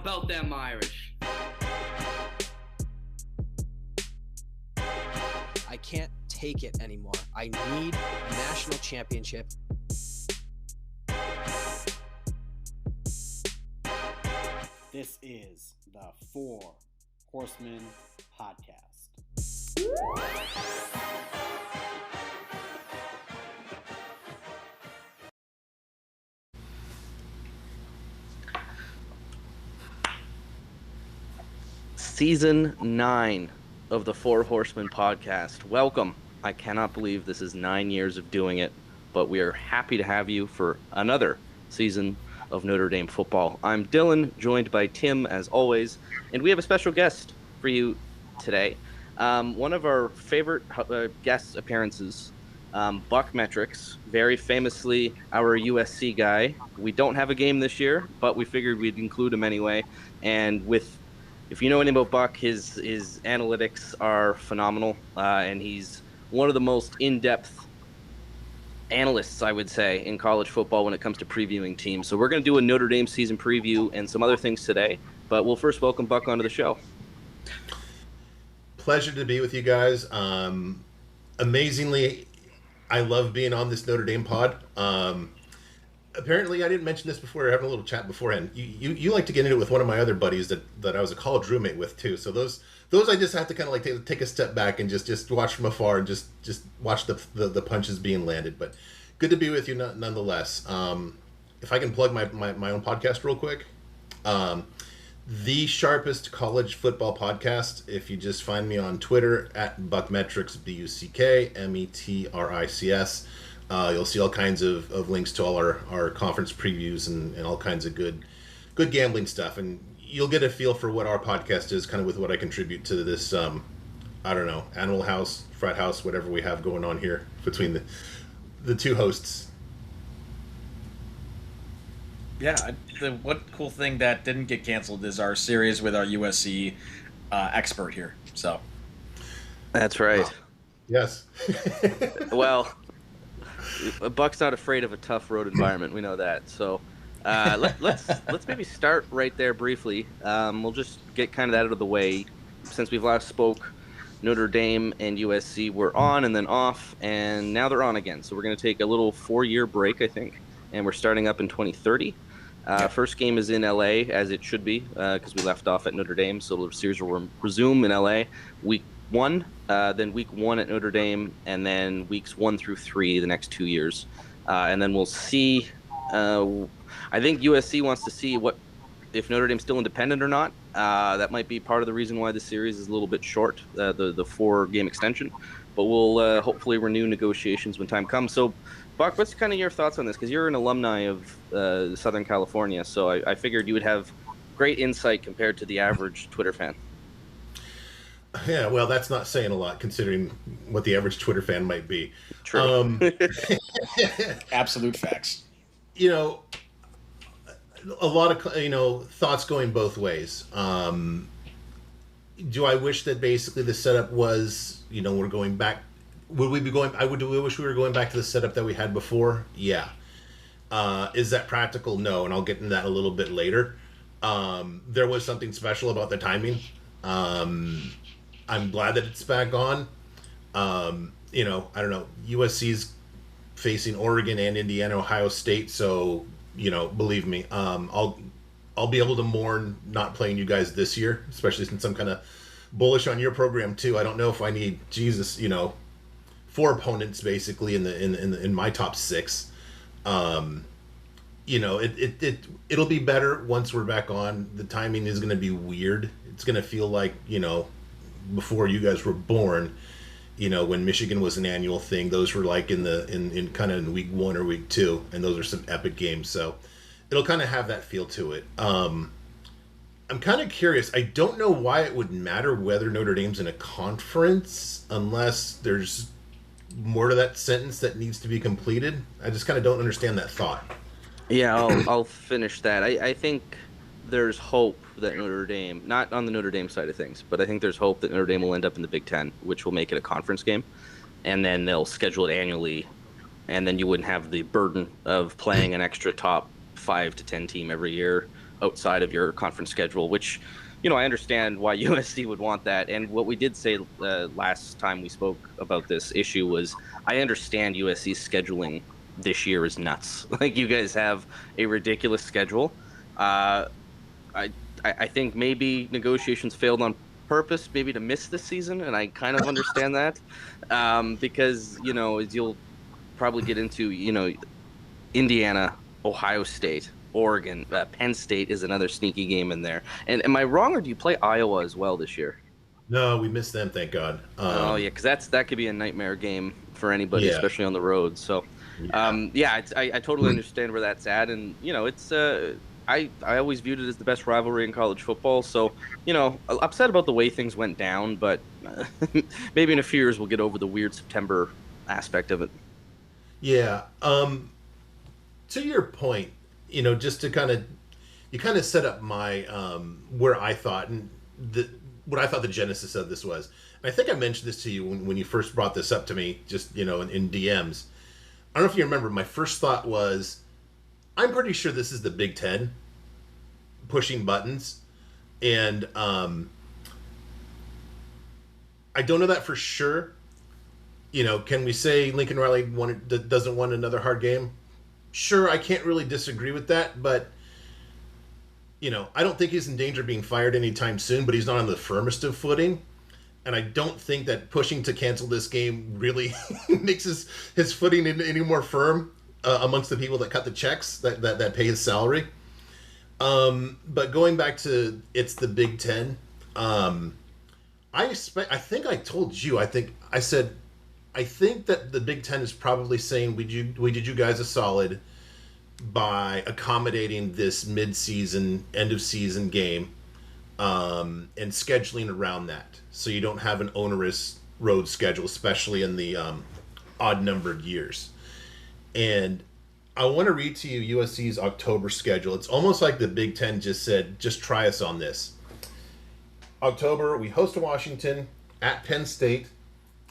about them Irish? I can't take it anymore. I need a national championship. This is the Four Horsemen Podcast. Season 9 of the Four Horsemen Podcast. Welcome. I cannot believe this is 9 years of doing it, but we are happy to have you for another season of Notre Dame football. I'm Dylan, joined by Tim as always, and we have a special guest for you today. One of our favorite guest appearances, Buck Metrics, very famously our USC guy. We don't have a game this year, but we figured we'd include him anyway. And if you know anything about Buck, his analytics are phenomenal, and he's one of the most in-depth analysts, I would say, in college football when it comes to previewing teams. So we're going to do a Notre Dame season preview and some other things today, but we'll first welcome Buck onto the show. Pleasure to be with you guys. Amazingly, I love being on this Notre Dame pod. Apparently, I didn't mention this before. We were having a little chat beforehand. You like to get into it with one of my other buddies that I was a college roommate with too. So those I just have to kind of like take a step back and just watch from afar and just watch the punches being landed. But good to be with you nonetheless. If I can plug my own podcast real quick, the Sharpest College Football Podcast. If you just find me on Twitter at Buckmetrics, BUCKMETRICS. You'll see all kinds of links to all our conference previews and all kinds of good gambling stuff. And you'll get a feel for what our podcast is, kind of with what I contribute to this, I don't know, Animal House, Frat House, whatever we have going on here between the two hosts. Yeah, one cool thing that didn't get canceled is our series with our USC expert here. So That's right. Yes. Well, Buck's not afraid of a tough road environment. We know that. So let's maybe start right there briefly. We'll just get kind of that out of the way. Since we've last spoke, Notre Dame and USC were on and then off, and now they're on again. So we're going to take a little 4-year break, I think, and we're starting up in 2030. First game is in LA, as it should be, because we left off at Notre Dame. So the series will resume in LA week 1, then week 1 at Notre Dame, and then weeks 1 through 3 the next 2 years. And then we'll see. I think USC wants to see if Notre Dame's still independent or not. That might be part of the reason why the series is a little bit short, the 4-game extension. But we'll hopefully renew negotiations when time comes. So, Buck, what's kind of your thoughts on this? Because you're an alumni of Southern California, so I figured you would have great insight compared to the average Twitter fan. Yeah, well, that's not saying a lot considering what the average Twitter fan might be. True. absolute facts. You know, a lot of thoughts going both ways. Do I wish that basically the setup was we're going back? Would we be going? I wish we were going back to the setup that we had before. Yeah. Is that practical? No, and I'll get into that a little bit later. There was something special about the timing. I'm glad that it's back on. I don't know. USC's facing Oregon and Indiana, Ohio State, so believe me, I'll be able to mourn not playing you guys this year, especially since I'm kind of bullish on your program too. I don't know if I need 4 opponents basically in my top 6. It'll be better once we're back on. The timing is going to be weird. It's going to feel like before you guys were born. When Michigan was an annual thing, those were like in kind of in week 1 or week 2, and those are some epic games. So it'll kind of have that feel to it. I'm kind of curious. I don't know why it would matter whether Notre Dame's in a conference unless there's more to that sentence that needs to be completed. I just kind of don't understand that thought. Yeah, I'll finish that. I think there's hope that Notre Dame, not on the Notre Dame side of things, but I think there's hope that Notre Dame will end up in the Big Ten, which will make it a conference game, and then they'll schedule it annually, and then you wouldn't have the burden of playing an extra top 5 to 10 team every year. outside of your conference schedule, which, I understand why USC would want that. And what we did say last time we spoke about this issue was, I understand USC's scheduling this year is nuts. Like, you guys have a ridiculous schedule. I think maybe negotiations failed on purpose, maybe to miss this season, and I kind of understand that, because as you'll probably get into, Indiana, Ohio State, Oregon, Penn State is another sneaky game in there. And am I wrong, or do you play Iowa as well this year? No, we missed them, thank God. Oh yeah, because that could be a nightmare game for anybody, especially on the road. So, I totally understand where that's at, and it's I always viewed it as the best rivalry in college football. So, upset about the way things went down, but maybe in a few years we'll get over the weird September aspect of it. Yeah. To your point, just to you kind of set up my where I thought what I thought the genesis of this was. And I think I mentioned this to you when you first brought this up to me, just in DMs. I don't know if you remember. My first thought was, I'm pretty sure this is the Big Ten pushing buttons, and I don't know that for sure. Can we say Lincoln Riley doesn't want another hard game? Sure, I can't really disagree with that, but I don't think he's in danger of being fired anytime soon, but he's not on the firmest of footing. And I don't think that pushing to cancel this game really makes his footing any more firm amongst the people that cut the checks that pay his salary. But going back to it's the Big Ten, I think I told you, I said I think that the Big Ten is probably saying we did you guys a solid by accommodating this mid-season, end-of-season game, and scheduling around that, so you don't have an onerous road schedule, especially in the odd-numbered years. And I want to read to you USC's October schedule. It's almost like the Big Ten just said, just try us on this. October, we host Washington, at Penn State,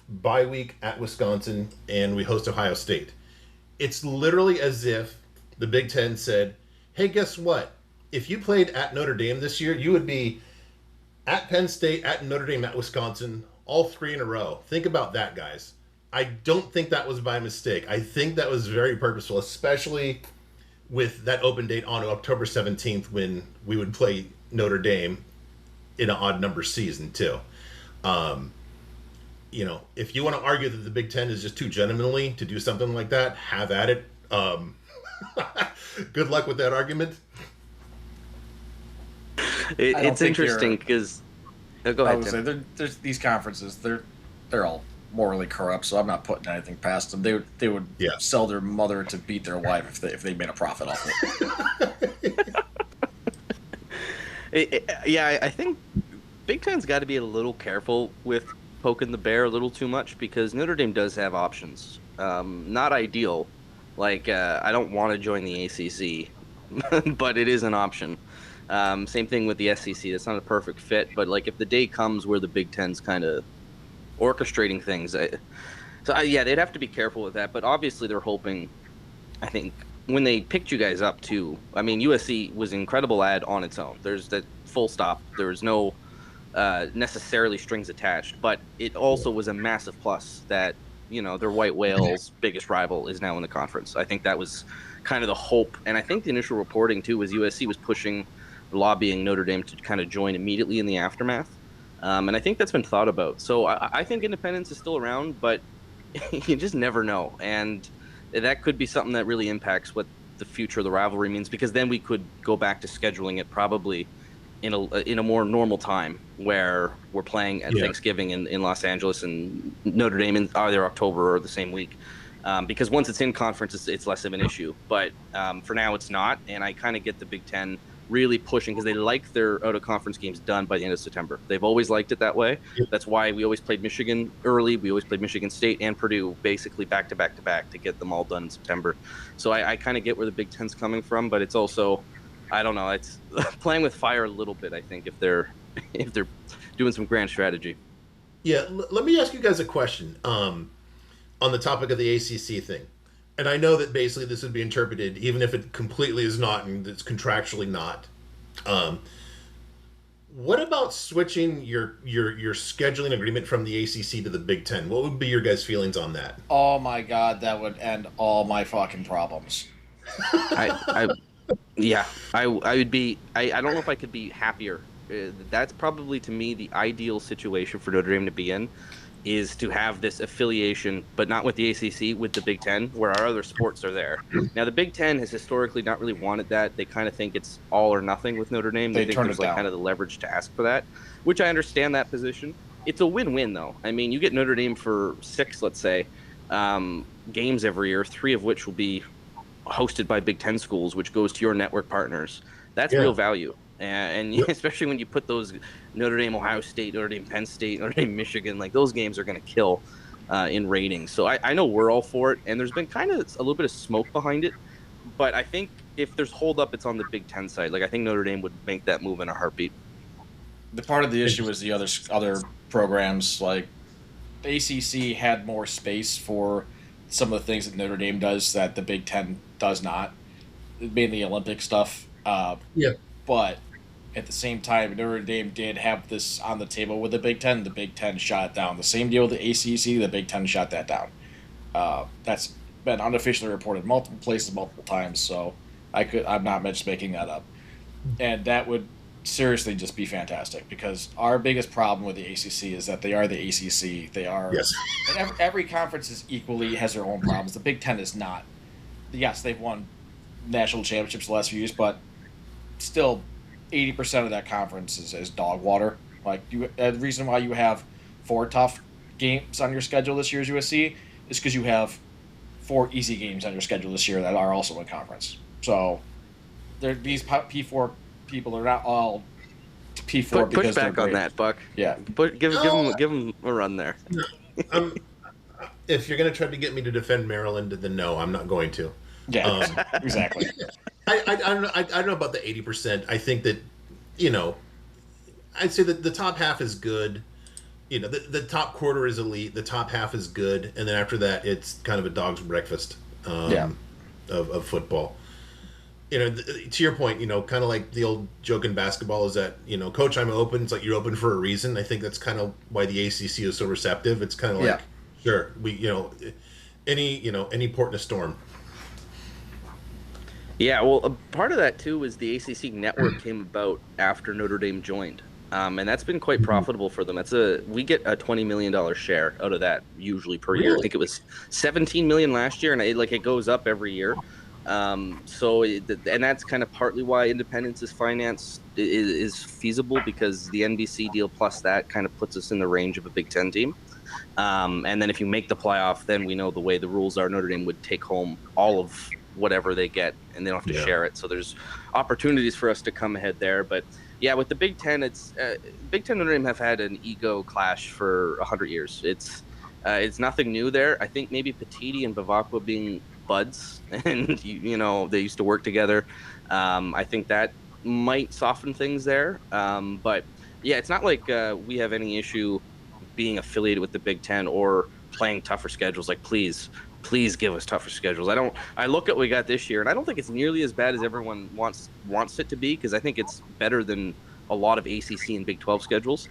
bye week at Wisconsin, and we host Ohio State. It's literally as if the Big Ten said, hey, guess what? If you played at Notre Dame this year, you would be at Penn State, at Notre Dame, at Wisconsin, all three in a row. Think about that, guys. I don't think that was by mistake. I think that was very purposeful, especially with that open date on October 17th when we would play Notre Dame in an odd number season, too. If you want to argue that the Big Ten is just too gentlemanly to do something like that, have at it. Good luck with that argument. It's interesting because go ahead. I would say there's these conferences. They're all morally corrupt, so I'm not putting anything past them. They would sell their mother to beat their wife if they made a profit off it. I think Big Ten's got to be a little careful with poking the bear a little too much, because Notre Dame does have options. Not ideal. Like, I don't want to join the ACC, but it is an option. Same thing with the SEC. It's not a perfect fit, but like if the day comes where the Big Ten's kind of orchestrating things, they'd have to be careful with that. But obviously they're hoping, I think, when they picked you guys up too, I mean, USC was an incredible ad on its own. There's that full stop. There's no necessarily strings attached, but it also was a massive plus that, their white whale's biggest rival is now in the conference. I think that was kind of the hope. And I think the initial reporting too was USC was lobbying Notre Dame to kind of join immediately in the aftermath. And I think that's been thought about. So I think independence is still around, but you just never know. And that could be something that really impacts what the future of the rivalry means, because then we could go back to scheduling it probably in a more normal time, where we're playing at Thanksgiving in Los Angeles and Notre Dame in either October or the same week. Because once it's in conference, it's less of an issue. But for now, it's not. And I kind of get the Big Ten really pushing, because they like their out-of-conference games done by the end of September. They've always liked it that way. Yep. That's why we always played Michigan early. We always played Michigan State and Purdue basically back-to-back to get them all done in September. So I kind of get where the Big Ten's coming from, but it's also, I don't know, it's playing with fire a little bit, I think, if they're doing some grand strategy. Yeah, let me ask you guys a question on the topic of the ACC thing. And I know that basically this would be interpreted, even if it completely is not and it's contractually not, What about switching your scheduling agreement from the ACC to the Big Ten? What would be your guys' feelings on that? Oh my God, that would end all my fucking problems. I would be. I don't know if I could be happier. That's probably to me the ideal situation for Notre Dame to be in, is to have this affiliation, but not with the ACC, with the Big Ten, where our other sports are there. Now, the Big Ten has historically not really wanted that. They kind of think it's all or nothing with Notre Dame. They think there's like kind of the leverage to ask for that, which I understand that position. It's a win-win, though. I mean, you get Notre Dame for 6, let's say, games every year, 3 of which will be hosted by Big Ten schools, which goes to your network partners. That's real value. And especially when you put those Notre Dame, Ohio State, Notre Dame, Penn State, Notre Dame, Michigan, like those games are going to kill in ratings. So I know we're all for it, and there's been kind of a little bit of smoke behind it. But I think if there's holdup, it's on the Big Ten side. Like I think Notre Dame would make that move in a heartbeat. The part of the issue is the other programs. Like the ACC had more space for some of the things that Notre Dame does that the Big Ten does not. Mainly Olympic stuff. But at the same time, Notre Dame did have this on the table with the Big Ten. The Big Ten shot it down. The same deal with the ACC. The Big Ten shot that down. That's been unofficially reported multiple places, multiple times. So I'm not just making that up. And that would seriously just be fantastic, because our biggest problem with the ACC is that they are the ACC. They are. Yes. And every conference is equally has their own problems. The Big Ten is not. Yes, they've won national championships the last few years, but still 80% of that conference is dog water. Like the reason why you have 4 tough games on your schedule this year as USC is because you have 4 easy games on your schedule this year that are also in conference. So these P4 people are not all P4 because push back on that, Buck. Yeah, give them a run there. No, if you're going to try to get me to defend Maryland, then no, I'm not going to. Yeah, exactly. I don't know about the 80%. I think that, I'd say that the top half is good. The top quarter is elite. The top half is good. And then after that, it's kind of a dog's breakfast of football. To your point, kind of like the old joke in basketball is that, Coach, I'm open. It's like you're open for a reason. I think that's kind of why the ACC is so receptive. It's kind of like, sure, any port in a storm. Yeah, well, a part of that, too, is the ACC network came about after Notre Dame joined. And that's been quite profitable for them. We get a $20 million share out of that usually per year. I think it was $17 million last year, and it goes up every year. And that's kind of partly why independence is feasible, because the NBC deal plus that kind of puts us in the range of a Big Ten team. And then if you make the playoff, then we know the way the rules are, Notre Dame would take home all of whatever they get, and they don't have to share it. So there's opportunities for us to come ahead there. But yeah, with the Big Ten, it's Big Ten and Notre Dame have had an ego clash for 100 years. It's nothing new there. I think maybe Petiti and Bavacqua being buds, and they used to work together. I think that might soften things there. But yeah, it's not like we have any issue being affiliated with the Big Ten or playing tougher schedules. Like, please give us tougher schedules. I look at what we got this year, and I don't think it's nearly as bad as everyone wants it to be, because I think it's better than a lot of ACC and Big 12 schedules.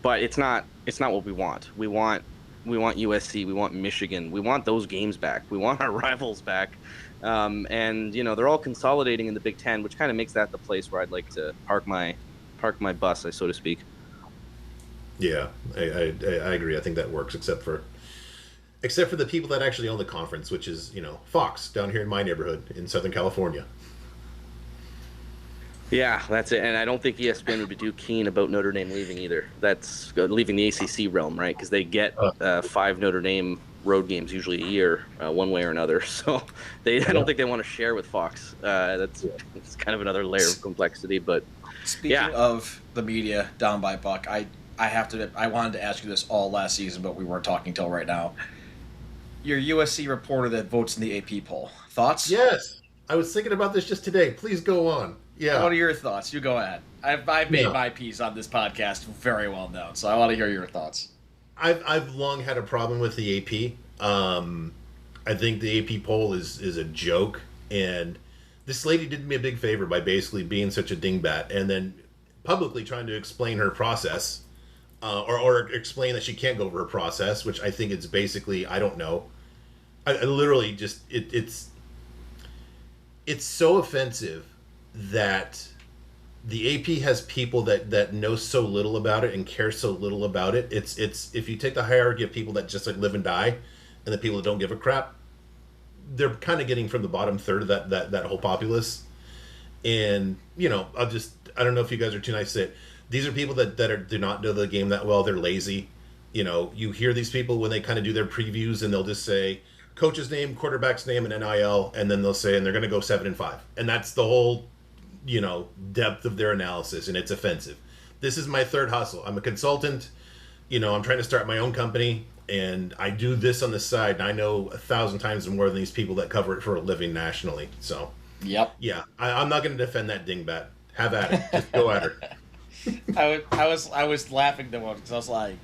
But it's not what we want. We want USC, we want Michigan, we want those games back. We want our rivals back. And they're all consolidating in the Big Ten, which kind of makes that the place where I'd like to park my bus, so to speak. Yeah, I agree. I think that works, except for the people that actually own the conference, which is, Fox down here in my neighborhood in Southern California. Yeah, that's it. And I don't think ESPN would be too keen about Notre Dame leaving either. That's leaving the ACC realm, right? Because they get 5 Notre Dame road games usually a year, one way or another. So I don't think they want to share with Fox. It's kind of another layer of complexity. But speaking of the media down by Buck, I wanted to ask you this all last season, but we weren't talking till right now. Your USC reporter that votes in the AP poll. Thoughts? Yes. I was thinking about this just today. Please go on. Yeah. What are your thoughts? You go ahead. I've made my piece on this podcast very well known, so I want to hear your thoughts. I've long had a problem with the AP. I think the AP poll is a joke, and this lady did me a big favor by basically being such a dingbat and then publicly trying to explain her process, or explain that she can't go over her process, which I think it's basically, I don't know. I literally just, it's so offensive that the AP has people that know so little about it and care so little about it. It's if you take the hierarchy of people that just like live and die, and the people that don't give a crap, they're kind of getting from the bottom third of that whole populace. And I don't know if you guys are too nice to say it. These are people that do not know the game that well. They're lazy. You hear these people when they kind of do their previews, and they'll just say coach's name, quarterback's name, and NIL, and then they'll say, and they're going to go 7-5, and that's the whole depth of their analysis, and it's offensive. This is my third hustle. I'm a consultant. I'm trying to start my own company, and I do this on the side, and I know 1,000 times more than these people that cover it for a living nationally. So, yep. Yeah, I'm not going to defend that dingbat. Have at it. Just go at her. I was laughing though because I was like,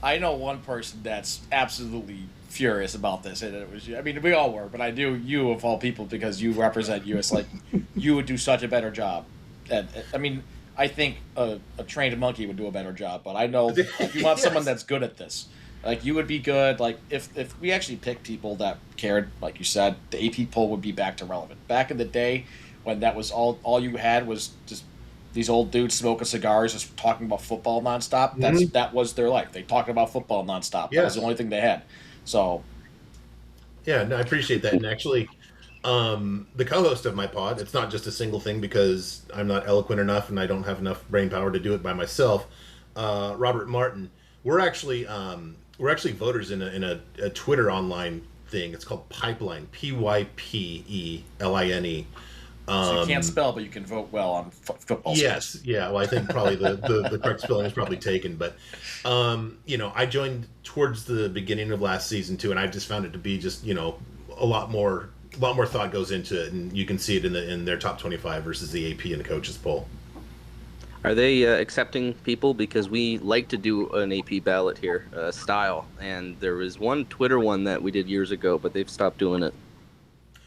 I know one person that's absolutely furious about this, and it was you. I mean, we all were, but I knew you of all people because you represent US. Like, you would do such a better job. And I mean, I think a trained monkey would do a better job, but I know if you want someone that's good at this, like, you would be good. Like, if we actually picked people that cared, like you said, the AP poll would be back to relevant. Back in the day, when that was all you had was just these old dudes smoking cigars, just talking about football nonstop. That was their life. They talked about football nonstop. That was the only thing they had. So, yeah, no, I appreciate that. And actually, the co-host of my pod, it's not just a single thing because I'm not eloquent enough and I don't have enough brain power to do it by myself. Robert Martin, we're actually voters in a Twitter online thing. It's called Pipeline, Pypeline. So you can't spell, but you can vote well on football. Yes, scores. yeah. Well, I think probably the correct spelling is probably taken, but I joined towards the beginning of last season too, and I've just found it to be just a lot more thought goes into it, and you can see it in their top 25 versus the AP and the coaches poll. Are they accepting people? Because we like to do an AP ballot here, style, and there was one Twitter one that we did years ago, but they've stopped doing it.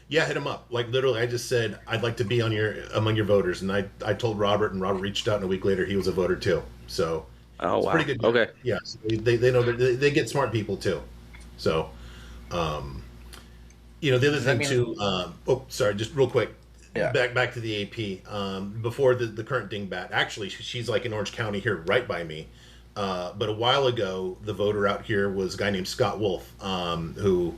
Yeah, hit him up. Like, literally, I just said, I'd like to be among your voters. And I told Robert, and Robert reached out, and a week later, he was a voter, too. So, it's pretty good. Okay. Yeah, so they know that they get smart people, too. So, the other thing, too, sorry, just real quick. Yeah. Back to the AP. Before the current dingbat, actually, she's like in Orange County here, right by me. But a while ago, the voter out here was a guy named Scott Wolf, who...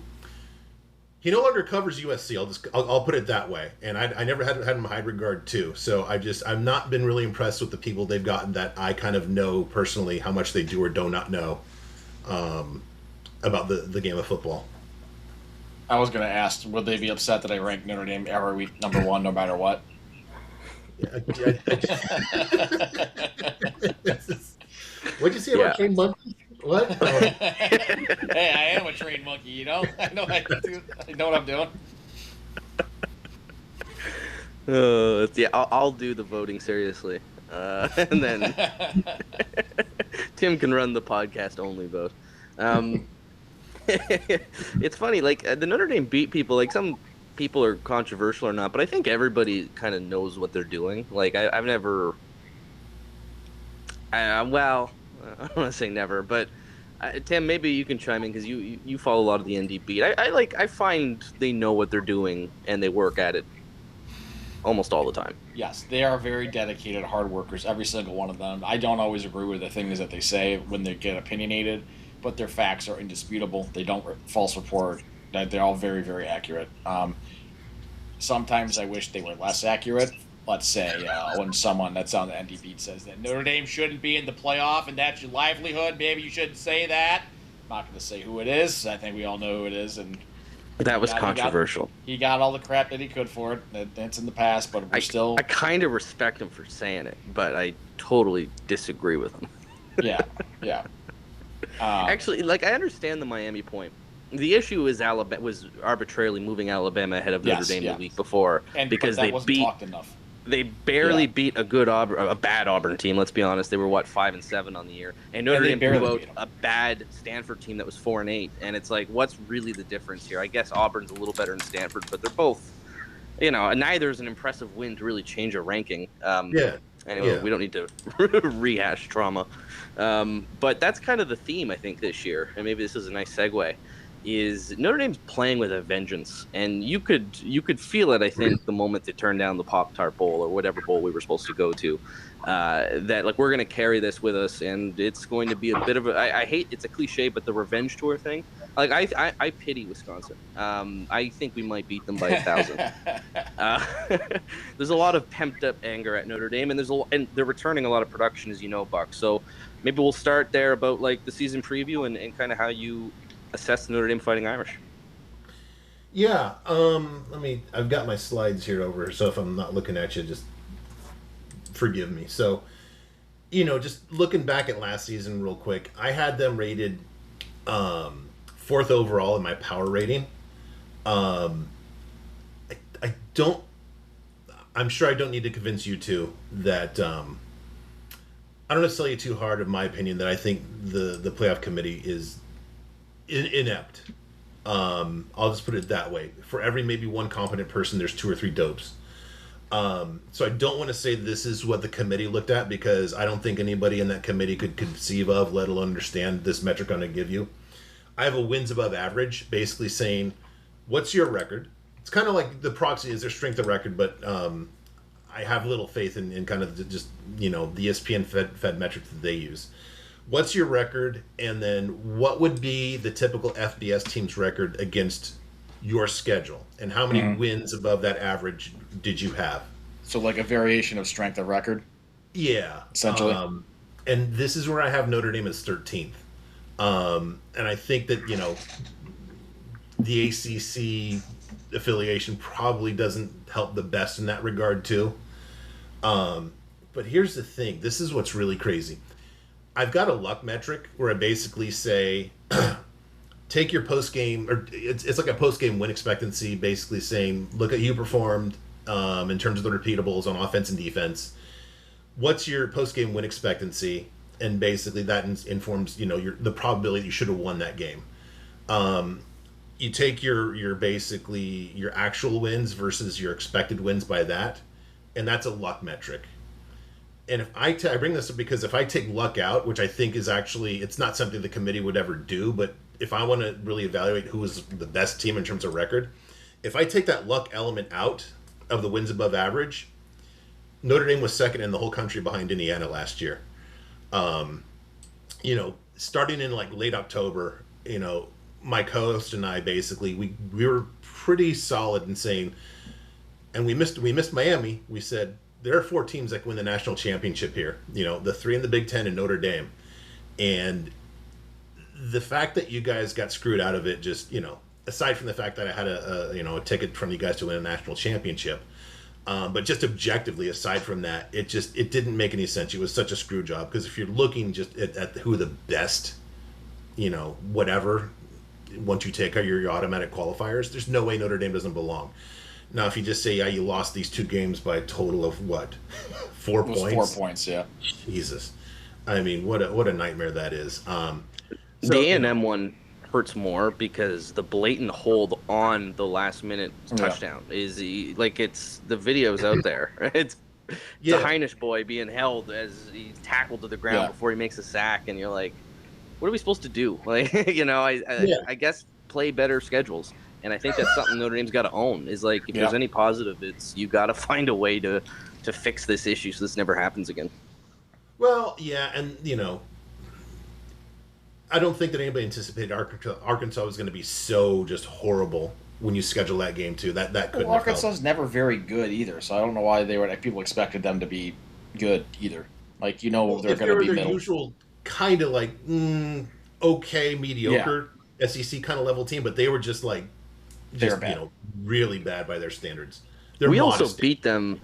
He no longer covers USC. I'll put it that way. And I never had him in high regard too. So I've not been really impressed with the people they've gotten that I kind of know personally how much they do or do not know about the game of football. I was going to ask, would they be upset that I rank Notre Dame every week number one, no matter what? What'd you say about trained monkey? What? Hey, I am a trained monkey, I know I know what I'm doing. I'll do the voting seriously. And then Tim can run the podcast only vote. It's funny, like, the Notre Dame beat people, like, some people are controversial or not, but I think everybody kind of knows what they're doing. Like, I've never... I don't want to say never, but Tim, maybe you can chime in because you follow a lot of the ND beat. I find they know what they're doing and they work at it almost all the time. Yes, they are very dedicated, hard workers, every single one of them. I don't always agree with the things that they say when they get opinionated, but their facts are indisputable. They don't false report. They're all very, very accurate. Sometimes I wish they were less accurate. Let's say when someone that's on the ND beat says that Notre Dame shouldn't be in the playoff and that's your livelihood, maybe you shouldn't say that. I'm not going to say who it is. I think we all know who it is. And that was controversial. He got all the crap that he could for it. That's in the past, but we're still... I kind of respect him for saying it, but I totally disagree with him. Yeah. Actually, like, I understand the Miami point. The issue is Alabama was arbitrarily moving Alabama ahead of Notre Dame the week before because they talked enough. They barely beat a bad Auburn team. Let's be honest. They were 5-7 on the year, and Notre Dame blew out a bad Stanford team that was 4-8. And it's like, what's really the difference here? I guess Auburn's a little better than Stanford, but they're both neither is an impressive win to really change a ranking. Anyway, we don't need to rehash trauma. But that's kind of the theme, I think, this year, and maybe this is a nice segue, is Notre Dame's playing with a vengeance. And you could feel it, I think, the moment they turned down the Pop-Tart Bowl or whatever bowl we were supposed to go to, that, like, we're going to carry this with us, and it's going to be a bit of a – I hate – it's a cliche, but the revenge tour thing. Like, I pity Wisconsin. I think we might beat them by 1,000. There's a lot of pent-up anger at Notre Dame, and they're returning a lot of production, as you know, Buck. So maybe we'll start there about, like, the season preview and kind of how you assess the Notre Dame Fighting Irish. Yeah, I've got my slides here over, so if I'm not looking at you, just forgive me. So, just looking back at last season real quick, I had them rated 4th overall in my power rating. I'm sure I don't need to convince you two that I don't want to sell you too hard of my opinion that I think the playoff committee is inept. I'll just put it that way. For every maybe one competent person, there's 2 or 3 dopes. So I don't want to say this is what the committee looked at, because I don't think anybody in that committee could conceive of, let alone understand this metric I'm going to give you. I have a wins above average, basically saying, what's your record? It's kind of like the proxy is their strength of record, but I have little faith in kind of just, the ESPN fed metrics that they use. What's your record? And then what would be the typical FBS team's record against your schedule? And how many wins above that average did you have? So like a variation of strength of record? Yeah. Essentially. And this is where I have Notre Dame as 13th. And I think that, the ACC affiliation probably doesn't help the best in that regard too. But here's the thing. This is what's really crazy. I've got a luck metric where I basically say, take your post-game, or it's like a post-game win expectancy, basically saying, look at you performed in terms of the repeatables on offense and defense. What's your post-game win expectancy? And basically that informs, the probability that you should have won that game. You take your basically your actual wins versus your expected wins by that, and that's a luck metric. And if I bring this up because if I take luck out, which I think is actually, it's not something the committee would ever do, but if I want to really evaluate who is the best team in terms of record, if I take that luck element out of the wins above average, Notre Dame was second in the whole country behind Indiana last year. Starting in like late October, my co-host and I basically, we were pretty solid in saying, and we missed Miami. We said, there are 4 teams that can win the national championship here. The 3 in the Big Ten and Notre Dame. And the fact that you guys got screwed out of it, just, aside from the fact that I had a ticket from you guys to win a national championship, but just objectively, aside from that, it didn't make any sense. It was such a screw job, because if you're looking just at who the best, whatever, once you take out your automatic qualifiers, there's no way Notre Dame doesn't belong. Now, if you just say, yeah, you lost these 2 games by a total of what, 4 points? 4 points, yeah. Jesus, I mean, what a nightmare that is. The A&M one hurts more because the blatant hold on the last minute touchdown is it's the video's out there. It's a Heinisch boy being held as he's tackled to the ground before he makes a sack, and you're like, what are we supposed to do? I guess play better schedules. And I think that's something Notre Dame's got to own, is like, if there's any positive, it's you got to find a way to fix this issue so this never happens again. Well, yeah, and, I don't think that anybody anticipated Arkansas was going to be so just horrible when you schedule that game, too. That couldn't have Arkansas is never very good either, so I don't know why people expected them to be good either. Like, they're going to be middle. Usual kind of like, okay, mediocre SEC kind of level team, but they were just like, really bad by their standards. We also beat them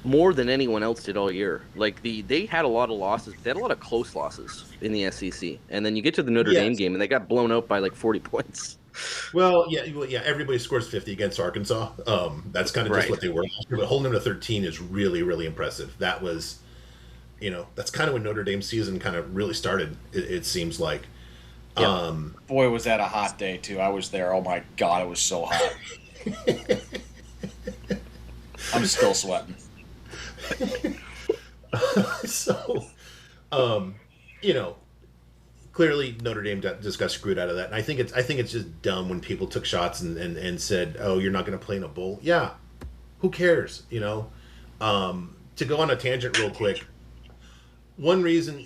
more than anyone else did all year. Like they had a lot of losses. They had a lot of close losses in the SEC, and then you get to the Notre Dame game, and they got blown out by like 40 points. Well, everybody scores 50 against Arkansas. That's kind of just what they were. But holding them to 13 is really, really impressive. That was, that's kind of when Notre Dame's season kind of really started. It seems like. Yeah. Boy, was that a hot day too. I was there. Oh my God, it was so hot. I'm still sweating. So, you know, clearly Notre Dame just got screwed out of that, and I think it's just dumb when people took shots and said, "Oh, you're not going to play in a bowl." Yeah, who cares? You know. To go on a tangent real quick, one reason,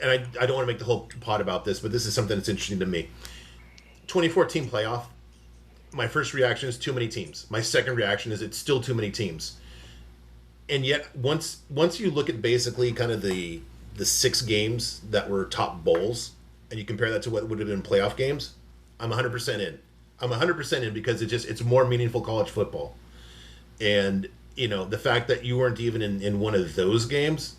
and I don't want to make the whole pod about this, but this is something that's interesting to me. 2014 playoff. My first reaction is too many teams. My second reaction is it's still too many teams. And yet, once you look at basically kind of the 6 games that were top bowls, and you compare that to what would have been playoff games, I'm 100% in. I'm 100% in because it's more meaningful college football. And, you know, the fact that you weren't even in one of those games,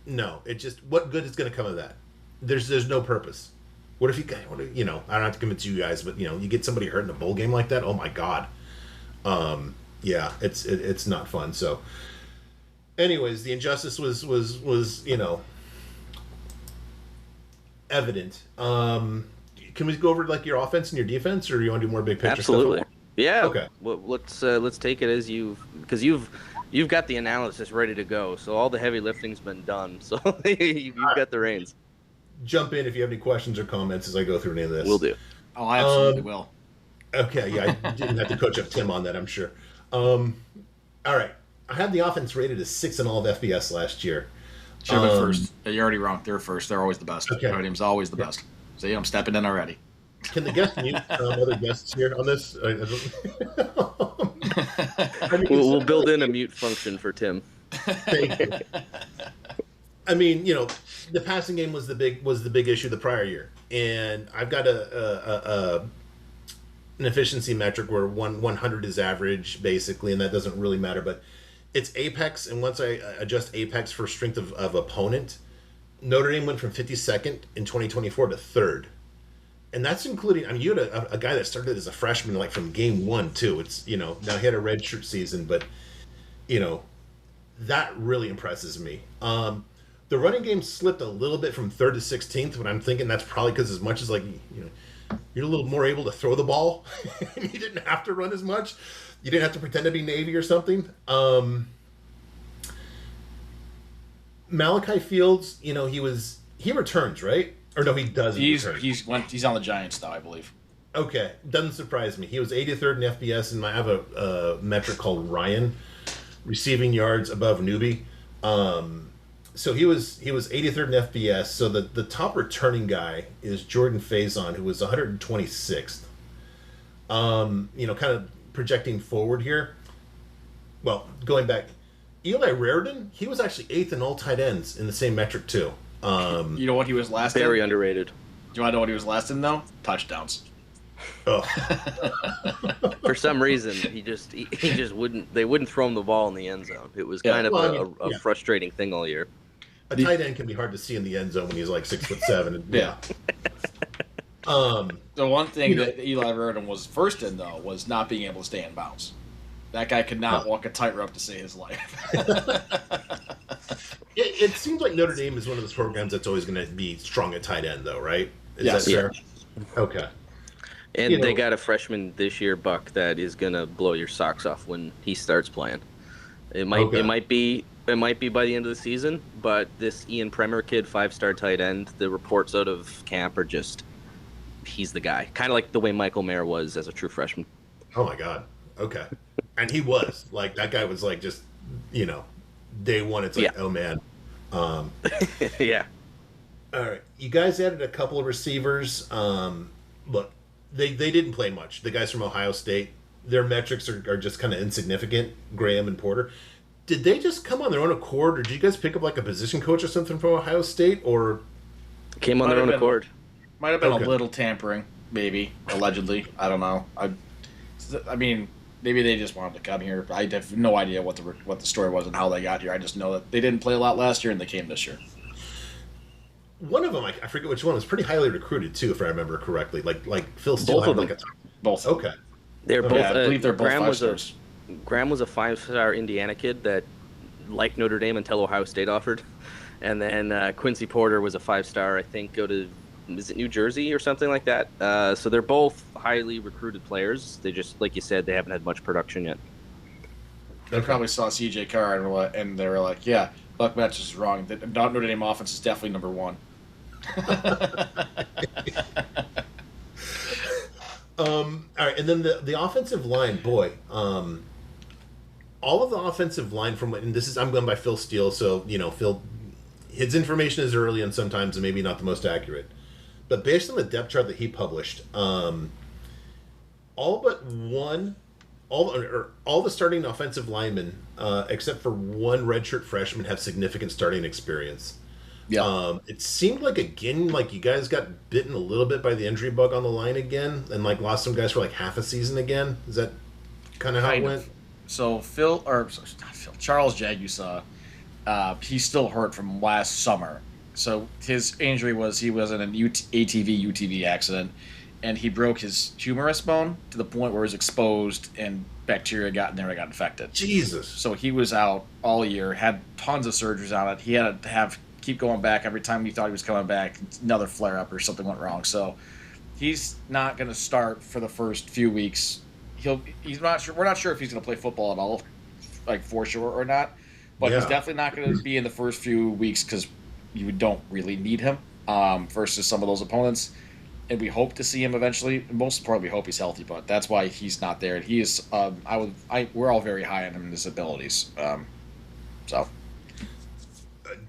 no. It just, what good is going to come of that? There's no purpose. What if you know, I don't have to convince you guys, but, you know, you get somebody hurt in a bowl game like that, oh my God. Yeah, it's not fun. So, anyways, the injustice was you know, evident. Can we go over like your offense and your defense, or do you want to do more big picture Absolutely. stuff? Yeah. Okay. Well, let's take it as because you've got the analysis ready to go. So all the heavy lifting's been done. So you've got the reins. Jump in if you have any questions or comments as I go through any of this. Will do. Oh, I absolutely will. Okay, yeah, I didn't have to coach up Tim on that, I'm sure. All right, I had the offense rated as 6 in all of FBS last year. Should have been first. You're already wrong. They're first. They're always the best. Okay. Notre Dame's always the best. See, I'm stepping in already. Can the guest mute other guests here on this? We'll build in a mute function for Tim. Thank you. I mean, you know, the passing game was the big issue the prior year, and I've got an efficiency metric where 100 is average basically, and that doesn't really matter, but it's apex. And once I adjust apex for strength of opponent, Notre Dame went from 52nd in 2024 to 3rd. And that's including, I mean, you had a guy that started as a freshman, like from game 1 too. It's, you know, now he had a redshirt season, but, you know, that really impresses me. The running game slipped a little bit from 3rd to 16th, but I'm thinking that's probably because as much as, like, you know, you're a little more able to throw the ball, and you didn't have to run as much. You didn't have to pretend to be Navy or something. Malachi Fields, you know, he returns, right? Or no, he doesn't. He's on the Giants now, I believe. Okay, doesn't surprise me. He was 83rd in FBS, and I have a metric called Ryan, receiving yards above newbie. So he was 83rd in FBS. So the top returning guy is Jordan Faison, who was 126th. You know, kind of projecting forward here. Well, going back, Eli Raridon, he was actually 8th in all tight ends in the same metric too. You know what he was last Very in? underrated. Do you want to know what he was last in, though? Touchdowns. Oh. For some reason, he just wouldn't. They wouldn't throw him the ball in the end zone. It was kind of a frustrating thing all year. A tight end can be hard to see in the end zone when he's like 6'7". Yeah. The one thing that Eli Raridon was first in, though, was not being able to stay in bounds. That guy could not walk a tightrope to save his life. It seems like Notre Dame is one of those programs that's always going to be strong at tight end, though, right? Is Yes. that fair? Yeah. Okay. And they got a freshman this year, Buck, that is gonna blow your socks off when he starts playing. It might be by the end of the season, but this Ian Premier kid, 5-star tight end, the reports out of camp are just he's the guy. Kind of like the way Michael Mayer was as a true freshman. Oh my God. Okay. And he was like, that guy was like, just, you know, day one, it's like, oh man. Yeah. All right. You guys added a couple of receivers. Look, they didn't play much. The guys from Ohio State, their metrics are just kind of insignificant, Graham and Porter. Did they just come on their own accord, or did you guys pick up like a position coach or something from Ohio State, or came on their own accord? Might have been a little tampering, maybe, allegedly. I don't know. I mean, maybe they just wanted to come here. I have no idea what the story was and how they got here. I just know that they didn't play a lot last year and they came this year. One of them, I forget which one, was pretty highly recruited too, if I remember correctly. Like Phil Steele both had of them. like Both. Okay. They're both. I believe they're both Graham 5 stars. Graham was a 5-star Indiana kid that liked Notre Dame until Ohio State offered, and then Quincy Porter was a 5-star. I think go to New Jersey or something like that. So they're both highly recruited players. They just, like you said, they haven't had much production yet. They probably saw C.J. Carr and they were like, yeah, Buck Match is wrong. The Notre Dame offense is definitely number one. All right, and then the offensive line, boy. All of the offensive line and this is, I'm going by Phil Steele, so, Phil, his information is early and sometimes maybe not the most accurate. But based on the depth chart that he published, all the starting offensive linemen, except for one redshirt freshman, have significant starting experience. Yeah. It seemed like, again, like you guys got bitten a little bit by the injury bug on the line again, and like lost some guys for like half a season again. Is that kind of how it went? So Charles Jagusa, he's still hurt from last summer. So his injury was he was in an ATV-UTV accident, and he broke his humerus bone to the point where it was exposed and bacteria got in there and got infected. Jesus. So he was out all year, had tons of surgeries on it. He had to keep going back every time he thought he was coming back. Another flare-up or something went wrong. So he's not going to start for the first few weeks. He's not sure. We're not sure if he's going to play football at all, like for sure or not. But he's definitely not going to be in the first few weeks because you don't really need him versus some of those opponents. And we hope to see him eventually. Most importantly, we hope he's healthy, but that's why he's not there. And he is. We're all very high on him and his abilities. So.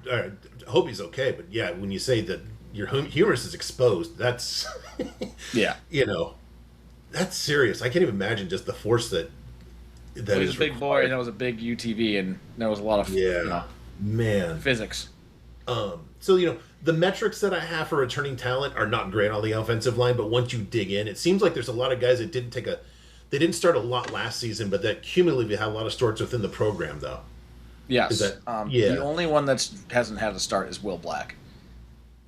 I hope he's okay, but yeah, when you say that your humerus is exposed, that's yeah, that's serious. I can't even imagine just the force that he's a big required. boy, and that was a big UTV, and there was a lot of man physics. So the metrics that I have for returning talent are not great on the offensive line, but once you dig in, it seems like there's a lot of guys that they didn't start a lot last season, but that cumulatively had a lot of starts within the program, though. Yes. The only one that hasn't had a start is Will Black.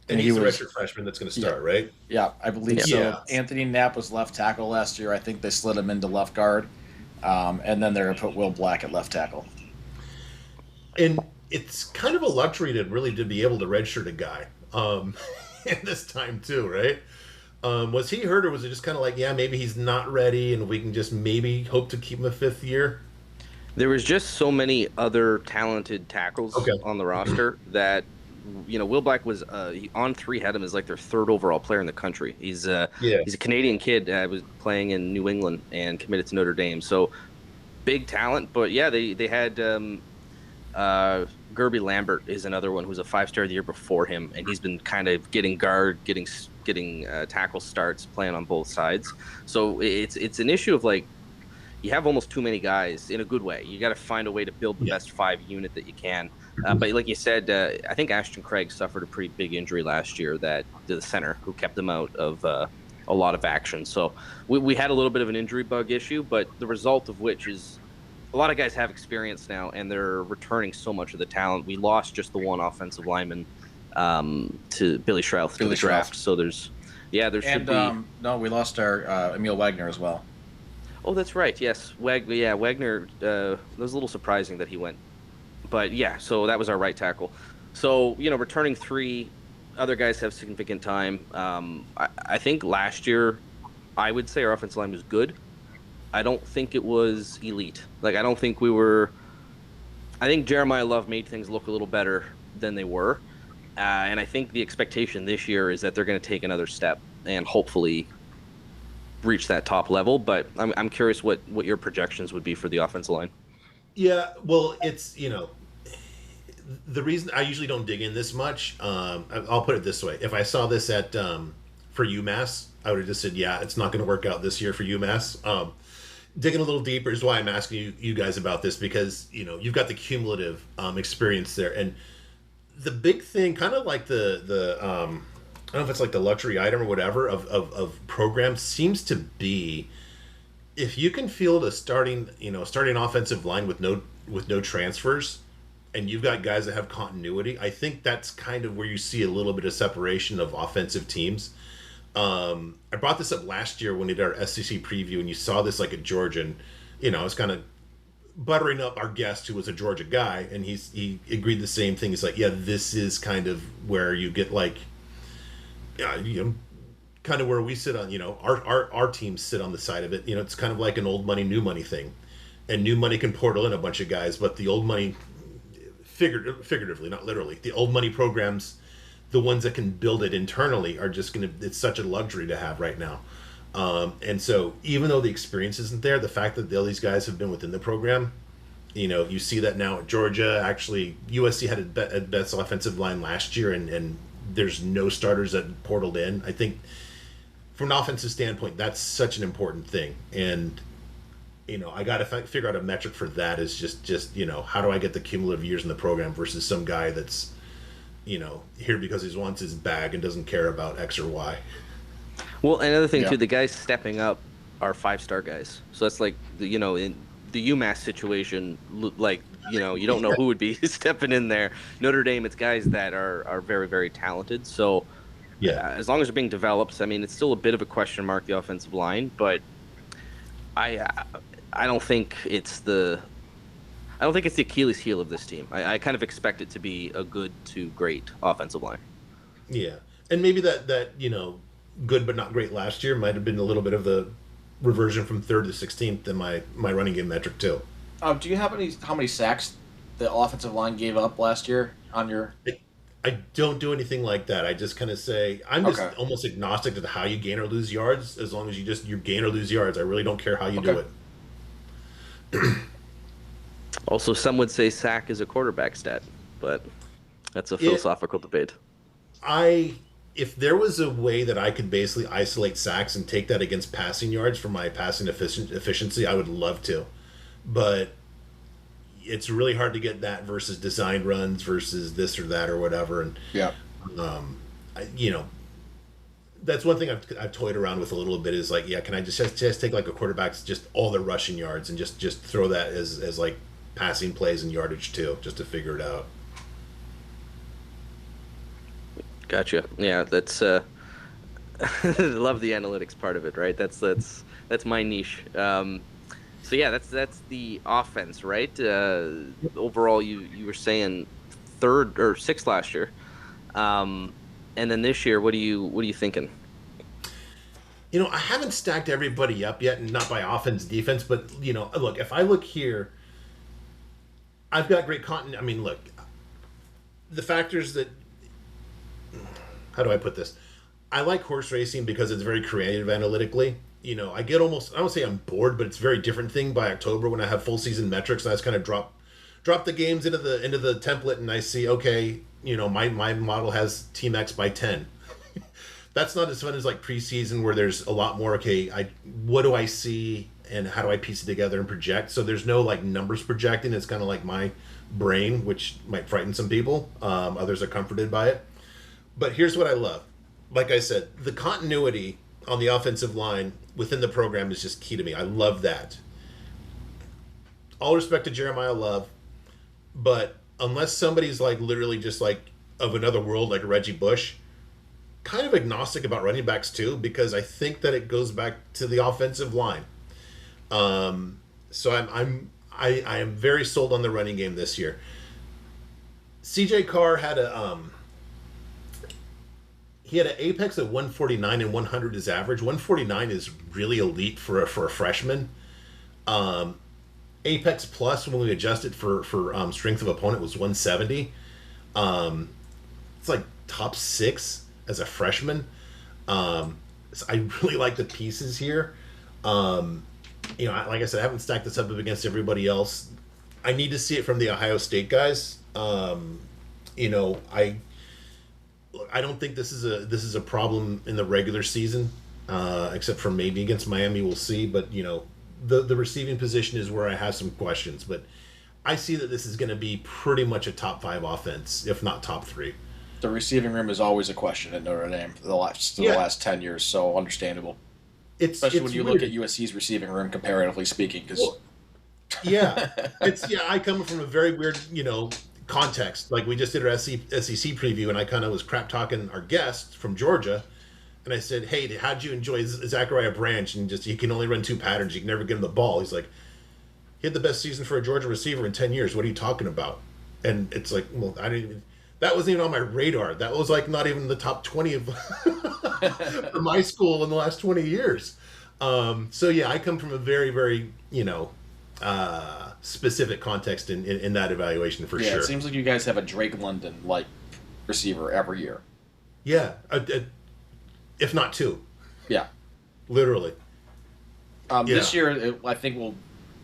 And he's the redshirt freshman that's going to start, right? Yeah, I believe so. Yeah. Anthony Knapp was left tackle last year. I think they slid him into left guard. And then they're going to put Will Black at left tackle. And it's kind of a luxury to be able to redshirt a guy at this time too, right? Was he hurt, or was it just kind of like, maybe he's not ready and we can just maybe hope to keep him a fifth year? There was just so many other talented tackles on the roster that, Will Black was On3 had him as like their third overall player in the country. He's a Canadian kid, was playing in New England and committed to Notre Dame. So big talent, but they had Gerby Lambert is another one who's a 5-star the year before him, and he's been kind of getting tackle starts, playing on both sides. So it's an issue of like, you have almost too many guys in a good way. You got to find a way to build the best 5 unit that you can. But like you said, I think Ashton Craig suffered a pretty big injury last year, the center, who kept him out of a lot of action. So we had a little bit of an injury bug issue, but the result of which is a lot of guys have experience now, and they're returning so much of the talent. We lost just the one offensive lineman to Billy Schrouth to the draft. So there should be. No, we lost our Emil Wagner as well. Oh, that's right. Yes, Wagner. That was a little surprising that he went, but so that was our right tackle. So returning 3, other guys have significant time. I think last year, I would say our offensive line was good. I don't think it was elite. Like, I don't think we were. I think Jeremiah Love made things look a little better than they were, and I think the expectation this year is that they're going to take another step and hopefully reach that top level. But I'm curious what your projections would be for the offensive line. Yeah, well, it's the reason I usually don't dig in this much. I'll put it this way: if I saw this at for UMass, I would have just said, it's not going to work out this year for UMass. Digging a little deeper is why I'm asking you guys about this, because you've got the cumulative experience there, and the big thing, kind of like the I don't know if it's like the luxury item or whatever of programs, seems to be if you can field a starting offensive line with no transfers, and you've got guys that have continuity. I think that's kind of where you see a little bit of separation of offensive teams. I brought this up last year when we did our SEC preview, and you saw this like a Georgian. I was kind of buttering up our guest who was a Georgia guy, and he agreed the same thing. He's like, this is kind of where you get like, kind of where we sit on, our teams sit on the side of it. It's kind of like an old money, new money thing. and new money can portal in a bunch of guys, but the old money, figuratively, not literally, the old money programs, the ones that can build it internally, are just going to, it's such a luxury to have right now. And so even though the experience isn't there, the fact that all these guys have been within the program, you see that now at Georgia. Actually, USC had a best offensive line last year, and there's no starters that portaled in. I think from an offensive standpoint, that's such an important thing. And, I got to figure out a metric for that, is just how do I get the cumulative years in the program versus some guy that's, here because he wants his bag and doesn't care about X or Y. Well, another thing, too, the guys stepping up are 5-star guys. So that's like, in the UMass situation, like, you don't know who would be stepping in there. Notre Dame, it's guys that are very, very talented. So as long as they're being developed, I mean, it's still a bit of a question mark, the offensive line, but I don't think it's the Achilles heel of this team. I kind of expect it to be a good to great offensive line. Yeah. And maybe that good but not great last year might have been a little bit of the reversion from 3rd to 16th in my running game metric too. Do you have how many sacks the offensive line gave up last year on your? I don't do anything like that. I just kind of say I'm just almost agnostic to how you gain or lose yards, as long as you gain or lose yards. I really don't care how you do it. Also, some would say sack is a quarterback stat, but that's a philosophical debate. If there was a way that I could basically isolate sacks and take that against passing yards for my passing efficiency, I would love to. But it's really hard to get that versus designed runs versus this or that or whatever. And that's one thing I've toyed around with a little bit, is like, can I just take like a quarterback's just all their rushing yards and just throw that as like passing plays and yardage too, just to figure it out. Gotcha. Yeah, that's love the analytics part of it, right? That's my niche. So yeah, that's the offense, right? Overall, you were saying 3rd or 6th last year, and then this year, what are you thinking? I haven't stacked everybody up yet, and not by offense, defense, but look, if I look here, I've got great continuity. I mean, look, the factors that. How do I put this? I like horse racing because it's very creative analytically. I get almost, I don't say I'm bored, but it's a very different thing by October when I have full season metrics, and I just kind of drop the games into the template, and I see, okay, my model has Team X by 10. That's not as fun as like preseason, where there's a lot more, what do I see and how do I piece it together and project? So there's no like numbers projecting. It's kind of like my brain, which might frighten some people. Others are comforted by it. But here's what I love. Like I said, the continuity on the offensive line within the program is just key to me. I love that. All respect to Jeremiah Love, but unless somebody's like literally just like of another world, like Reggie Bush, kind of agnostic about running backs too, because I think that it goes back to the offensive line. So I am very sold on the running game this year. CJ Carr had he had an apex of 149 and 100 is average. 149 is really elite for a freshman. Apex plus, when we adjusted for strength of opponent, was 170. It's like top 6 as a freshman. So I really like the pieces here. Like I said, I haven't stacked this up against everybody else. I need to see it from the Ohio State guys. I don't think this is a problem in the regular season, except for maybe against Miami. We'll see. But the receiving position is where I have some questions. But I see that this is going to be pretty much a top 5 offense, if not top 3. The receiving room is always a question at Notre Dame for the last 10 years. So understandable. Especially when you look at USC's receiving room comparatively speaking. I come from a very weird context. Like, we just did our SEC preview, and I kind of was crap talking our guest from Georgia, and I said, "Hey, how'd you enjoy Zachariah Branch?" And he can only run 2 patterns. You can never get him the ball. He's like, he had the best season for a Georgia receiver in 10 years. What are you talking about? And it's like, well, that wasn't even on my radar. That was like not even the top 20 of for my school in the last 20 years. So yeah, I come from a very, very, specific context in that evaluation for sure. It seems like you guys have a Drake London like receiver every year. Yeah, if not two. Yeah, literally. This year, I think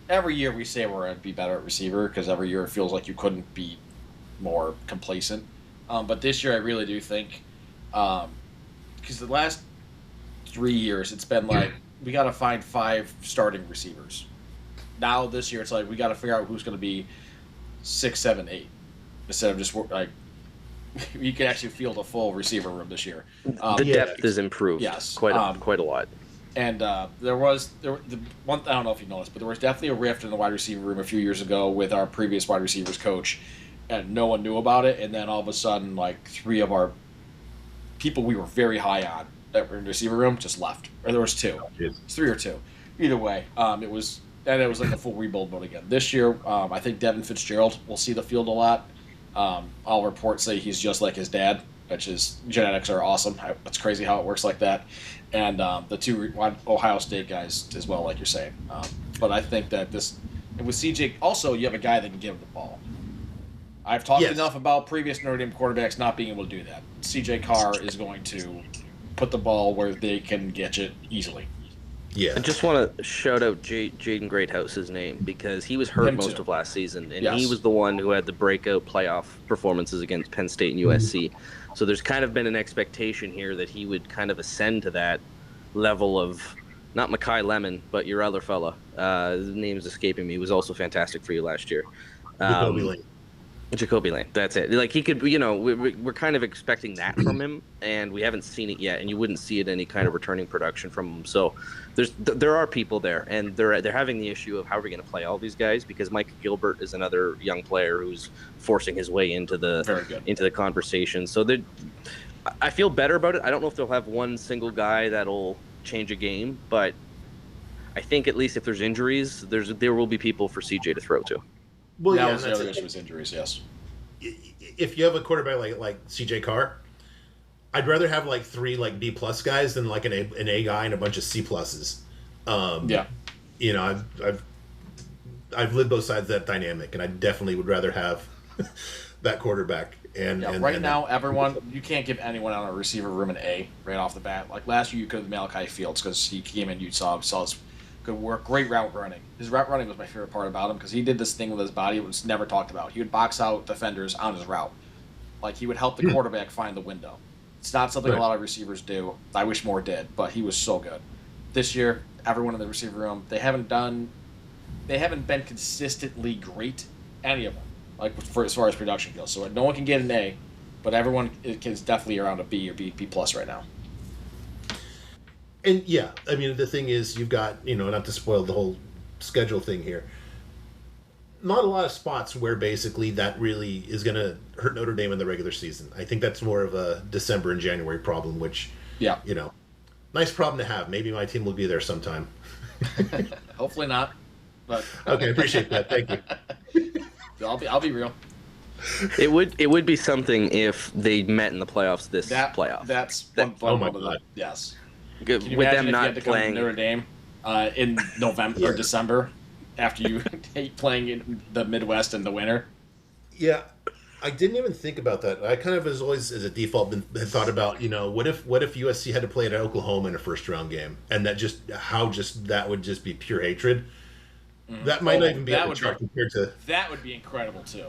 every year we say we're going to be better at receiver because every year it feels like you couldn't be more complacent. But this year I really do think, because the last 3 years it's been like we got to find 5 starting receivers. Now this year it's like we got to figure out who's going to be 6, 7, 8 instead of just like you can actually field a full receiver room this year. The depth is improved. Yes, quite a lot. And the one, I don't know if you noticed, but there was definitely a rift in the wide receiver room a few years ago with our previous wide receivers coach, and no one knew about it. And then all of a sudden, like 3 of our people we were very high on that were in the receiver room just left, or there was 2, it's 3 or 2. Either way, it was like a full rebuild mode again. This year, I think Devin Fitzgerald will see the field a lot. All reports say he's just like his dad, which is genetics are awesome. It's crazy how it works like that. And the 2 Ohio State guys as well, like you're saying. But I think that with CJ, also you have a guy that can give him the ball. I've talked enough about previous Notre Dame quarterbacks not being able to do that. CJ Carr is going to put the ball where they can get it easily. Yeah. I just want to shout out Jaden Greathouse's name because he was hurt most of last season, and he was the one who had the breakout playoff performances against Penn State and USC. So there's kind of been an expectation here that he would kind of ascend to that level of not Mekhi Lemon, but your other fella. His name's escaping me. He was also fantastic for you last year. Jacoby Lane. That's it. Like he could, we're kind of expecting that from him, and we haven't seen it yet, and you wouldn't see it any kind of returning production from him. So there are people there, and they're having the issue of how are we going to play all these guys because Mike Gilbert is another young player who's forcing his way into the conversation. So I feel better about it. I don't know if they'll have one single guy that'll change a game, but I think at least if there's injuries, there will be people for CJ to throw to. Well, that was the other issue with injuries, yes. If you have a quarterback like CJ Carr, I'd rather have like 3 like B+ guys than like an A guy and a bunch of C+. I've lived both sides of that dynamic, and I definitely would rather have that quarterback. Right now, everyone, you can't give anyone on a receiver room an A right off the bat. Like last year, you could have Malachi Fields because he came in, you saw his good work, great route running. His route running was my favorite part about him because he did this thing with his body it was never talked about. He would box out defenders on his route. Like he would help the quarterback find the window. It's not something a lot of receivers do. I wish more did, but he was so good. This year, everyone in the receiver room, they haven't been consistently great, any of them, like as far as production goes. So no one can get an A, but everyone is definitely around a B or B+ right now. And yeah, I mean, the thing is, you've got, not to spoil the whole schedule thing here, not a lot of spots where basically that really is going to hurt Notre Dame in the regular season. I think that's more of a December and January problem, which, nice problem to have. Maybe my team will be there sometime. Hopefully not. But okay, I appreciate that. Thank you. I'll be real. It would be something if they met in the playoffs playoff. Oh my God. Yes. Good. Can you with imagine them if not you had to playing come to Notre Dame in November or December after you hate playing in the Midwest in the winter? Yeah, I didn't even think about that. I kind of, as a default, had thought about, what if USC had to play at Oklahoma in a first round game, and that would just be pure hatred. That might not even be compared to that would be incredible too.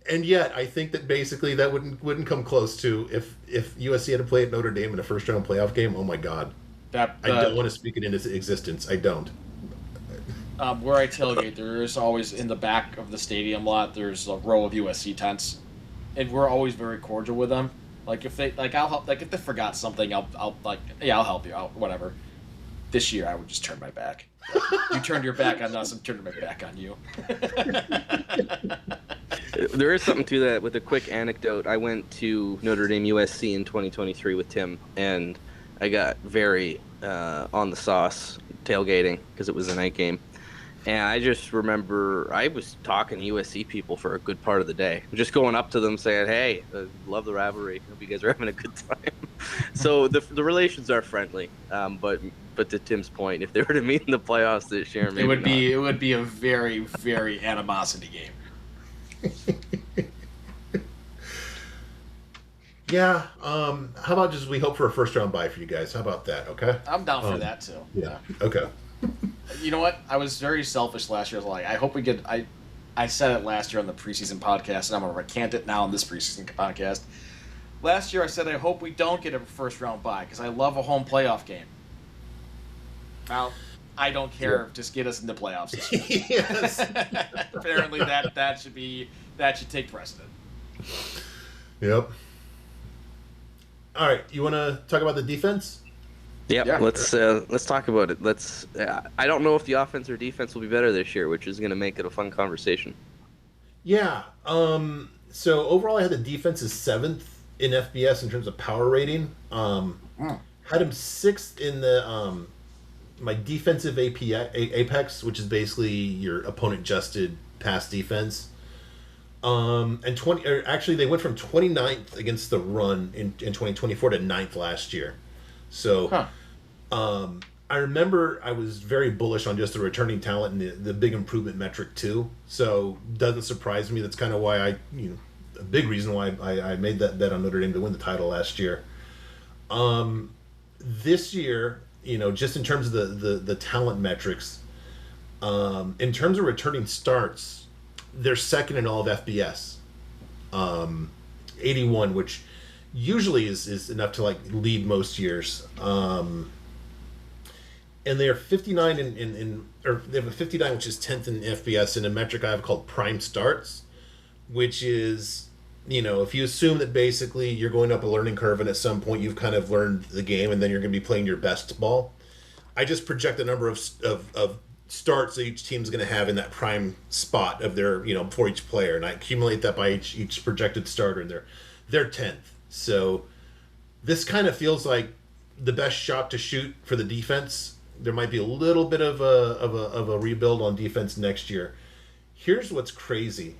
And yet, I think that basically that wouldn't come close to if USC had to play at Notre Dame in a first round playoff game. Oh my God, I don't want to speak it into existence. I don't. Where I tailgate, there is always in the back of the stadium lot. There's a row of USC tents, and we're always very cordial with them. Like if they I'll help. Like if they forgot something, I'll help you out. Whatever. This year, I would just turn my back. You turned your back on us, I'm turning my back on you. There is something to that. With a quick anecdote, I went to Notre Dame USC in 2023 with Tim, and I got very on the sauce tailgating because it was a night game. And I just remember I was talking to USC people for a good part of the day. Just going up to them saying, hey, love the rivalry. Hope you guys are having a good time. So the relations are friendly, but to Tim's point, if they were to meet in the playoffs this year, maybe it would be a very, very animosity game. Yeah. How about just we hope for a first round bye for you guys? How about that? Okay. I'm down for that too. Yeah. Okay. You know what? I was very selfish last year. I was like, I hope we get. I said it last year on the preseason podcast, and I'm gonna recant it now on this preseason podcast. Last year, I said I hope we don't get a first round bye because I love a home playoff game. Now, I don't care. Yeah. Just get us into playoffs this year. Yes. Apparently, that should take precedent. Yep. All right, you want to talk about the defense? Yep. Yeah. Let's talk about it. I don't know if the offense or defense will be better this year, which is going to make it a fun conversation. Yeah. So overall, I had the defense as 7th in FBS in terms of power rating. Had him 6th in the my defensive apex, which is basically your opponent adjusted pass defense. And actually they went from 29th against the run in 2024 to 9th last year. So I remember I was very bullish on just the returning talent and the big improvement metric too. So doesn't surprise me. That's kind of why a big reason why I made that bet on Notre Dame to win the title last year. This year, just in terms of the talent metrics, in terms of returning starts, they're second in all of FBS, 81, which usually is enough to lead most years. And they are 59 or they have a 59, which is 10th in FBS in a metric I have called prime starts, which is, if you assume that basically you're going up a learning curve and at some point you've kind of learned the game and then you're going to be playing your best ball. I just project the number of starts that each team's going to have in that prime spot of their, for each player. And I accumulate that by each projected starter, and they're 10th. So this kind of feels like the best shot to shoot for the defense. There might be a little bit of a rebuild on defense next year. Here's what's crazy.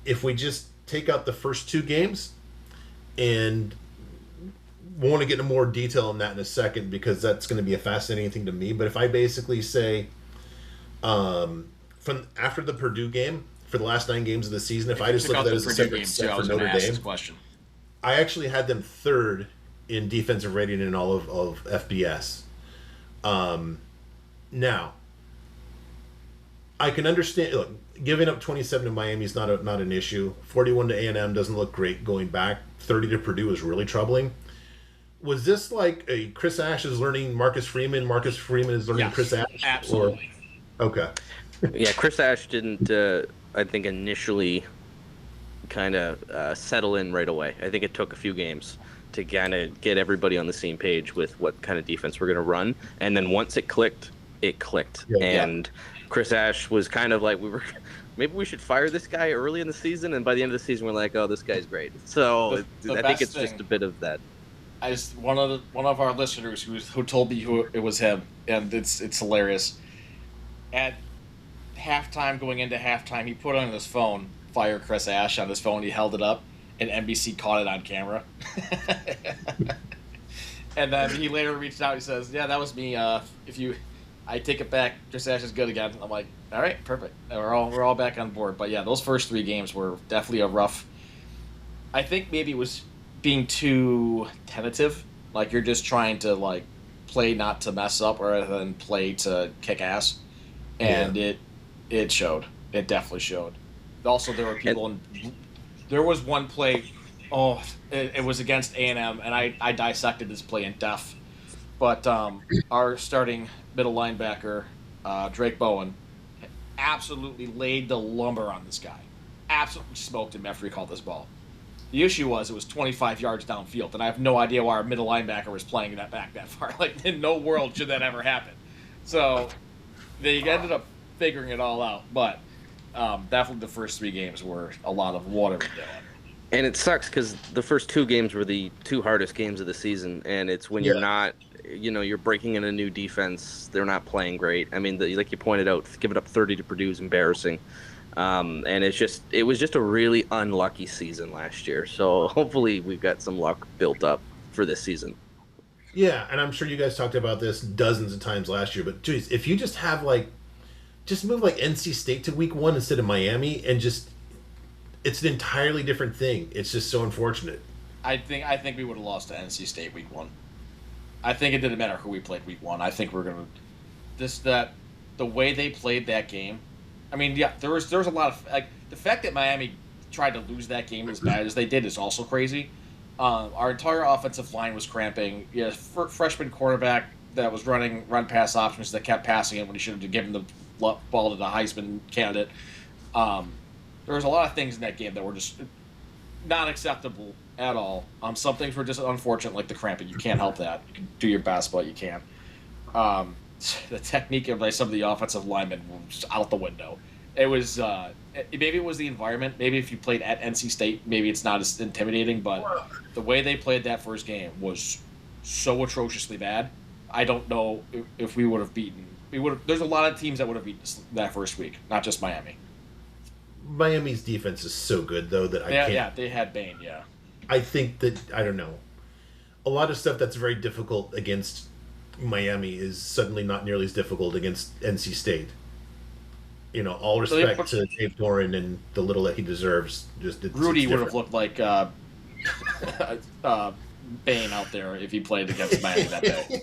If we just take out the first 2 games, and we'll want to get into more detail on that in a second because that's going to be a fascinating thing to me. But if I basically say, from after the Purdue game, for the last 9 games of the season, if I just look at that as a separate set for Notre Dame, I actually had them 3rd in defensive rating in all of FBS. Now, I can understand. Look, giving up 27 to Miami is not an issue. 41 to A&M doesn't look great going back. 30 to Purdue is really troubling. Was this like a Chris Ash is learning Marcus Freeman? Marcus Freeman is learning Chris Ash? Absolutely. Okay. Yeah, Chris Ash didn't, I think, initially kind of settle in right away. I think it took a few games to kind of get everybody on the same page with what kind of defense we're going to run. And then once it clicked, it clicked. Yeah, and Chris Ash was kind of like, maybe we should fire this guy early in the season. And by the end of the season, we're like, oh, this guy's great. So I think it's just a bit of that. One of our listeners who told me who it was him, and it's hilarious. At halftime, going into halftime, he put on his phone, "Fire Chris Ash" on his phone. He held it up, and NBC caught it on camera. And then he later reached out. He says, "Yeah, that was me. I take it back. Chris Ash is good again." I'm like, "All right, perfect. We're all back on board." But yeah, those first 3 games were definitely a rough. I think maybe it was being too tentative, like you're just trying to play not to mess up rather than play to kick ass, and it showed. It definitely showed. Also, there were people there was one play. Oh, it was against A&M, and I dissected this play in depth. But our starting middle linebacker, Drake Bowen, absolutely laid the lumber on this guy. Absolutely smoked him after he caught this ball. The issue was it was 25 yards downfield, and I have no idea why our middle linebacker was playing that back that far. In no world should that ever happen. So they ended up figuring it all out. But definitely the first 3 games were a lot of what are we doing. And it sucks because the first 2 games were the 2 hardest games of the season, and it's when you're not, you're breaking in a new defense. They're not playing great. I mean, like you pointed out, giving up 30 to Purdue is embarrassing. And it was just a really unlucky season last year. So hopefully we've got some luck built up for this season. Yeah, and I'm sure you guys talked about this dozens of times last year, but geez, if you just have just move NC State to week 1 instead of Miami, and it's an entirely different thing. It's just so unfortunate. I think we would have lost to NC State week 1. I think it didn't matter who we played week 1. I think we're gonna the way they played that game. I mean, yeah, there was a lot of the fact that Miami tried to lose that game as bad as they did is also crazy. Our entire offensive line was cramping. Yeah, freshman quarterback that was running run pass options that kept passing it when he should have given the ball to the Heisman candidate. There was a lot of things in that game that were just not acceptable at all. Some things were just unfortunate, like the cramping. You can't help that. You can do your best, but you can't. The technique of some of the offensive linemen was out the window. It was maybe it was the environment. Maybe if you played at NC State, maybe it's not as intimidating. But the way they played that first game was so atrociously bad. I don't know if we would have beaten. There's a lot of teams that would have beaten us that first week, not just Miami. Miami's defense is so good, though, that I can't. Yeah, they had Bain. Yeah, I think that I don't know. A lot of stuff that's very difficult against Miami is suddenly not nearly as difficult against NC State. All respect to Dave Doran and the little that he deserves. Rudy would have looked like Bain out there if he played against Miami that day.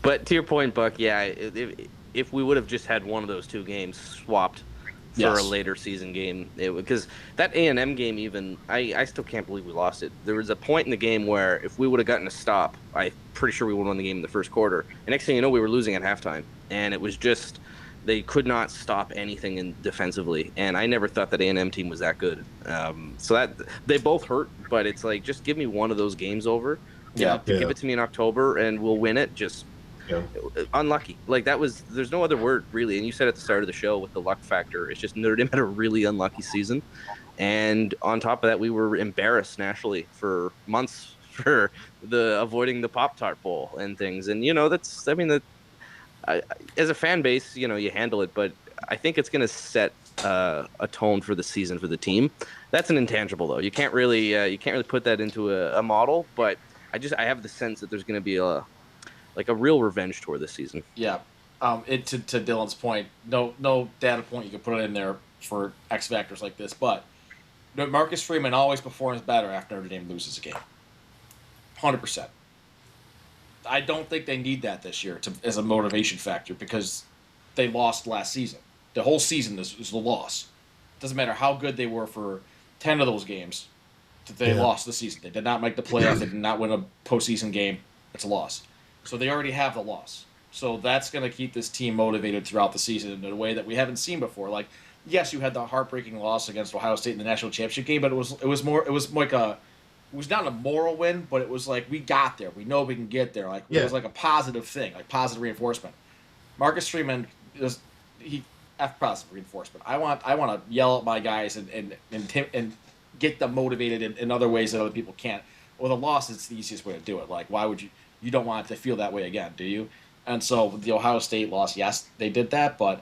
But to your point, Buck, yeah, if we would have just had one of those two games swapped for a later season game, because that A&M game even, I still can't believe we lost it. There was a point in the game where if we would have gotten a stop, I'm pretty sure we would have won the game in the first quarter. And next thing you know, we were losing at halftime. And it was just, they could not stop anything defensively. And I never thought that A&M team was that good. So that they both hurt, but it's like, just give me one of those games over. Give it to me in October and we'll win it. Unlucky. There's no other word really. And you said at the start of the show with the luck factor, it's just Notre Dame had a really unlucky season. And on top of that, we were embarrassed nationally for months for avoiding the Pop-Tart Bowl and things. And, as a fan base, you handle it, but I think it's going to set a tone for the season for the team. That's an intangible though. You can't really put that into a model, but I have the sense that there's going to be a real revenge tour this season. Yeah. To Dylan's point, no data point you can put in there for X factors like this, but Marcus Freeman always performs better after Notre Dame loses a game. 100%. I don't think they need that this year as a motivation factor because they lost last season. The whole season is the loss. It doesn't matter how good they were for 10 of those games. They lost the season. They did not make the playoffs. They did not win a postseason game. It's a loss. So they already have the loss. So that's going to keep this team motivated throughout the season in a way that we haven't seen before. Like, yes, you had the heartbreaking loss against Ohio State in the national championship game, but it was not a moral win, but it was like we got there. We know we can get there. It was like a positive thing, like positive reinforcement. Marcus Freeman positive reinforcement. I want to yell at my guys and get them motivated in other ways that other people can't. Well, the loss is the easiest way to do it. Like, why would you don't want it to feel that way again, do you? And so with the Ohio State loss, yes, they did that, but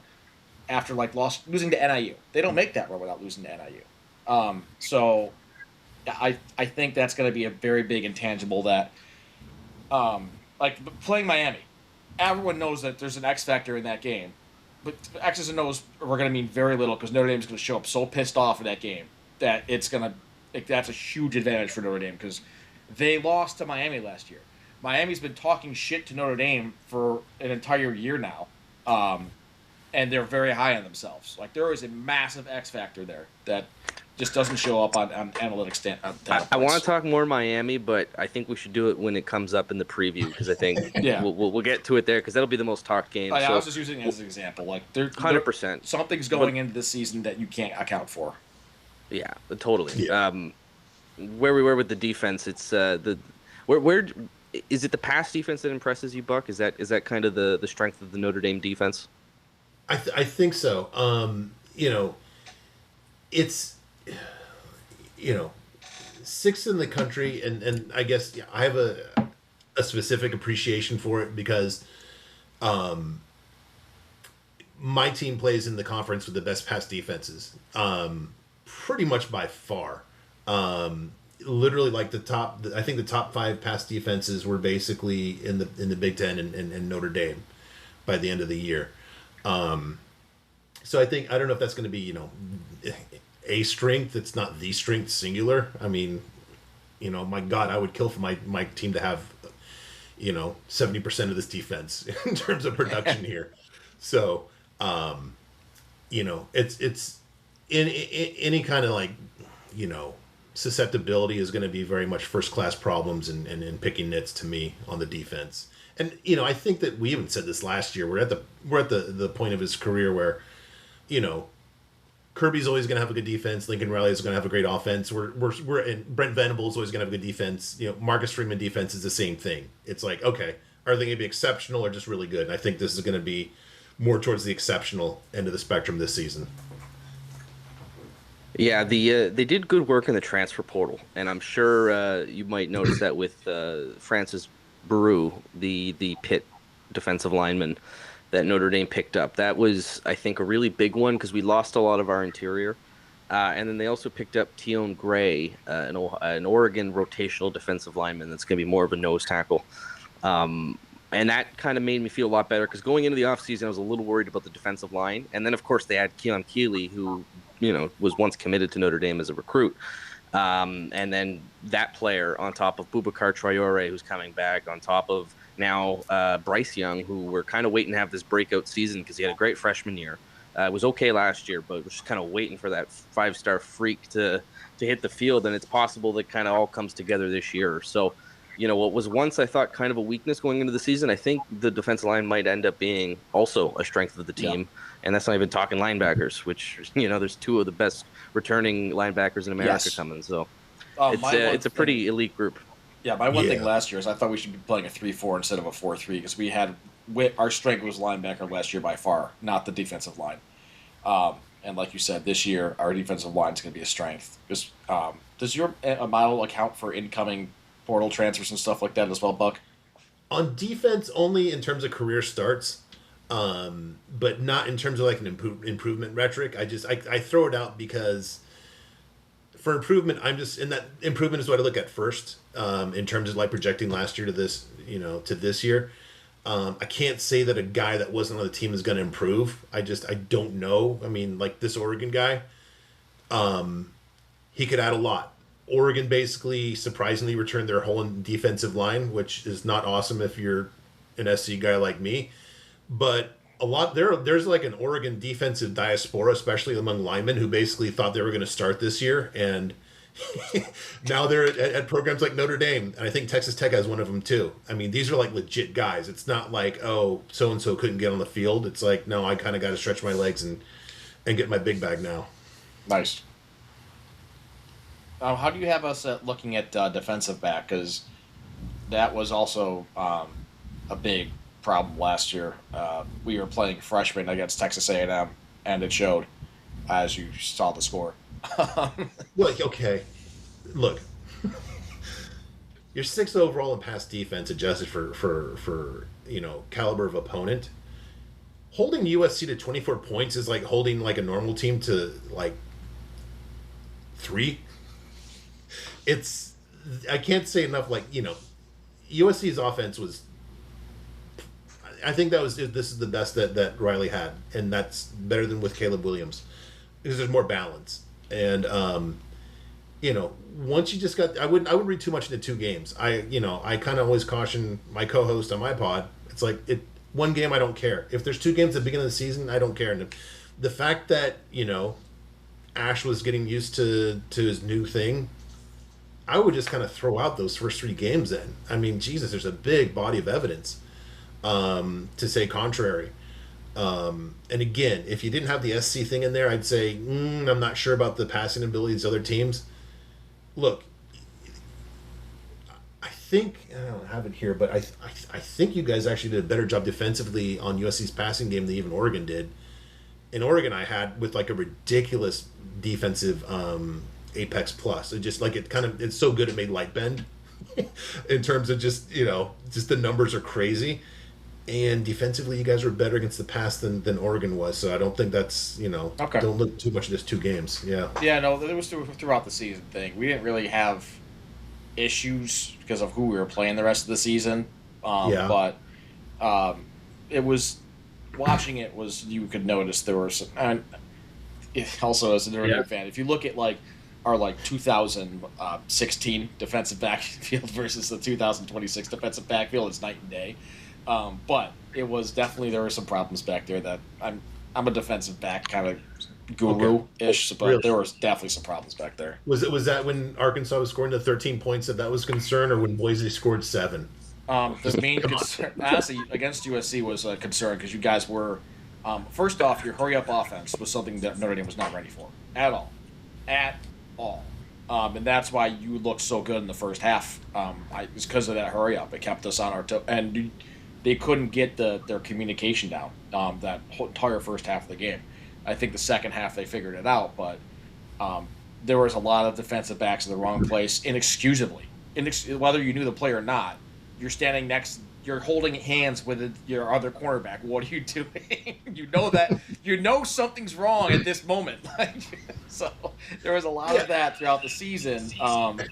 after losing to NIU, they don't make that run without losing to NIU. So I think that's going to be a very big intangible that, playing Miami, everyone knows that there's an X factor in that game, but X's and O's are going to mean very little because Notre Dame's going to show up so pissed off in that game that that's a huge advantage for Notre Dame because they lost to Miami last year. Miami's been talking shit to Notre Dame for an entire year now, and they're very high on themselves. There is a massive X factor there that just doesn't show up on analytics. I want to talk more Miami, but I think we should do it when it comes up in the preview because I think we'll get to it there because that'll be the most talked game. I was just using it as an example. 100%. Something's going into this season that you can't account for. Yeah, totally. Yeah. Where we were with the defense, it's where is it the pass defense that impresses you, Buck? Is that kind of the strength of the Notre Dame defense? I think so. It's sixth in the country, and I guess I have a specific appreciation for it because my team plays in the conference with the best pass defenses, pretty much by far. Literally, like I think the top 5 pass defenses were basically in the Big Ten and Notre Dame by the end of the year. So I don't know if that's going to be, a strength. It's not the strength singular. I mean, my God, I would kill for my team to have, 70% of this defense in terms of production here. So, it's in any kind of like, susceptibility is going to be very much first class problems and picking nits to me on the defense. And, I think that we even said this last year. We're at the point of his career where, Kirby's always going to have a good defense. Lincoln Riley is going to have a great offense. And Brent Venables always going to have a good defense. Marcus Freeman defense is the same thing. It's like, okay, are they going to be exceptional or just really good? And I think this is going to be more towards the exceptional end of the spectrum this season. Yeah, they did good work in the transfer portal, and I'm sure you might notice that with Francis Baru, the Pitt defensive lineman that Notre Dame picked up. That was, I think, a really big one because we lost a lot of our interior. And then they also picked up Tion Gray, an Oregon rotational defensive lineman that's going to be more of a nose tackle. And that kind of made me feel a lot better because going into the offseason, I was a little worried about the defensive line. And then, of course, they had Keon Keeley, who, was once committed to Notre Dame as a recruit. And then that player on top of Boubacar Traore, who's coming back, on top of now Bryce Young, who we're kind of waiting to have this breakout season because he had a great freshman year. It was okay last year, but we're just kind of waiting for that 5-star freak to hit the field, and it's possible that kind of all comes together this year. So, what was once I thought kind of a weakness going into the season, I think the defensive line might end up being also a strength of the team. Yeah. And that's not even talking linebackers, which, there's 2 of the best returning linebackers in America coming. So it's a pretty elite group. Yeah, my one thing last year is I thought we should be playing a 3-4 instead of a 4-3 because our strength was linebacker last year by far, not the defensive line. And like you said, this year our defensive line is going to be a strength. Does your model account for incoming portal transfers and stuff like that as well, Buck? On defense, only in terms of career starts, but not in terms of like an improvement metric. I throw it out because for improvement, I'm just in that improvement is what I look at first. In terms of like projecting last year to this, to this year, I can't say that a guy that wasn't on the team is going to improve. I don't know. I mean, like this Oregon guy, he could add a lot. Oregon basically surprisingly returned their whole defensive line, which is not awesome if you're an SC guy like me. But a lot there's like an Oregon defensive diaspora, especially among linemen, who basically thought they were going to start this year, and now they're at programs like Notre Dame, and I think Texas Tech has one of them too. I mean, these are like legit guys. It's not like, oh, so and so couldn't get on the field. It's like, no, I kind of got to stretch my legs and get my big bag now. Nice. How do you have us looking at defensive back? Because that was also a big problem last year. We were playing freshmen against Texas A&M, and it showed, as you saw the score. Well, okay. Look, your 6th overall in pass defense adjusted for caliber of opponent. Holding USC to 24 points is like holding like a normal team to like 3. I can't say enough. Like, USC's offense was. I think this is the best that Riley had, and that's better than with Caleb Williams because there's more balance. And once you just got, I wouldn't read too much into 2 games. I kind of always caution my co-host on my pod. It's like one game I don't care. If there's 2 games at the beginning of the season, I don't care. And the fact that Ash was getting used to his new thing, I would just kind of throw out those first 3 games. Then I mean, Jesus, there's a big body of evidence to say contrary. And again, if you didn't have the SC thing in there, I'd say I'm not sure about the passing abilities of other teams. Look, I think I don't have it here, but I think you guys actually did a better job defensively on USC's passing game than even Oregon did. In Oregon, I had with like a ridiculous defensive Apex Plus. It just like it's so good it made light bend in terms of just the numbers are crazy. And defensively, you guys were better against the pass than Oregon was. So I don't think that's, Okay. Don't look too much at just 2 games. Yeah. Yeah, no, it was throughout the season thing. We didn't really have issues because of who we were playing the rest of the season. But it was watching it was you could notice there were some. And also, as a Notre Dame fan, if you look at our 2016 defensive backfield versus the 2026 defensive backfield, it's night and day. But it was definitely there were some problems back there that I'm a defensive back kind of guru-ish, but really? there was definitely some problems back there. Was that when Arkansas was scoring the 13 points that was concern, or when Boise scored 7? The main concern, honestly, against USC was a concern because you guys were, first off, your hurry-up offense was something that Notre Dame was not ready for at all. And that's why you looked so good in the first half. It's because of that hurry-up. It kept us on our toe, and they couldn't get their communication down that whole entire first half of the game. I think the second half they figured it out, but there was a lot of defensive backs in the wrong place inexcusably. Whether you knew the play or not, you're holding hands with your other cornerback. What are you doing? you know something's wrong at this moment. So there was a lot of that throughout the season.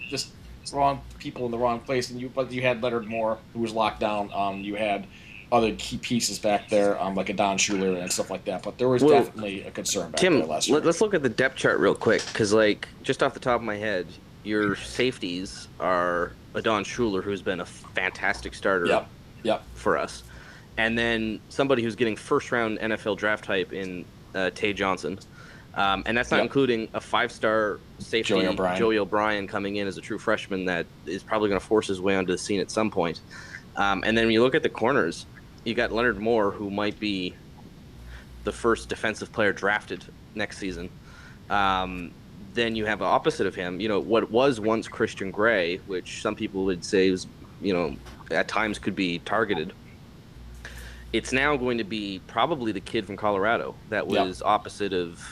Just wrong people in the wrong place, but you had Leonard Moore who was locked down. You had other key pieces back there, like a Don Schuler and stuff like that. But there was definitely a concern back there last year. Let's look at the depth chart real quick, because just off the top of my head, your safeties are a Don Schuler, who's been a fantastic starter for us, and then somebody who's getting first-round NFL draft hype in Tay Johnson. And that's not including a 5-star safety, Joey O'Brien, coming in as a true freshman that is probably going to force his way onto the scene at some point. And then when you look at the corners, you got Leonard Moore, who might be the first defensive player drafted next season. Then you have opposite of him, what was once Christian Gray, which some people would say was, at times could be targeted. It's now going to be probably the kid from Colorado that was opposite of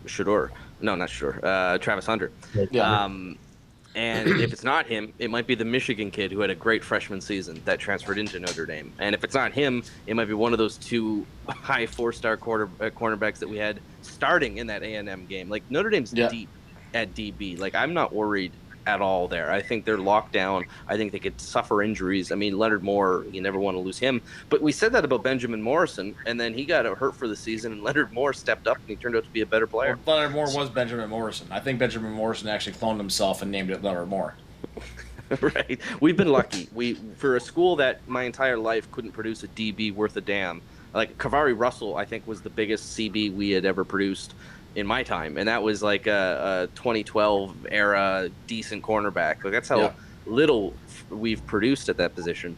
Shador. No, not Shador. Travis Hunter. Yeah. And if it's not him, it might be the Michigan kid who had a great freshman season that transferred into Notre Dame. And if it's not him, it might be one of those 2 high 4-star cornerbacks that we had starting in that A&M game. Notre Dame's deep at DB. I'm not worried at all there. I think they're locked down. I think they could suffer injuries. I mean, Leonard Moore, you never want to lose him. But we said that about Benjamin Morrison, and then he got hurt for the season, and Leonard Moore stepped up, and he turned out to be a better player. Well, Leonard Moore was Benjamin Morrison. I think Benjamin Morrison actually cloned himself and named it Leonard Moore. Right. We've been lucky. For a school that my entire life couldn't produce a DB worth a damn. Kavari Russell, I think, was the biggest CB we had ever produced in my time, and that was a 2012 era decent cornerback. That's how little we've produced at that position.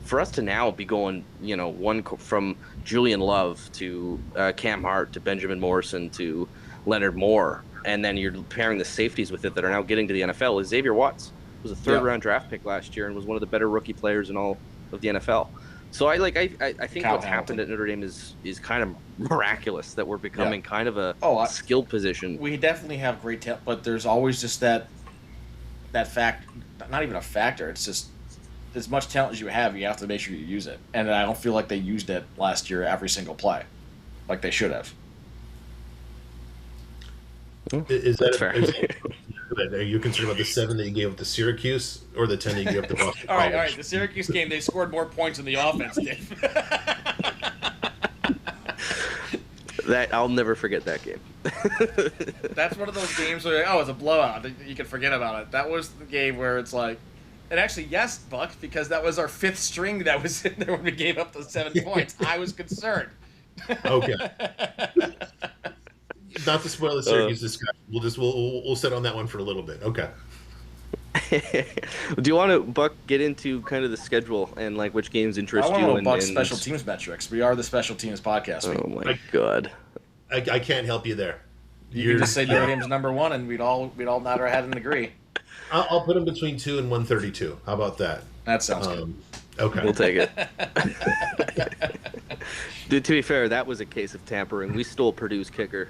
For us to now be going, one from Julian Love to Cam Hart to Benjamin Morrison to Leonard Moore, and then you're pairing the safeties with it that are now getting to the NFL. Is Xavier Watts was a 3rd-round draft pick last year and was one of the better rookie players in all of the NFL. So I think what's happened at Notre Dame is kind of miraculous, that we're becoming kind of a skilled position. We definitely have great talent, but there's always just that fact, not even a factor. It's just as much talent as you have to make sure you use it. And I don't feel like they used it last year every single play, like they should have. Is that fair? Are you concerned about the 7 that you gave up to Syracuse, or the 10 that you gave up to Boston all College? right. The Syracuse game, they scored more points than the offense did. That I'll never forget that game. That's one of those games where it's a blowout. You can forget about it. That was the game where it's like, and actually, yes, Buck, because that was our 5th string that was in there when we gave up the 7 points. I was concerned. Okay. Not to spoil the Syracuse discussion, we'll sit on that one for a little bit. Okay. Do you want to, Buck, get into kind of the schedule and which games interest you? I want to know Buck's special teams metrics. We are the special teams podcast. Oh my God. I can't help you there. You can just say Notre Dame's number 1, and we'd all nod our head and agree. I'll put them between 2 and 132. How about that? That sounds good. Okay. We'll take it. Dude, to be fair, that was a case of tampering. We stole Purdue's kicker.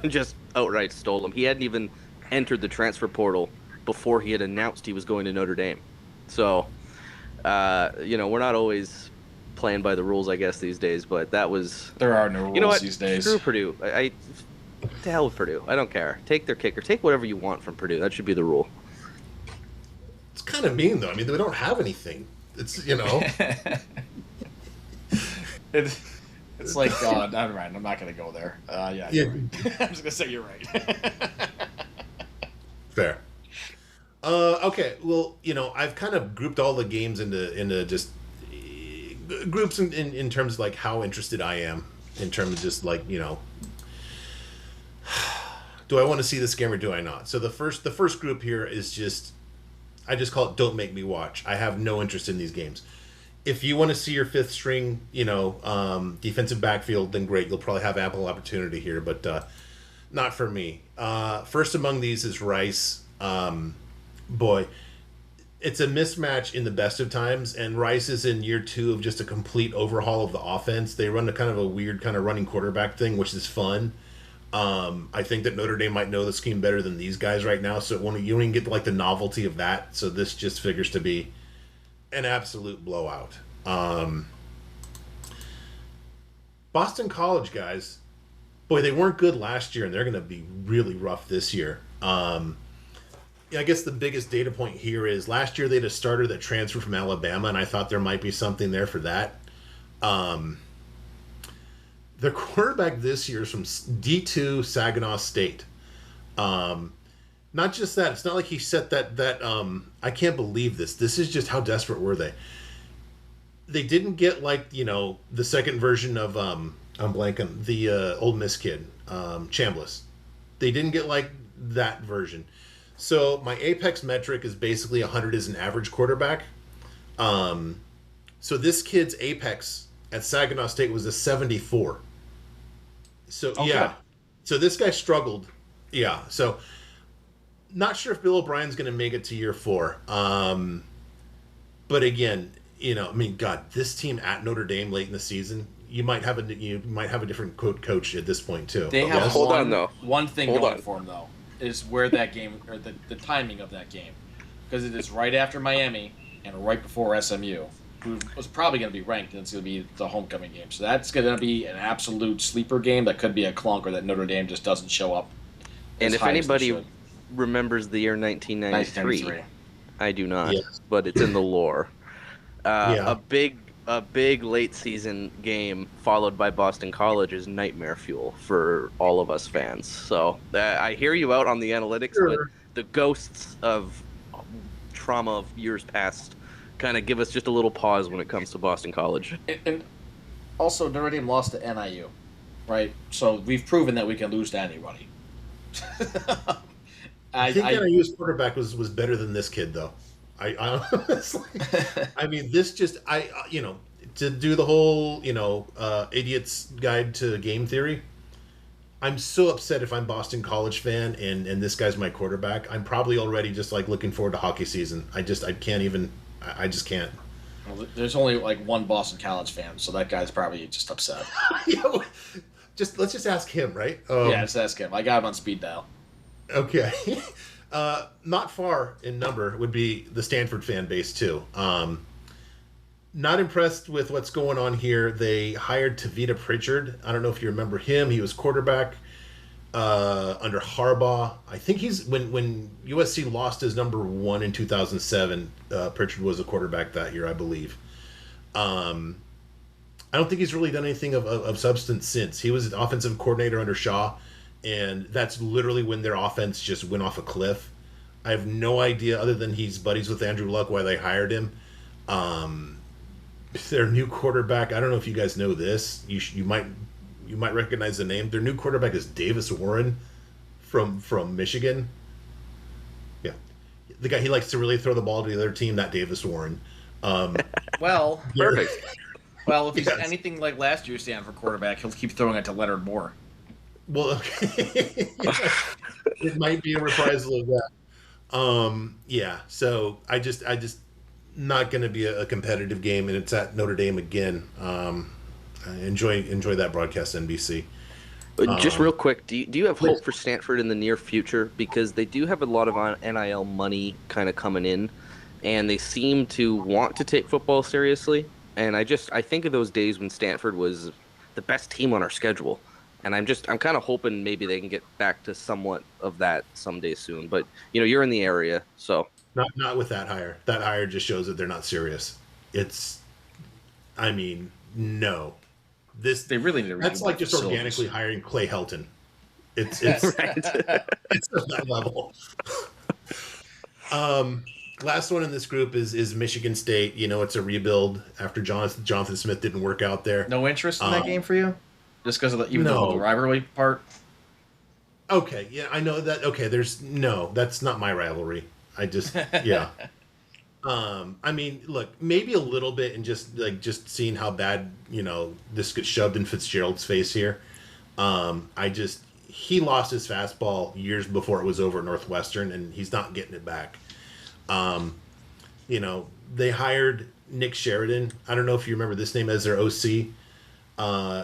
Just outright stole him. He hadn't even entered the transfer portal before he had announced he was going to Notre Dame. So, we're not always playing by the rules, I guess, these days. But that was. There are no rules these days. Screw Purdue. To hell with Purdue. I don't care. Take their kicker. Take whatever you want from Purdue. That should be the rule. It's kind of mean, though. I mean, they don't have anything. It's, you know. It's like, never mind. I'm not going to go there. Yeah. I'm just going to say you're right. Fair. Okay. Well, you know, I've kind of grouped all the games into just groups in terms of like how interested I am in terms of just like, you know, do I want to see this game or do I not? So the first group here is just, I just call it don't make me watch. I have no interest in these games. If you want to see your fifth string, you know, defensive backfield, then great. You'll probably have ample opportunity here, but not for me. First among these is Rice. Boy, it's a mismatch in the best of times, and Rice is in year 2 of just a complete overhaul of the offense. They run a kind of a weird kind of running quarterback thing, which is fun. I think that Notre Dame might know the scheme better than these guys right now, so you don't even get like the novelty of that. So this just figures to be an absolute blowout. Boston College guys, boy, they weren't good last year, and they're going to be really rough this year. I guess the biggest data point here is last year they had a starter that transferred from Alabama, and I thought there might be something there for that. Their quarterback this year is from D2 Saginaw State. Not just that, it's not like he set that I can't believe this. This is just how desperate were they. They didn't get like, you know, the second version of I'm blanking, the Ole Miss kid, Chambliss. They didn't get like that version. So my apex metric is basically 100 as an average quarterback. So this kid's apex at Saginaw State was a 74. So okay. Yeah. So this guy struggled. Yeah. So not sure if Bill O'Brien's going to make it to year 4. But again, you know, I mean, God, this team at Notre Dame late in the season, you might have a different coach at this point too. They have one thing Hold going on. for them though, is where that game or the timing of that game, because it is right after Miami and right before SMU, who was probably going to be ranked, and it's going to be the homecoming game. So that's going to be an absolute sleeper game that could be a clunker that Notre Dame just doesn't show up. And if anybody remembers the year 1993, I do not, yes. But it's in the lore. A big late season game followed by Boston College is nightmare fuel for all of us fans. So I hear you out on the analytics, sure. But the ghosts of trauma of years past kind of give us just a little pause when it comes to Boston College. And also, Notre Dame lost to NIU, right? So we've proven that we can lose to anybody. I think NIU's quarterback was better than this kid, though. I honestly, I mean, this just, you know, to do the whole, you know, idiot's guide to game theory, I'm so upset if I'm Boston College fan and this guy's my quarterback. I'm probably already just like looking forward to hockey season. I just can't. Well, there's only like one Boston College fan, so that guy's probably just upset. Let's just ask him, right? Yeah, just ask him. I got him on speed dial. Okay. Not far in number would be the Stanford fan base too. Not impressed with what's going on here. They hired Tavita Pritchard. I don't know if you remember him. He was quarterback under Harbaugh. I think he's when USC lost his number 1 in 2007. Pritchard was a quarterback that year, I believe. I don't think he's really done anything of substance since. He was an offensive coordinator under Shaw, and that's literally when their offense just went off a cliff. I have no idea, other than he's buddies with Andrew Luck, why they hired him. Their new quarterback, I don't know if you guys know this. You might recognize the name. Their new quarterback is Davis Warren from Michigan. Yeah, the guy, he likes to really throw the ball to the other team. That Davis Warren. Well, perfect. Well, if he's anything like last year's Stanford quarterback, he'll keep throwing it to Leonard Moore. Well, okay. It might be a reprisal of that. Yeah. So I just not going to be a competitive game, and it's at Notre Dame again. Enjoy that broadcast, NBC. Just real quick, do you have hope for Stanford in the near future? Because they do have a lot of NIL money kind of coming in, and they seem to want to take football seriously. And I think of those days when Stanford was the best team on our schedule. And I'm kind of hoping maybe they can get back to somewhat of that someday soon. But, you're in the area, so. Not with that hire. That hire just shows that they're not serious. No. They really need to. That's like just organically hiring Clay Helton. It's Right. it's at that level. Last one in this group is Michigan State. It's a rebuild after Jonathan Smith didn't work out there. No interest in that game for you, just because of the rivalry part. Okay, yeah, I know that. Okay, that's not my rivalry. I just yeah. Look, maybe a little bit, and just seeing how bad this gets shoved in Fitzgerald's face here. He lost his fastball years before it was over at Northwestern, and he's not getting it back. They hired Nick Sheridan. I don't know if you remember this name as their OC.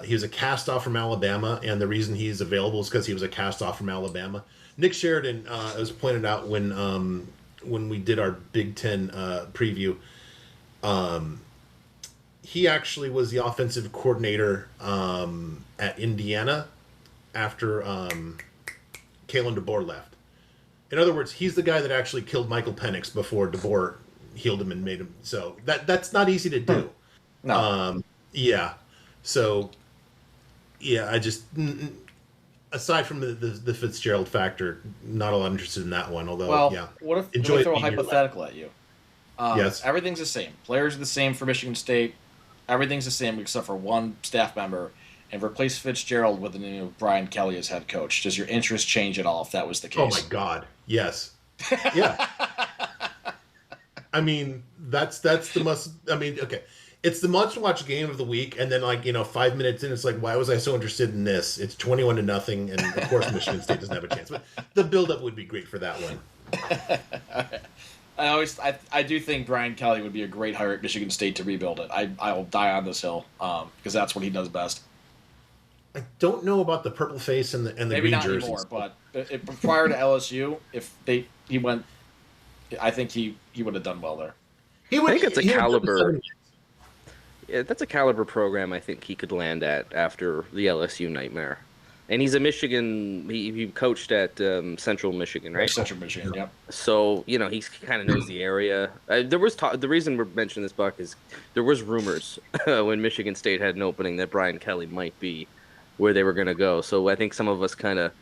He was a cast-off from Alabama, and the reason he's available is because he was a cast-off from Alabama. Nick Sheridan, as pointed out when we did our Big Ten preview, he actually was the offensive coordinator at Indiana after Kalen DeBoer left. In other words, he's the guy that actually killed Michael Penix before DeBoer healed him and made him. So that's not easy to do. No. Yeah. So, yeah, I just, aside from the Fitzgerald factor, not a lot interested in that one. Although, yeah. What if let me throw a hypothetical at you? Yes. Everything's the same. Players are the same for Michigan State. Everything's the same except for one staff member. And replace Fitzgerald with Brian Kelly as head coach. Does your interest change at all if that was the case? Oh my God, yes. Yeah. That's the must. Okay, it's the must-watch game of the week, and then 5 minutes in, it's like, why was I so interested in this? It's 21-0, and of course Michigan State doesn't have a chance. But the build-up would be great for that one. I do think Brian Kelly would be a great hire at Michigan State to rebuild it. I will die on this hill because that's what he does best. I don't know about the purple face and the maybe green not jerseys. Anymore, but prior to LSU, if he went, I think he would have done well there. I think it's a caliber. Yeah, that's a caliber program I think he could land at after the LSU nightmare. And he's a Michigan. He coached at Central Michigan, right? Central Michigan, yep. So he kind of knows the area. There was the reason we're mentioning this, Buck, is there was rumors when Michigan State had an opening that Brian Kelly might be where they were going to go. So I think some of us kind of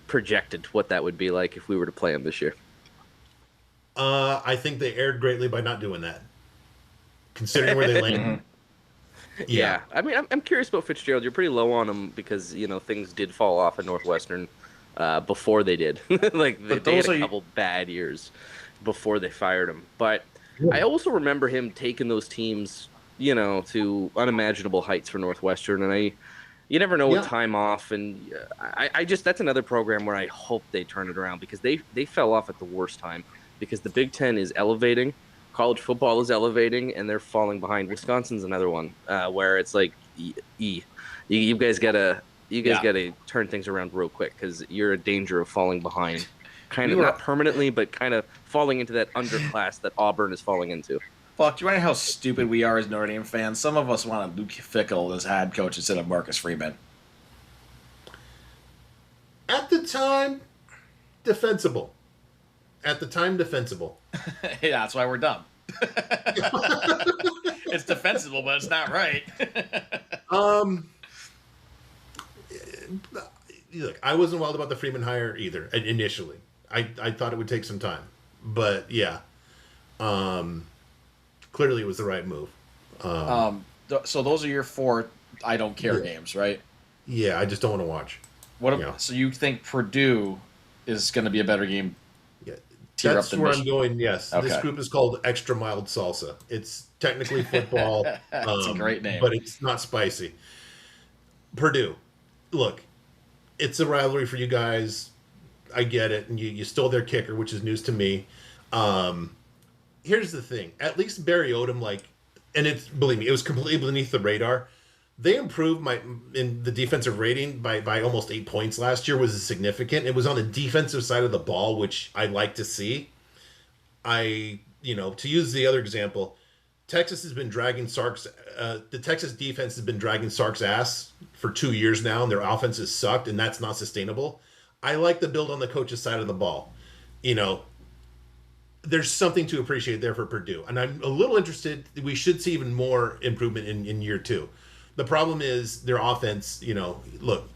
projected what that would be like if we were to play him this year. I think they erred greatly by not doing that, considering where they landed. Yeah. I'm curious about Fitzgerald. You're pretty low on him because, things did fall off at Northwestern before they did. They had a couple bad years before they fired him. But I also remember him taking those teams, to unimaginable heights for Northwestern. And you never know with time off. And that's another program where I hope they turn it around because they fell off at the worst time because the Big Ten is elevating. College football is elevating, and they're falling behind. Wisconsin's another one where it's like, you guys gotta turn things around real quick because you're in danger of falling behind, not permanently, but kind of falling into that underclass that Auburn is falling into. Fuck, do you want to know how stupid we are as Notre Dame fans? Some of us wanted Luke Fickell as head coach instead of Marcus Freeman. At the time, defensible. Yeah, that's why we're dumb. It's defensible, but it's not right. Look, I wasn't wild about the Freeman hire either initially. I thought it would take some time, but yeah, clearly it was the right move. So those are your 4 I don't care games, right? Yeah, I just don't want to watch. So you think Purdue is going to be a better game? That's where I'm going, yes. Okay. This group is called Extra Mild Salsa. It's technically football. That's a great name. But it's not spicy. Purdue. Look, it's a rivalry for you guys. I get it. And you stole their kicker, which is news to me. Here's the thing. At least Barry Odom, and believe me, it was completely beneath the radar. They improved in the defensive rating by almost 8 points last year, was significant. It was on the defensive side of the ball, which I like to see. To use the other example, Texas has been dragging Sark's. The Texas defense has been dragging Sark's ass for 2 years now, and their offense has sucked, and that's not sustainable. I like the build on the coach's side of the ball. There's something to appreciate there for Purdue, and I'm a little interested. We should see even more improvement in year 2. The problem is their offense. Look,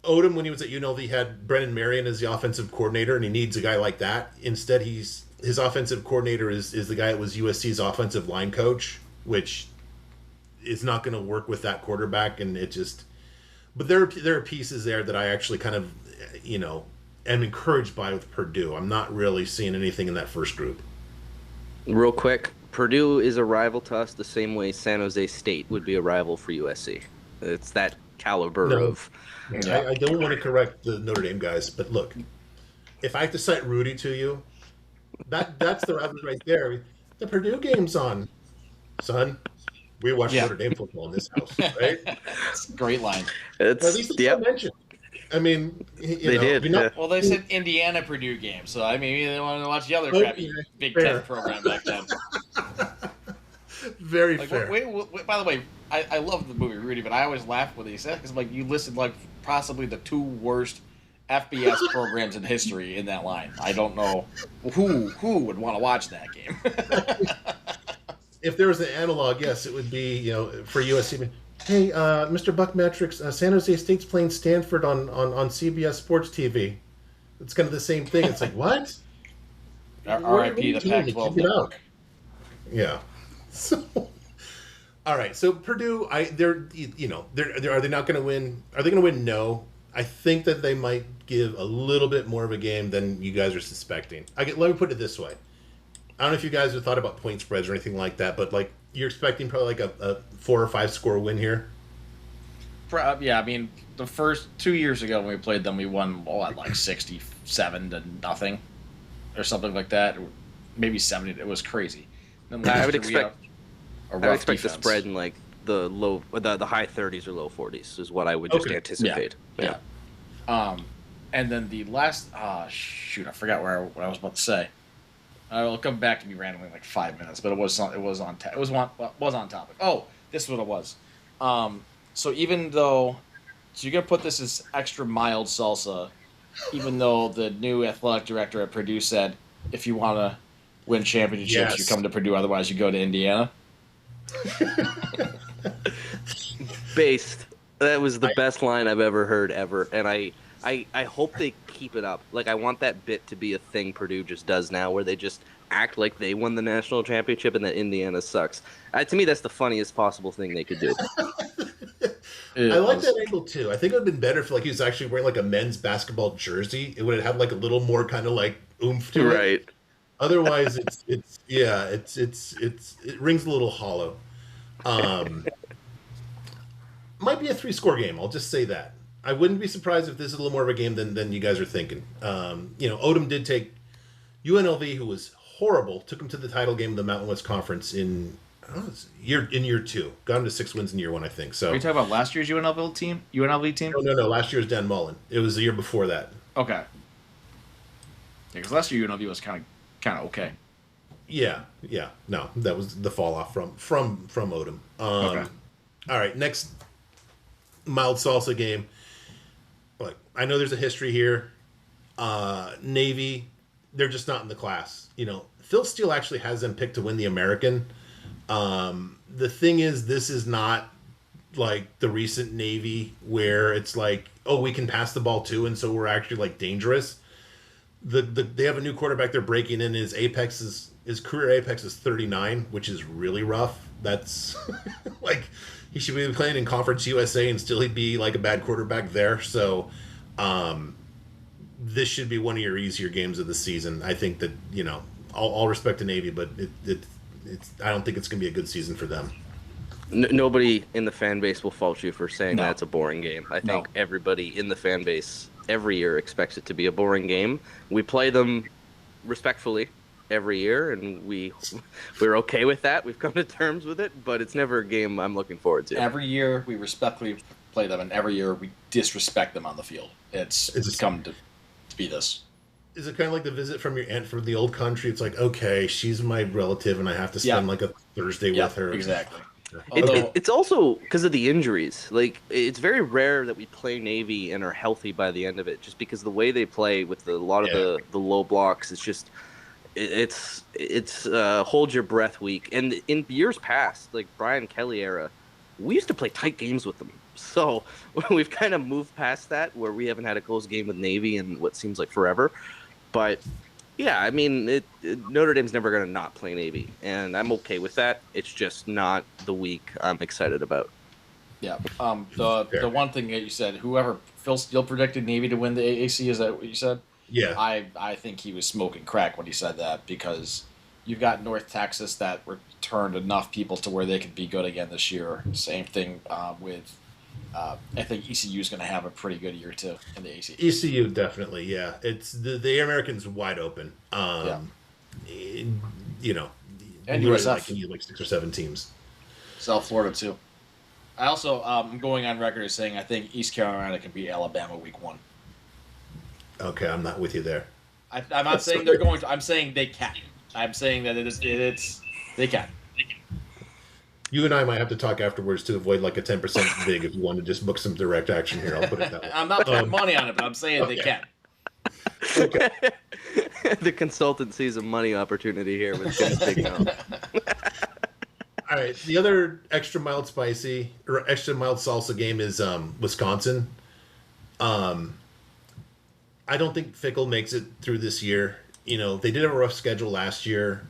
Odom, when he was at UNLV, had Brennan Marion as the offensive coordinator, and he needs a guy like that. Instead, his offensive coordinator is the guy that was USC's offensive line coach, which is not going to work with that quarterback, and it just. But there are pieces there that I actually kind of, am encouraged by with Purdue. I'm not really seeing anything in that first group. Real quick, Purdue is a rival to us the same way San Jose State would be a rival for USC. It's that caliber of. I don't want to correct the Notre Dame guys, but look, if I have to cite Rudy to you, that's the rivalry right there. The Purdue game's on, son. We watch Notre Dame football in this house, right? It's a great line. At least it's mentioned. I mean, they did. Well, they said Indiana Purdue game, so I mean, they wanted to watch the other crappy Big Ten program back then. Very fair. Wait, by the way, I love the movie Rudy, but I always laugh when he said because you listed possibly the 2 worst FBS programs in history in that line. I don't know who would want to watch that game. If there was an analog, yes, it would be for USC. Hey, Mr. Buckmetrics, San Jose State's playing Stanford on CBS Sports TV. It's kind of the same thing. It's like, what? R.I.P. the Pac-12 network. Yeah. So, all right. So Purdue, are they not going to win? Are they going to win? No. I think that they might give a little bit more of a game than you guys are suspecting. Let me put it this way. I don't know if you guys have thought about point spreads or anything like that, but you're expecting probably a 4 or 5 score win here. Yeah, I mean the first 2 years ago when we played them, we won 67-0 or something like that, maybe 70. It was crazy. Then I would expect the spread in the high 30s or low 40s is what I would just anticipate. Yeah. And then the last I forgot what I was about to say. It'll come back to me randomly in 5 minutes, but it was on topic. Oh, this is what it was. So even though, you're gonna put this as extra mild salsa, even though the new athletic director at Purdue said, if you want to win championships, you come to Purdue. Otherwise, you go to Indiana. Based. That was the best line I've ever heard ever, and I hope they keep it up. I want that bit to be a thing Purdue just does now, where they just act like they won the national championship and that Indiana sucks. To me, that's the funniest possible thing they could do. I like that angle too. I think it would have been better if he was actually wearing a men's basketball jersey. It would have had a little more kind of oomph to it. Right. Otherwise, it rings a little hollow. Might be a 3-score game. I'll just say that. I wouldn't be surprised if this is a little more of a game than you guys are thinking. Odom did take UNLV, who was horrible, took him to the title game of the Mountain West Conference in year 2. Got him to 6 wins in year 1, I think. So are you talking about last year's UNLV team? No. Last year's Dan Mullen. It was the year before that. Okay. Because last year UNLV was kind of okay. Yeah. No, that was the fall off from Odom. Okay. All right, next mild salsa game. I know there's a history here. Navy, they're just not in the class. Phil Steele actually has them picked to win the American. The thing is, this is not the recent Navy where it's we can pass the ball too, and so we're actually dangerous. They have a new quarterback they're breaking in. His career apex is 39, which is really rough. That's he should be playing in Conference USA and still he'd be a bad quarterback there. So this should be one of your easier games of the season. I think that, all respect to Navy, but I don't think it's going to be a good season for them. Nobody in the fan base will fault you for saying that's a boring game. I think everybody in the fan base every year expects it to be a boring game. We play them respectfully every year, and we're okay with that. We've come to terms with it, but it's never a game I'm looking forward to. Every year we respectfully play them, and every year we disrespect them on the field. It's come to be this. is it kind of like the visit from your aunt from the old country? It's like, okay, she's my relative, and I have to spend like a Thursday with her. Exactly. It's also because of the injuries. Like, it's very rare that we play Navy and are healthy by the end of it, just because the way they play with a lot of the low blocks. It's just it's hold your breath week. And in years past, like Brian Kelly era, we used to play tight games with them. So we've kind of moved past that, where we haven't had a close game with Navy in what seems like forever. But yeah, I mean, Notre Dame's never going to not play Navy, and I'm okay with that. It's just not the week I'm excited about. Yeah. The one thing that you said, whoever Phil Steele predicted Navy to win the AAC, is that what you said? Yeah. I think he was smoking crack when he said that, because you've got North Texas that returned enough people to where they could be good again this year. Same thing with. I think ECU is going to have a pretty good year too in the ACC. ECU definitely, yeah. It's the Americans wide open. You know, and USF. You need like 6 or 7 teams. South Florida too. I also I'm going on record as saying I think East Carolina can beat Alabama week 1. Okay, I'm not with you there. I'm not saying they're going to. I'm saying they can. I'm saying that it's they can. You and I might have to talk afterwards to avoid like a 10% big if you want to just book some direct action here. I'll put it that way. I'm not putting money on it, but I'm saying they can. Okay. The consultant sees a money opportunity here with Jim's Big No. All right. The other extra mild spicy or extra mild salsa game is Wisconsin. I don't think Fickle makes it through this year. You know, they did have a rough schedule last year.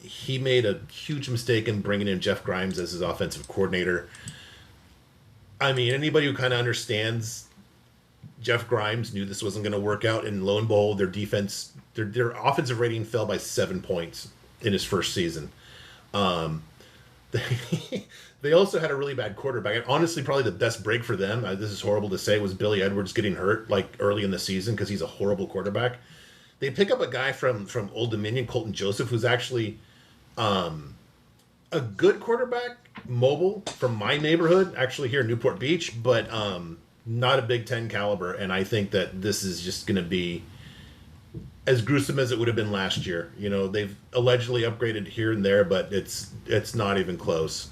He made a huge mistake in bringing in Jeff Grimes as his offensive coordinator. I mean, anybody who kind of understands Jeff Grimes knew this wasn't going to work out, and lo and behold, their defense, their offensive rating fell by 7 points in his first season. They also had a really bad quarterback, and honestly, probably the best break for them, this is horrible to say, was Billy Edwards getting hurt like early in the season because he's a horrible quarterback. They pick up a guy from Old Dominion, Colton Joseph, who's actually a good quarterback, mobile, from my neighborhood, actually here in Newport Beach, but not a Big Ten caliber. And I think that this is just going to be as gruesome as it would have been last year. You know, they've allegedly upgraded here and there, but it's not even close.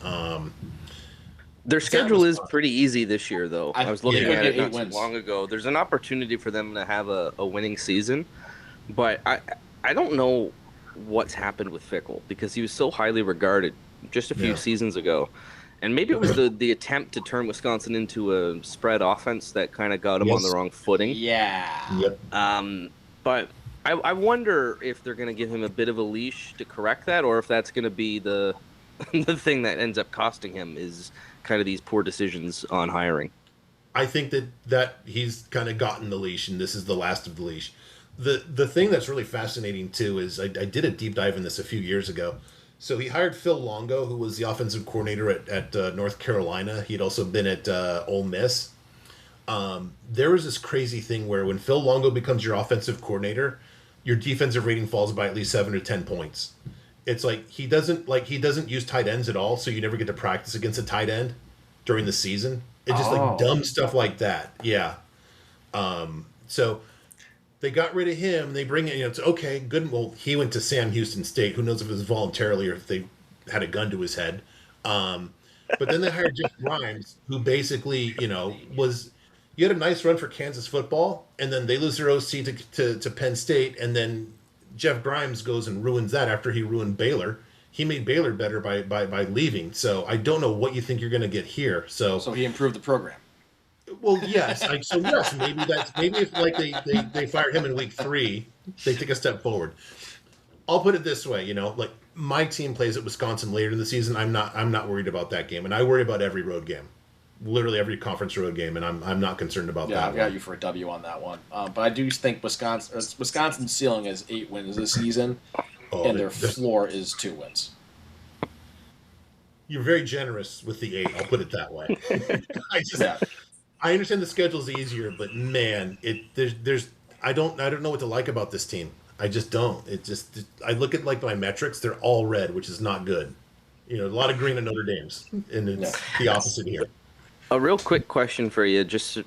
Their schedule is pretty easy this year, though. I was looking at it not too long ago. There's an opportunity for them to have a winning season, but I don't know what's happened with Fickle, because he was so highly regarded just a few seasons ago. And maybe it was the attempt to turn Wisconsin into a spread offense that kind of got him on the wrong footing. Yeah. Yep. But I wonder if they're going to give him a bit of a leash to correct that, or if that's going to be the thing that ends up costing him, is kind of these poor decisions on hiring. I think that he's kind of gotten the leash, and this is the last of the leash. The thing that's really fascinating, too, is I did a deep dive in this a few years ago. So he hired Phil Longo, who was the offensive coordinator at North Carolina. He had also been at Ole Miss. There was this crazy thing where when Phil Longo becomes your offensive coordinator, your defensive rating falls by at least 7 or 10 points. It's like he doesn't use tight ends at all, so you never get to practice against a tight end during the season. It's just like dumb stuff like that. Yeah. So they got rid of him. They bring in, it's okay, good. Well, he went to Sam Houston State. Who knows if it was voluntarily or if they had a gun to his head. But then they hired Jeff Grimes, who basically, you had a nice run for Kansas football, and then they lose their OC to Penn State, and then Jeff Grimes goes and ruins that after he ruined Baylor. He made Baylor better by leaving. So I don't know what you think you're going to get here. So he improved the program. Well, yes. Maybe if like they fired him in week 3, they take a step forward. I'll put it this way, like my team plays at Wisconsin later in the season. I'm not worried about that game, and I worry about every road game, literally every conference road game, and I'm not concerned about that. Yeah, I've got you for a W on that one. But I do think Wisconsin's ceiling is 8 wins this season, and their floor is 2 wins. You're very generous with the 8. I'll put it that way. I understand the schedule's easier, but man, I don't know what to like about this team. I just don't. I look at like my metrics; they're all red, which is not good. A lot of green at Notre Dame's, and it's the opposite here. A real quick question for you, just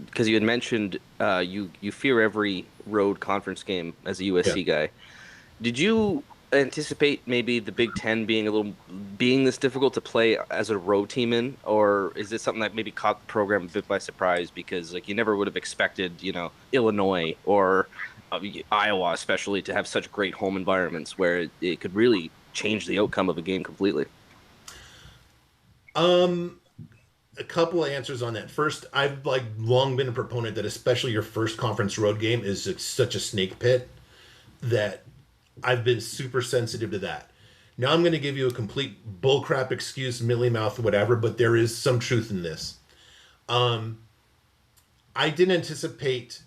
because you had mentioned you fear every road conference game as a USC guy. Did you anticipate maybe the Big Ten being this difficult to play as a road team in, or is this something that maybe caught the program a bit by surprise because like you never would have expected, Illinois or Iowa especially to have such great home environments where it could really change the outcome of a game completely? A couple of answers on that. First, I've long been a proponent that especially your first conference road game is such a snake pit that I've been super sensitive to that. Now I'm going to give you a complete bullcrap excuse, mealy mouth, whatever, but there is some truth in this. I didn't anticipate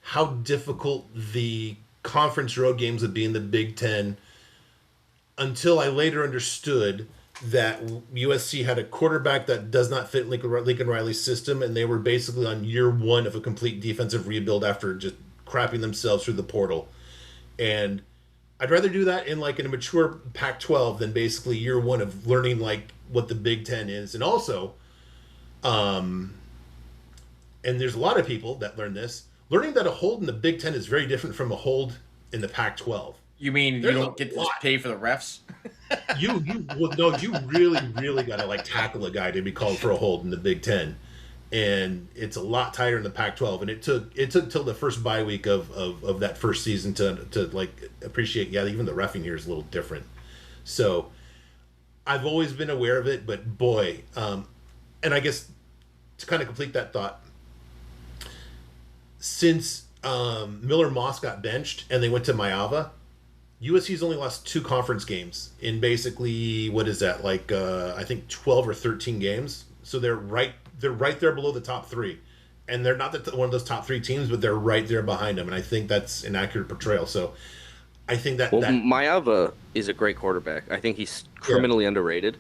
how difficult the conference road games would be in the Big Ten until I later understood that USC had a quarterback that does not fit Lincoln Riley's system, and they were basically on year one of a complete defensive rebuild after just crapping themselves through the portal. And I'd rather do that in in a mature Pac-12 than basically year one of learning what the Big Ten is. And also, and there's a lot of people that learn this, learning that a hold in the Big Ten is very different from a hold in the Pac-12. You mean you don't get to just pay for the refs? You really got to tackle a guy to be called for a hold in the Big Ten. And it's a lot tighter in the Pac-12, and it took till the first bye week of that first season to appreciate. Yeah, even the reffing here is a little different. So I've always been aware of it, but boy, and I guess to kind of complete that thought, since Miller Moss got benched and they went to Maava, USC's only lost 2 conference games in basically what is that I think 12 or 13 games. So they're right there below the top 3, and they're not one of those top 3 teams, but they're right there behind them. And I think that's an accurate portrayal. So I think that Maava is a great quarterback. I think he's criminally underrated.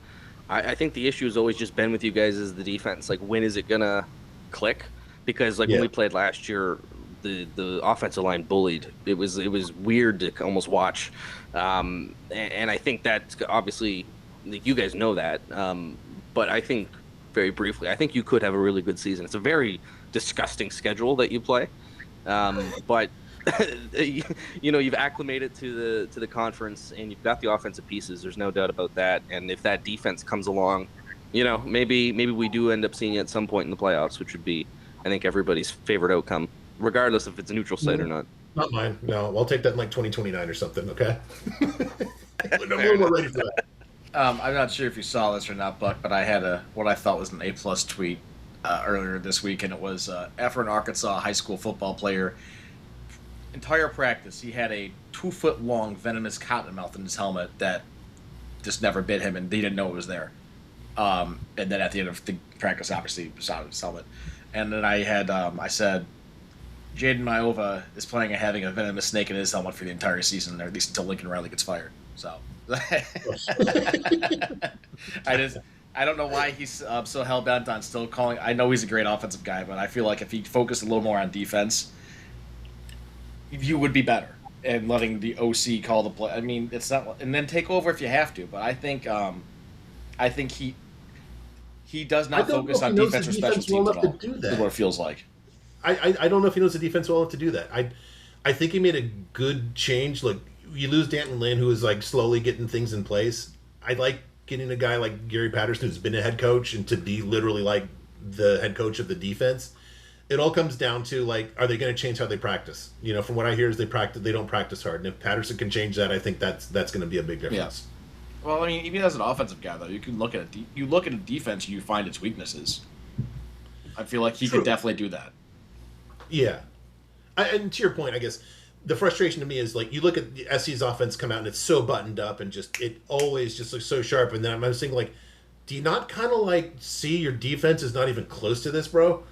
I think the issue has always just been with you guys is the defense. When is it gonna click? Because when we played last year, the offensive line bullied. It was weird to almost watch, and I think that's obviously you guys know that. But I think very briefly, I think you could have a really good season. It's a very disgusting schedule that you play, but you've acclimated to the conference and you've got the offensive pieces. There's no doubt about that. And if that defense comes along, maybe we do end up seeing it at some point in the playoffs, which would be, I think, everybody's favorite outcome, regardless if it's a neutral site or not. Not mine. No, I'll take that in 2029 or something. Okay. We're ready for that. I'm not sure if you saw this or not, Buck, but I had what I thought was an A+ tweet earlier this week, and it was after an Arkansas high school football player, entire practice, he had a 2-foot-long venomous cottonmouth in his helmet that just never bit him, and they didn't know it was there. And then at the end of the practice, obviously, he saw his helmet. And then I had, I said, Jaden Iova is planning on having a venomous snake in his helmet for the entire season, or at least until Lincoln Riley gets fired. So I don't know why he's so hell bent on still calling. I know he's a great offensive guy, but I feel like if he focused a little more on defense, you would be better. And letting the OC call the play. I mean, it's not, and then take over if you have to. But I think he does not focus on defense or special teams at all. Is what it feels like. I don't know if he knows the defense well enough to do that. I think he made a good change. Like, you lose Danton Lynn, who is slowly getting things in place. I like getting a guy like Gary Patterson, who's been a head coach, and to be literally the head coach of the defense. It all comes down to are they going to change how they practice? From what I hear is they don't practice hard, and if Patterson can change that, I think that's going to be a big difference. Yeah. Well, I mean, even as an offensive guy, though, you can look at you look at a defense and you find its weaknesses. I feel like he could definitely do that. Yeah. And to your point, I guess the frustration to me is you look at the SC's offense come out and it's so buttoned up and it always just looks so sharp. And then I'm thinking do you not kind of see your defense is not even close to this, bro?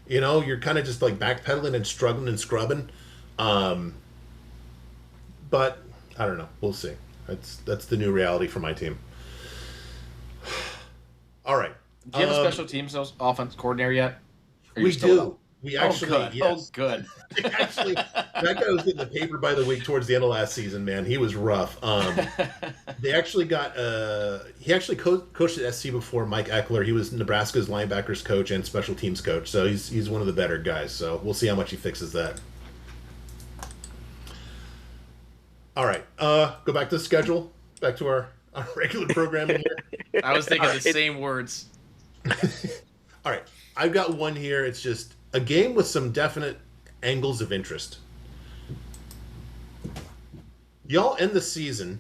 You're kind of just backpedaling and struggling and scrubbing. But I don't know. We'll see. That's the new reality for my team. All right. Do you have a special teams offense coordinator yet? We do. We actually, good. yes. Oh, good. Actually, that guy was getting the paper by the week towards the end of last season, man. He was rough. They actually got he actually coached at SC before, Mike Eckler. He was Nebraska's linebackers coach and special teams coach, so he's one of the better guys. So we'll see how much he fixes that. All right, go back to the schedule. Back to our regular programming here. I was thinking the same words. All right, I've got one here. It's just a game with some definite angles of interest. Y'all end the season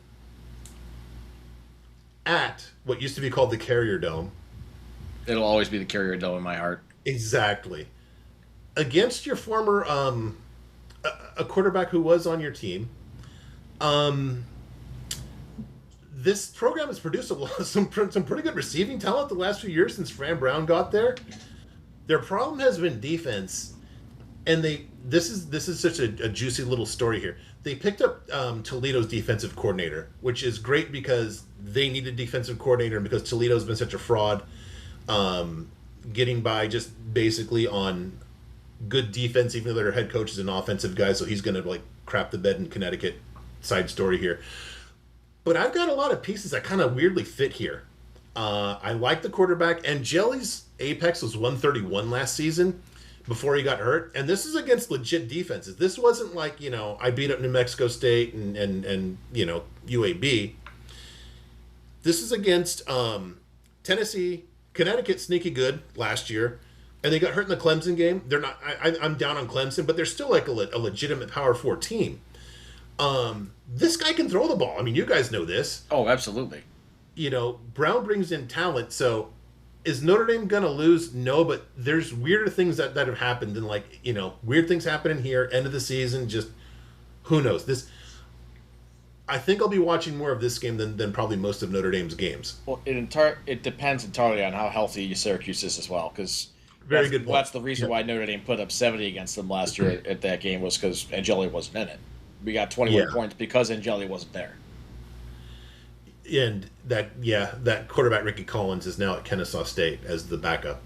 at what used to be called the Carrier Dome. It'll always be the Carrier Dome in my heart. Exactly. Against your former a quarterback who was on your team. This program has produced some pretty good receiving talent the last few years since Fran Brown got there. Their problem has been defense, and this is such a juicy little story here. They picked up Toledo's defensive coordinator, which is great because they need a defensive coordinator and because Toledo's been such a fraud, getting by just basically on good defense, even though their head coach is an offensive guy, so he's going to like crap the bed in Connecticut. Side story here. But I've got a lot of pieces that kind of weirdly fit here. I like the quarterback, and Jelly's apex was 131 last season before he got hurt, and this is against legit defenses. This wasn't like, I beat up New Mexico State and UAB. This is against Tennessee, Connecticut, sneaky good last year, and they got hurt in the Clemson game. They're not. I'm down on Clemson, but they're still like a legitimate Power 4 team. This guy can throw the ball. I mean, you guys know this. Oh, absolutely. Brown brings in talent, so is Notre Dame going to lose? No, but there's weirder things that have happened, and weird things happening here, end of the season, just who knows. I think I'll be watching more of this game than probably most of Notre Dame's games. Well, it depends entirely on how healthy Syracuse is as well, because very good point. That's the reason why Notre Dame put up 70 against them last year at that game, was because Angeli wasn't in it. We got 21 points because Angeli wasn't there. And that quarterback Ricky Collins is now at Kennesaw State as the backup.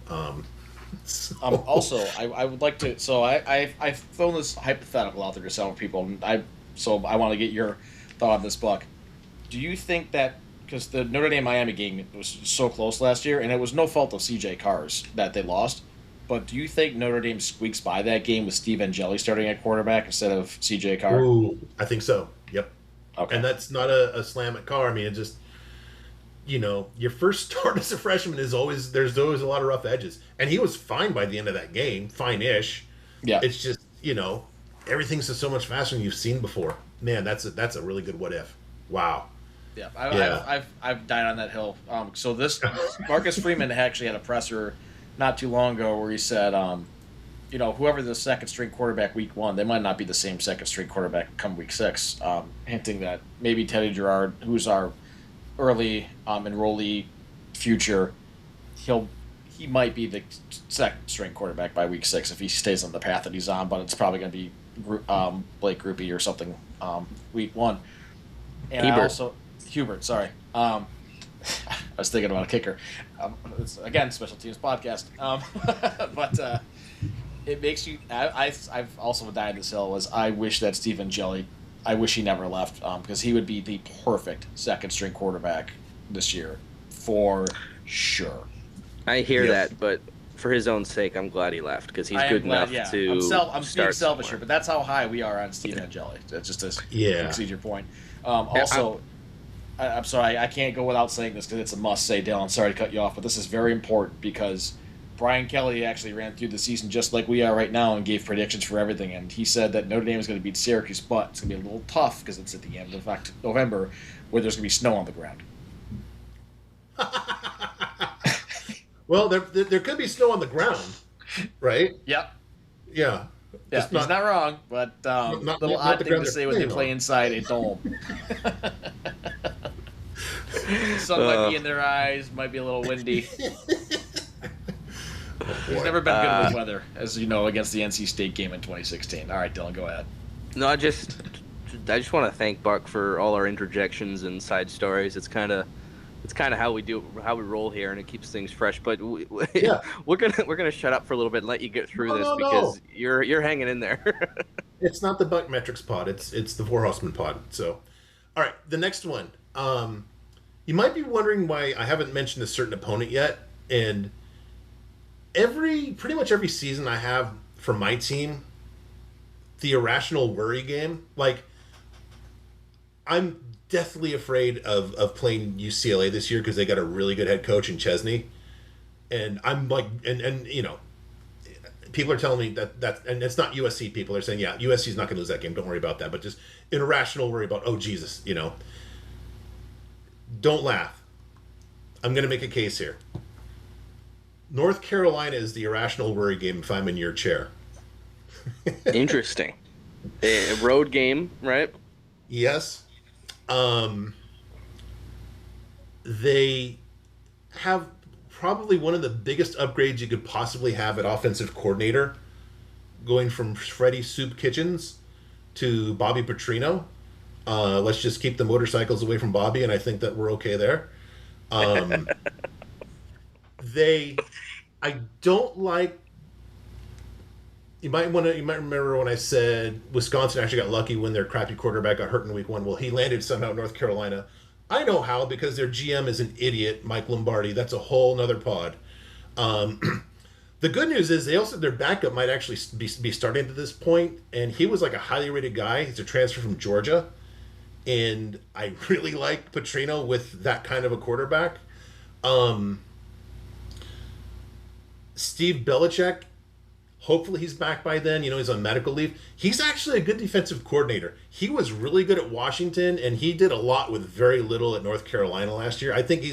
Also, I would like to. So I've thrown this hypothetical out there to several people. And I want to get your thought on this, Buck. Do you think that, because the Notre Dame Miami game was so close last year, and it was no fault of CJ Carr's that they lost, but do you think Notre Dame squeaks by that game with Steve Angeli starting at quarterback instead of CJ Carr? Ooh, I think so. Yep. Okay. And that's not a slam at Carr. I mean, it just, your first start as a freshman there's always a lot of rough edges. And he was fine by the end of that game, fine-ish. Yeah. It's just, everything's just so much faster than you've seen before. Man, that's a really good what if. Wow. Yeah, I've died on that hill. So this Marcus Freeman actually had a presser not too long ago where he said, whoever the second string quarterback week 1, they might not be the same second string quarterback come week 6, hinting that maybe Teddy Gerard, who's our early enrollee future, he might be the second string quarterback by week 6 if he stays on the path that he's on, but it's probably going to be Blake Groupie or something week 1. And Hubert, sorry. I was thinking about a kicker. It's, again, special teams podcast. But it makes you. I've also died this hill. I wish that Steve Angeli. I wish he never left, because he would be the perfect second string quarterback this year for sure. I hear that, but for his own sake, I'm glad he left, because he's good enough to. I'm being selfish here, but that's how high we are on Steve Angeli. That's just to exceed your point. Also. I'm sorry, I can't go without saying this because it's a must-say, Dylan. Sorry to cut you off, but this is very important because Brian Kelly actually ran through the season just like we are right now and gave predictions for everything. And he said that Notre Dame is going to beat Syracuse, but it's going to be a little tough because it's at the end of November where there's going to be snow on the ground. Well, there could be snow on the ground, right? Yep. Yeah. Yeah, he's not wrong, but little odd thing to say when they play inside a dome. Sun might be in their eyes, might be a little windy. He's never been good with weather, as you know, against the NC State game in 2016. All right, Dylan, go ahead. No, I just want to thank Buck for all our interjections and side stories. It's it's kind of how we roll here, and it keeps things fresh. But Yeah. we're gonna shut up for a little bit and let you get through this No. because you're hanging in there. It's not the Buck Metrics pod. It's the Four Horsemen pod. So, all right, the next one. You might be wondering why I haven't mentioned a certain opponent yet, and pretty much every season I have for my team, the irrational worry game. Like, I'm deathly afraid of playing UCLA this year because they got a really good head coach in Chesney, and I'm like, and you know, people are telling me that and it's not USC people. They're saying, yeah, USC's not going to lose that game. Don't worry about that. But just an irrational worry about, oh, Jesus, you know. Don't laugh. I'm going to make a case here. North Carolina is the irrational worry game if I'm in your chair. Interesting. A road game, right? Yes. They have probably one of the biggest upgrades you could possibly have at offensive coordinator, going from Freddie Soup Kitchens to Bobby Petrino. Let's just keep the motorcycles away from Bobby, and I think that we're okay there. I don't like. You might remember when I said Wisconsin actually got lucky when their crappy quarterback got hurt in week 1. Well, he landed somehow in North Carolina. I know how, because their GM is an idiot, Mike Lombardi. That's a whole nother pod. The good news is their backup might actually be starting at this point, and he was like a highly rated guy. He's a transfer from Georgia, and I really like Petrino with that kind of a quarterback. Steve Belichick, hopefully he's back by then. You know, he's on medical leave. He's actually a good defensive coordinator. He was really good at Washington, and he did a lot with very little at North Carolina last year. I think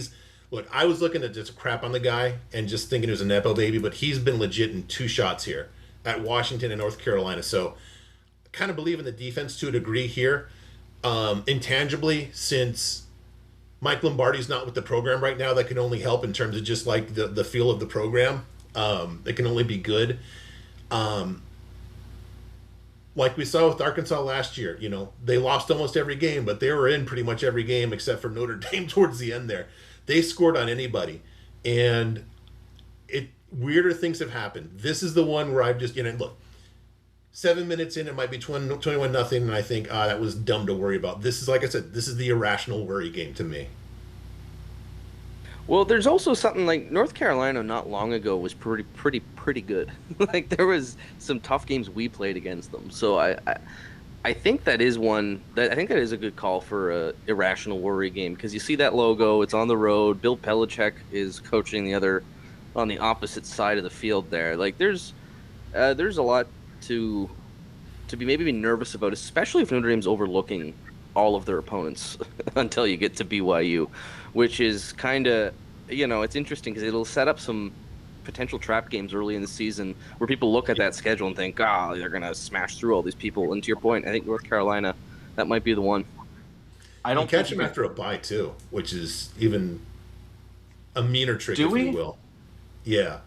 look, I was looking at just crap on the guy and just thinking he was a Nepo baby, but he's been legit in 2 shots here at Washington and North Carolina. So I kind of believe in the defense to a degree here. Intangibly, since Mike Lombardi's not with the program right now, that can only help in terms of just like the feel of the program. It can only be good. Like we saw with Arkansas last year, you know, they lost almost every game, but they were in pretty much every game except for Notre Dame towards the end there. They scored on anybody, and weirder things have happened. This is the one where I've just, you know, look, 7 minutes in, it might be 21-0, and I think, that was dumb to worry about. This is, like I said, this is the irrational worry game to me. Well, there's also something like North Carolina not long ago was pretty good. Like, there was some tough games we played against them. So I think that is a good call for a irrational worry game, because you see that logo, it's on the road. Bill Belichick is coaching on the opposite side of the field there. Like, there's a lot to be nervous about, especially if Notre Dame's overlooking all of their opponents until you get to BYU, which is kind of, you know, it's interesting because it'll set up some potential trap games early in the season where people look at that schedule and think, they're going to smash through all these people. And to your point, I think North Carolina, that might be the one. I don't catch them after a bye too, which is even a meaner trick, if you will. Yeah.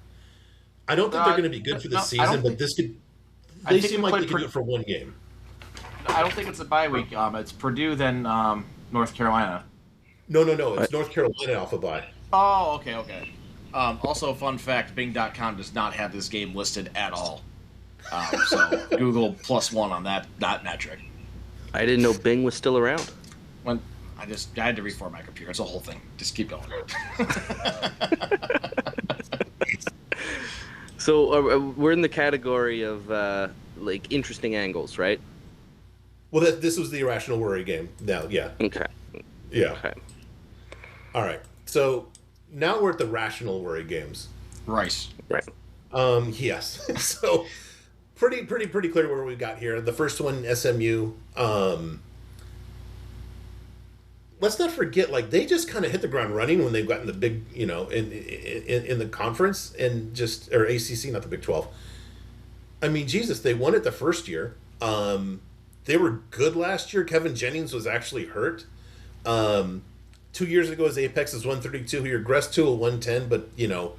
I don't think they're going to be good for the season, but they seem like they can do it for one game. I don't think it's a bye week. It's Purdue, then North Carolina. No. It's North Carolina off a bye. Oh, okay. Also, fun fact, Bing.com does not have this game listed at all. So Google +1 on that metric. I didn't know Bing was still around. When I had to reformat my computer. It's a whole thing. Just keep going. So we're in the category of like interesting angles, right? Well, this was the irrational worry game. Now, yeah. Okay. Yeah. Okay. All right. So now we're at the rational worry games. Right. Yes. So pretty clear where we got here. The first one, SMU. Let's not forget, like, they just kind of hit the ground running when they've gotten the big, you know, in the conference and or ACC, not the Big 12. I mean, Jesus, they won it the first year. They were good last year. Kevin Jennings was actually hurt. 2 years ago, his apex is 132. He regressed to a 110, but, you know,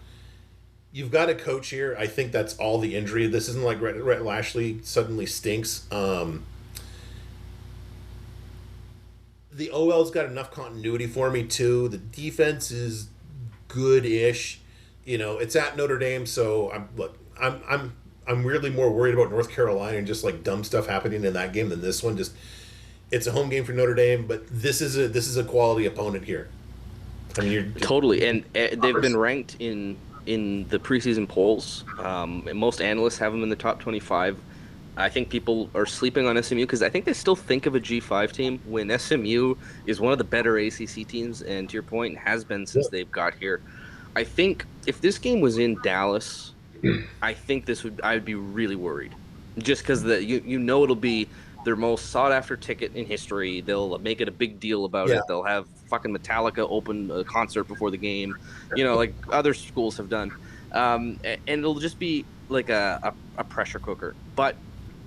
you've got a coach here. I think that's all the injury. This isn't like Rhett the OL's got enough continuity for me too. The defense is good-ish. It's at Notre Dame, so I'm weirdly more worried about North Carolina and just like dumb stuff happening in that game than this one. Just it's a home game for Notre Dame, but this is a quality opponent here. I mean, you're totally, and they've been ranked in the preseason polls. Most analysts have them in the top 25. I think people are sleeping on SMU because I think they still think of a G5 team when SMU is one of the better ACC teams, and to your point, has been since they've got here. I think if this game was in Dallas, I think I'd be really worried, just because it'll be their most sought after ticket in history. They'll make it a big deal about it. They'll have fucking Metallica open a concert before the game, like other schools have done, and it'll just be like a pressure cooker. But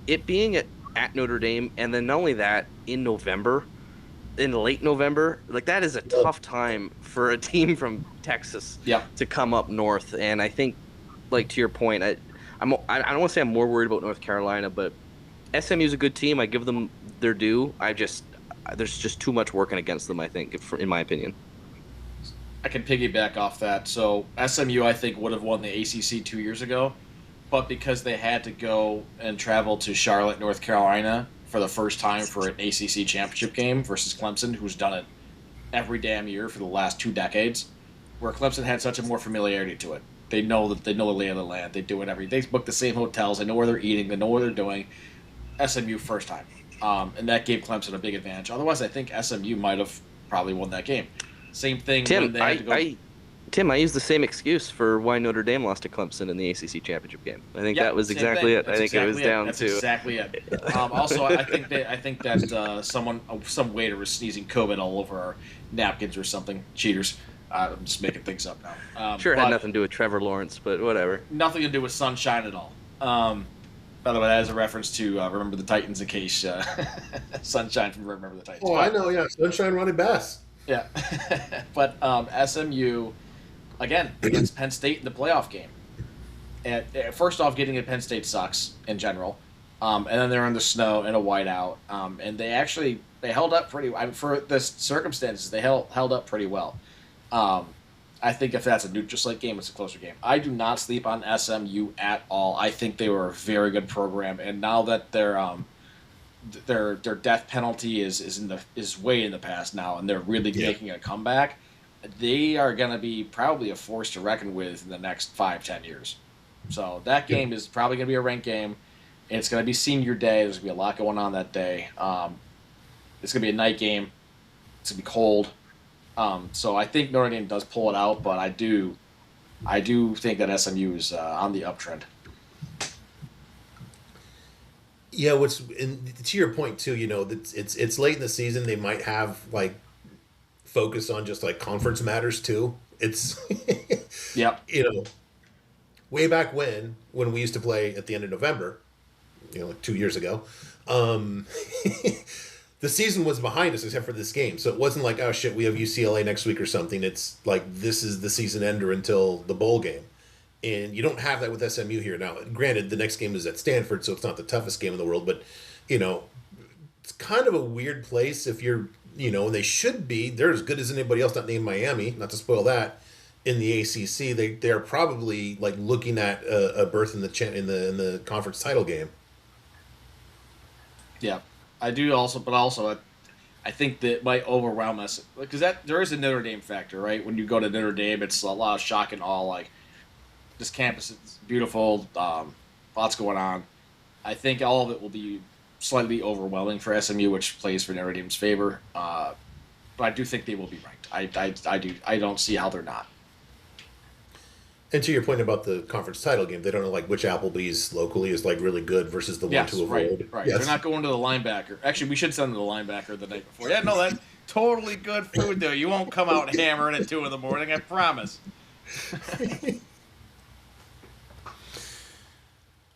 it being at Notre Dame, and then not only that, in late November, like that is a tough time for a team from Texas to come up north. And I think, like to your point, I don't want to say I'm more worried about North Carolina, but SMU is a good team. I give them their due. There's just too much working against them, I think, in my opinion. I can piggyback off that. So SMU, I think, would have won the ACC 2 years ago, but because they had to go and travel to Charlotte, North Carolina for the first time for an ACC championship game versus Clemson, who's done it every damn year for the last 2 decades, where Clemson had such a more familiarity to it. They know the lay of the land. They do it they book the same hotels. They know where they're eating. They know what they're doing. SMU first time. And that gave Clemson a big advantage. Otherwise, I think SMU might have probably won that game. Same thing when they had to go... Tim, I used the same excuse for why Notre Dame lost to Clemson in the ACC championship game. I think that was exactly it. I think it was down to... That's exactly it. Also, I think that some waiter was sneezing COVID all over our napkins or something. Cheaters. I'm just making things up now. Sure, it had nothing to do with Trevor Lawrence, but whatever. Nothing to do with sunshine at all. By the way, that is a reference to Remember the Titans, in case Sunshine from Remember the Titans. Oh, I know, yeah. Sunshine Ronnie Bass. Yeah. But SMU, again, against Penn State in the playoff game. And first off, getting at Penn State sucks in general. And then they're in the snow in a whiteout. And they held up pretty well. For the circumstances, they held up pretty well. I think if that's a neutral site game, it's a closer game. I do not sleep on SMU at all. I think they were a very good program, and now that their death penalty is way in the past now, and they're really making a comeback, they are going to be probably a force to reckon with in the next 5-10 years. So that game is probably going to be a ranked game. It's going to be senior day. There's going to be a lot going on that day. It's going to be a night game. It's going to be cold. So I think Notre Dame does pull it out, but I do think that SMU is on the uptrend. Yeah, to your point too, it's late in the season. They might have like focus on just like conference matters too. It's way back when we used to play at the end of November, like 2 years ago. The season was behind us except for this game. So it wasn't like, oh shit, we have UCLA next week or something. It's like this is the season ender until the bowl game. And you don't have that with SMU here. Now, granted, the next game is at Stanford, so it's not the toughest game in the world, but it's kind of a weird place if you're, and they should be. They're as good as anybody else not named Miami, not to spoil that, in the ACC. They're probably like looking at a berth in the conference title game. Yeah. I do also, but also I think that might overwhelm us because there is a Notre Dame factor, right? When you go to Notre Dame, it's a lot of shock and awe. Like this campus is beautiful, lots going on. I think all of it will be slightly overwhelming for SMU, which plays for Notre Dame's favor. But I do think they will be ranked. I don't see how they're not. And to your point about the conference title game, they don't know like which Applebee's locally is like really good versus the one to avoid. Right. Yes. They're not going to the linebacker. Actually, we should send them to the linebacker the night before. Yeah, no, that's totally good food there. You won't come out hammering at 2 a.m, I promise.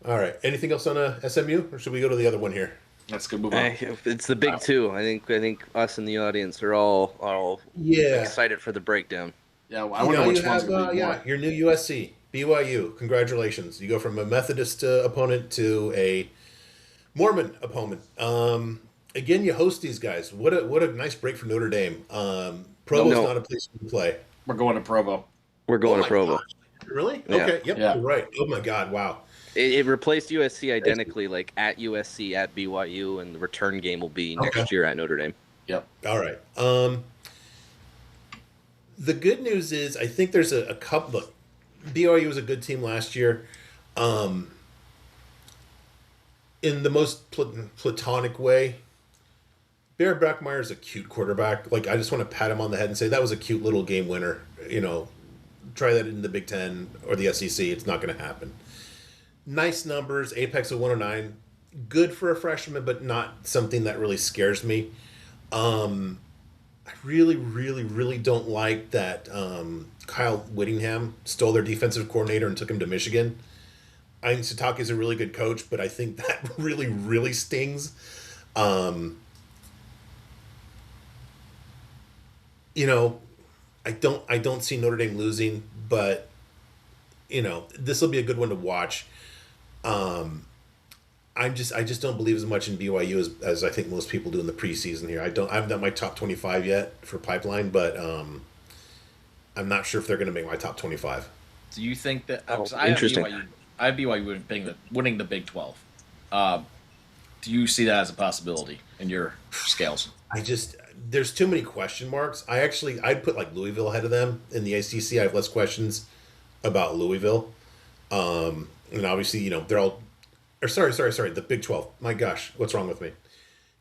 All right. Anything else on SMU, or should we go to the other one here? Let's go move on. It's the big two. I think us in the audience are all excited for the breakdown. Yeah, well, I want to know which one's going to be more. Your new USC, BYU. Congratulations. You go from a Methodist opponent to a Mormon opponent. again, you host these guys. What a nice break for Notre Dame. Provo's not a place to play. We're going to Provo. We're going to Provo. Gosh. Really? Yeah. Okay. Yep. Yeah. You're right. Oh my God. Wow. It replaced USC identically, like at USC, at BYU, and the return game will be next year at Notre Dame. Yep. All right. The good news is I think there's a couple. Look, BYU was a good team last year. In the most platonic way, Bear Brackmeyer is a cute quarterback. Like, I just want to pat him on the head and say that was a cute little game winner. You know, try that in the Big Ten or the SEC. It's not going to happen. Nice numbers, apex of 109. Good for a freshman, but not something that really scares me. I really, really, really don't like that Kyle Whittingham stole their defensive coordinator and took him to Michigan. I think Sitake's a really good coach, but I think that really, really stings. You know, I don't see Notre Dame losing, but you know, this will be a good one to watch. I just don't believe as much in BYU as I think most people do in the preseason here. I haven't done my top 25 yet for Pipeline, but I'm not sure if they're going to make my top 25. Do you think that? Interesting. I have BYU winning the Big 12. Do you see that as a possibility in your scales? There's too many question marks. I'd put like Louisville ahead of them in the ACC. I have less questions about Louisville. And obviously, you know, they're all, or sorry, the Big 12. My gosh, what's wrong with me?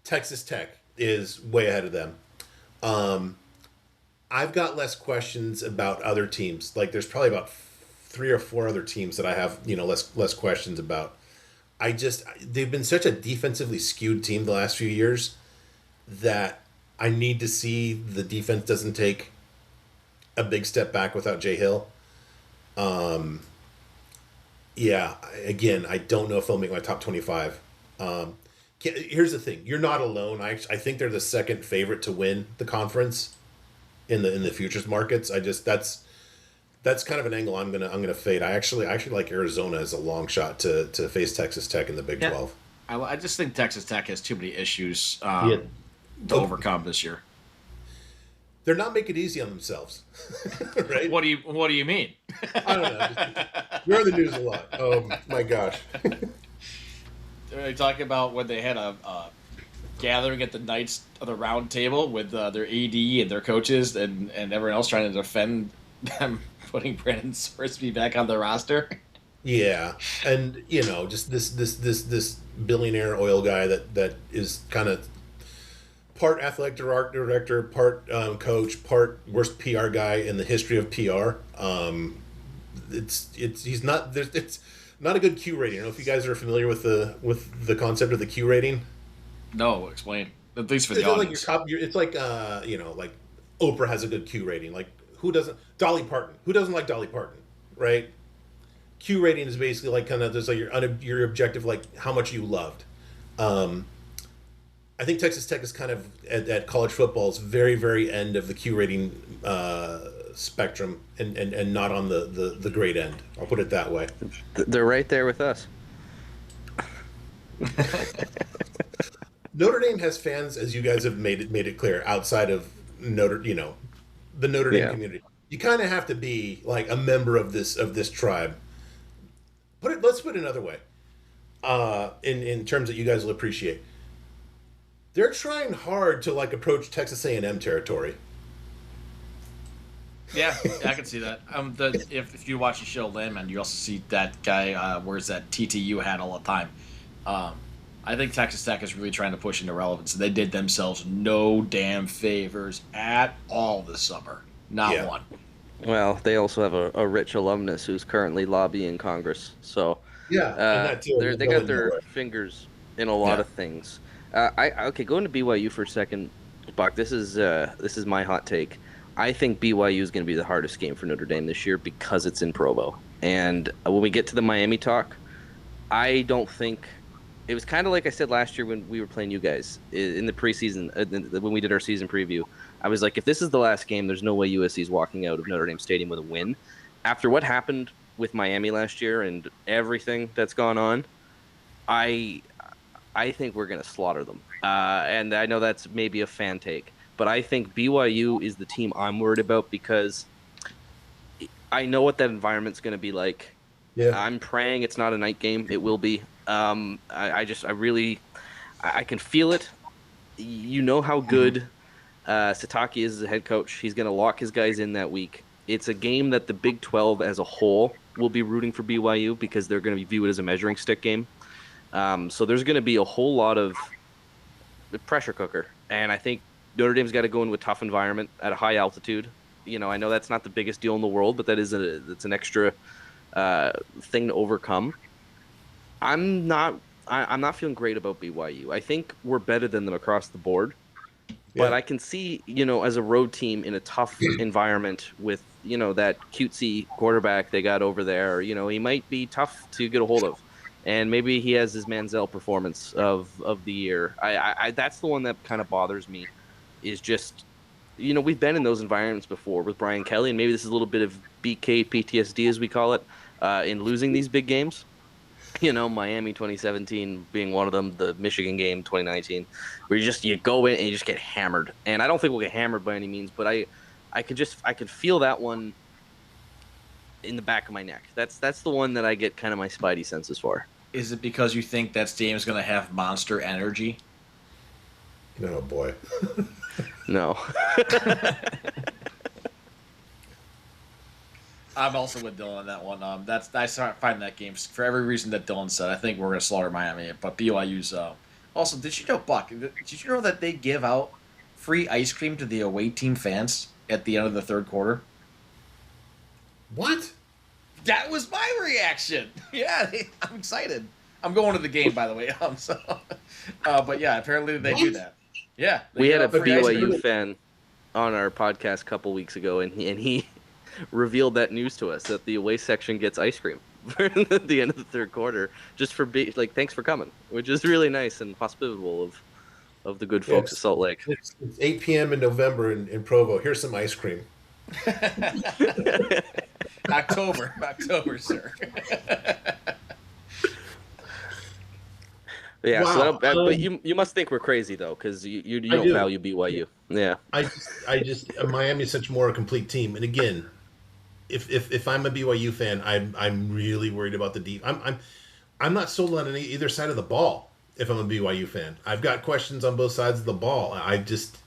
Texas Tech is way ahead of them. I've got less questions about other teams. Like, there's probably about 3 or 4 other teams that I have, you know, less questions about. They've been such a defensively skewed team the last few years that I need to see the defense doesn't take a big step back without Jay Hill. Yeah, again, I don't know if they'll make my top 25. Here's the thing: you're not alone. I think they're the second favorite to win the conference in the futures markets. That's kind of an angle I'm gonna fade. I actually like Arizona as a long shot to face Texas Tech in the Big 12. I just think Texas Tech has too many issues to overcome this year. They're not making it easy on themselves, right? What do you mean? I don't know. You're in the news a lot. Oh my gosh. Are you talking about when they had a gathering at the Knights of the Round Table with their AD and their coaches and everyone else trying to defend them putting Brandon Sorsby back on the roster? Yeah, and you know, just this billionaire oil guy that is kind of part athletic director, part coach, part worst PR guy in the history of PR. It's not a good Q rating. I don't know if you guys are familiar with the concept of the Q rating. No, explain. At least for the audience. It's like you know, like Oprah has a good Q rating. Like, who doesn't? Dolly Parton. Who doesn't like Dolly Parton? Right? Q rating is basically like kind of just like your objective, like how much you loved. I think Texas Tech is kind of at college football's very, very end of the Q rating spectrum and not on the great end. I'll put it that way. They're right there with us. Notre Dame has fans, as you guys have made it clear, outside of the Notre Dame community. You kind of have to be like a member of this tribe. Let's put it another way. In terms that you guys will appreciate. They're trying hard to like approach Texas A&M territory. Yeah, I can see that. If you watch the show Landman, you also see that guy wears that TTU hat all the time. I think Texas Tech is really trying to push into relevance. They did themselves no damn favors at all this summer. Not one. Well, they also have a rich alumnus who's currently lobbying Congress. So they got their fingers in a lot of things. Going to BYU for a second, Buck. This is my hot take. I think BYU is going to be the hardest game for Notre Dame this year because it's in Provo. And when we get to the Miami talk, I don't think it was kind of like I said last year when we were playing you guys in the preseason when we did our season preview. I was like, if this is the last game, there's no way USC is walking out of Notre Dame Stadium with a win. After what happened with Miami last year and everything that's gone on, I I think we're going to slaughter them. And I know that's maybe a fan take, but I think BYU is the team I'm worried about because I know what that environment's going to be like. Yeah. I'm praying it's not a night game. It will be. I can feel it. You know how good Satake is as a head coach. He's going to lock his guys in that week. It's a game that the Big 12 as a whole will be rooting for BYU because they're going to view it as a measuring stick game. So there's going to be a whole lot of pressure cooker. And I think Notre Dame's got to go into a tough environment at a high altitude. You know, I know that's not the biggest deal in the world, but it's an extra thing to overcome. I'm not feeling great about BYU. I think we're better than them across the board. But I can see, as a road team in a tough environment with, that cutesy quarterback they got over there, he might be tough to get a hold of. And maybe he has his Manziel performance of the year. I that's the one that kind of bothers me is just, we've been in those environments before with Brian Kelly, and maybe this is a little bit of BK PTSD, as we call it, in losing these big games. Miami 2017 being one of them, the Michigan game 2019, where you go in and you just get hammered. And I don't think we'll get hammered by any means, but I could feel that one in the back of my neck. That's the one that I get kind of my spidey senses for. Is it because you think that stadium's going to have monster energy? Oh boy. No. I'm also with Dylan on that one. I find that game for every reason that Dylan said. I think we're going to slaughter Miami, but BYU's. Also, did you know, Buck? Did you know that they give out free ice cream to the away team fans at the end of the third quarter? What? That was my reaction. Yeah, I'm excited. I'm going to the game, by the way. But yeah, apparently they do that. Yeah, we had a BYU fan on our podcast a couple weeks ago, and he revealed that news to us that the away section gets ice cream at the end of the third quarter, just for thanks for coming, which is really nice and hospitable of the good folks at Salt Lake. It's 8 p.m. in November in Provo. Here's some ice cream. October, sir. Yeah, wow. But you must think we're crazy though, because you don't value BYU. Yeah, I just Miami is such more a complete team. And again, if I'm a BYU fan, I'm really worried about the deep. I'm not sold on either side of the ball. If I'm a BYU fan, I've got questions on both sides of the ball. I just,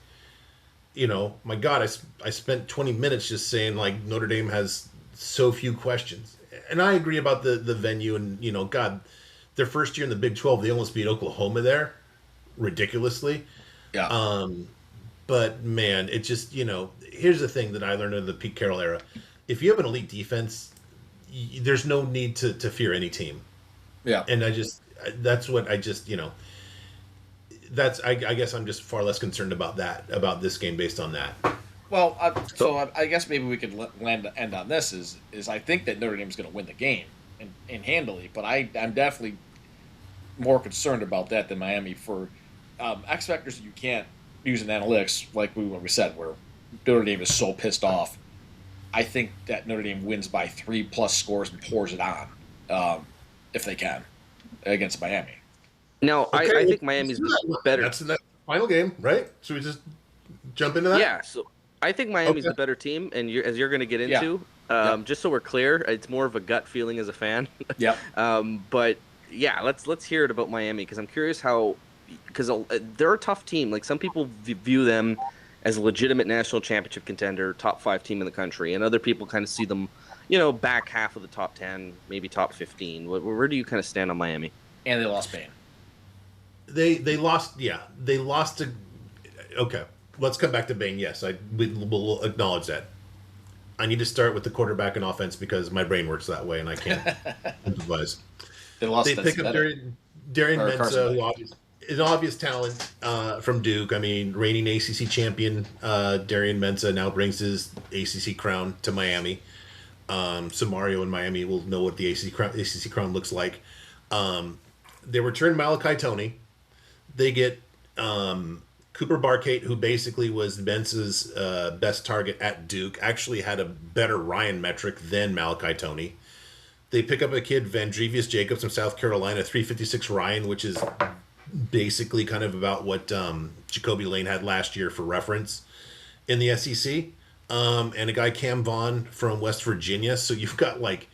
my God, I spent 20 minutes just saying like Notre Dame has so few questions, and I agree about the venue and God, their first year in the Big 12 they almost beat Oklahoma there, ridiculously. Yeah. But man, it just here's the thing that I learned in the Pete Carroll era: if you have an elite defense, there's no need to fear any team. Yeah. And I guess I'm just far less concerned about this game based on that. Well, I guess maybe we could end on this is I think that Notre Dame's going to win the game and handily, but I'm definitely more concerned about that than Miami for X factors that you can't use in analytics, like we said, where Notre Dame is so pissed off. I think that Notre Dame wins by 3+ scores and pours it on, if they can, against Miami. No, okay, I think Miami's better. That's the final game, right? Should we just jump into that? Yeah, so I think Miami's the better team, and as you're going to get into, just so we're clear, it's more of a gut feeling as a fan. Yeah. But yeah, let's hear it about Miami, because I'm curious because they're a tough team. Like, some people view them as a legitimate national championship contender, top 5 team in the country, and other people kind of see them, back half of the top 10, maybe top 15. Where do you kind of stand on Miami? And they lost Bain. They lost. Yeah, they lost to. Okay, let's come back to Bain. Yes, we'll acknowledge that. I need to start with the quarterback and offense because my brain works that way, and I can't improvise. They pick up Darian Mensah, who is an obvious talent from Duke. I mean, reigning ACC champion Darian Mensah now brings his ACC crown to Miami. So Mario in Miami will know what the ACC crown looks like. They return Malachi Toney. They get Cooper Barkate, who basically was Mensah's best target at Duke, actually had a better Ryan metric than Malachi Toney. They pick up a kid, Vandrevius Jacobs from South Carolina, 356 Ryan, which is basically kind of about what Jacoby Lane had last year for reference in the SEC, and a guy Cam Vaughn from West Virginia. So you've got like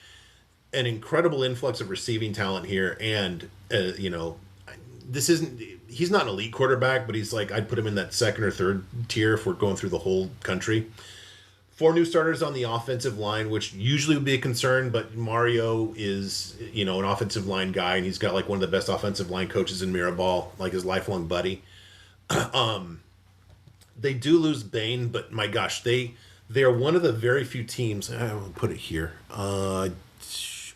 an incredible influx of receiving talent here, and this isn't. He's not an elite quarterback, but he's like, I'd put him in that second or third tier if we're going through the whole country. 4 new starters on the offensive line, which usually would be a concern, but Mario is, an offensive line guy, and he's got like one of the best offensive line coaches in Mirabal, like his lifelong buddy. They do lose Bain, but my gosh, they are one of the very few teams. I will put it here. I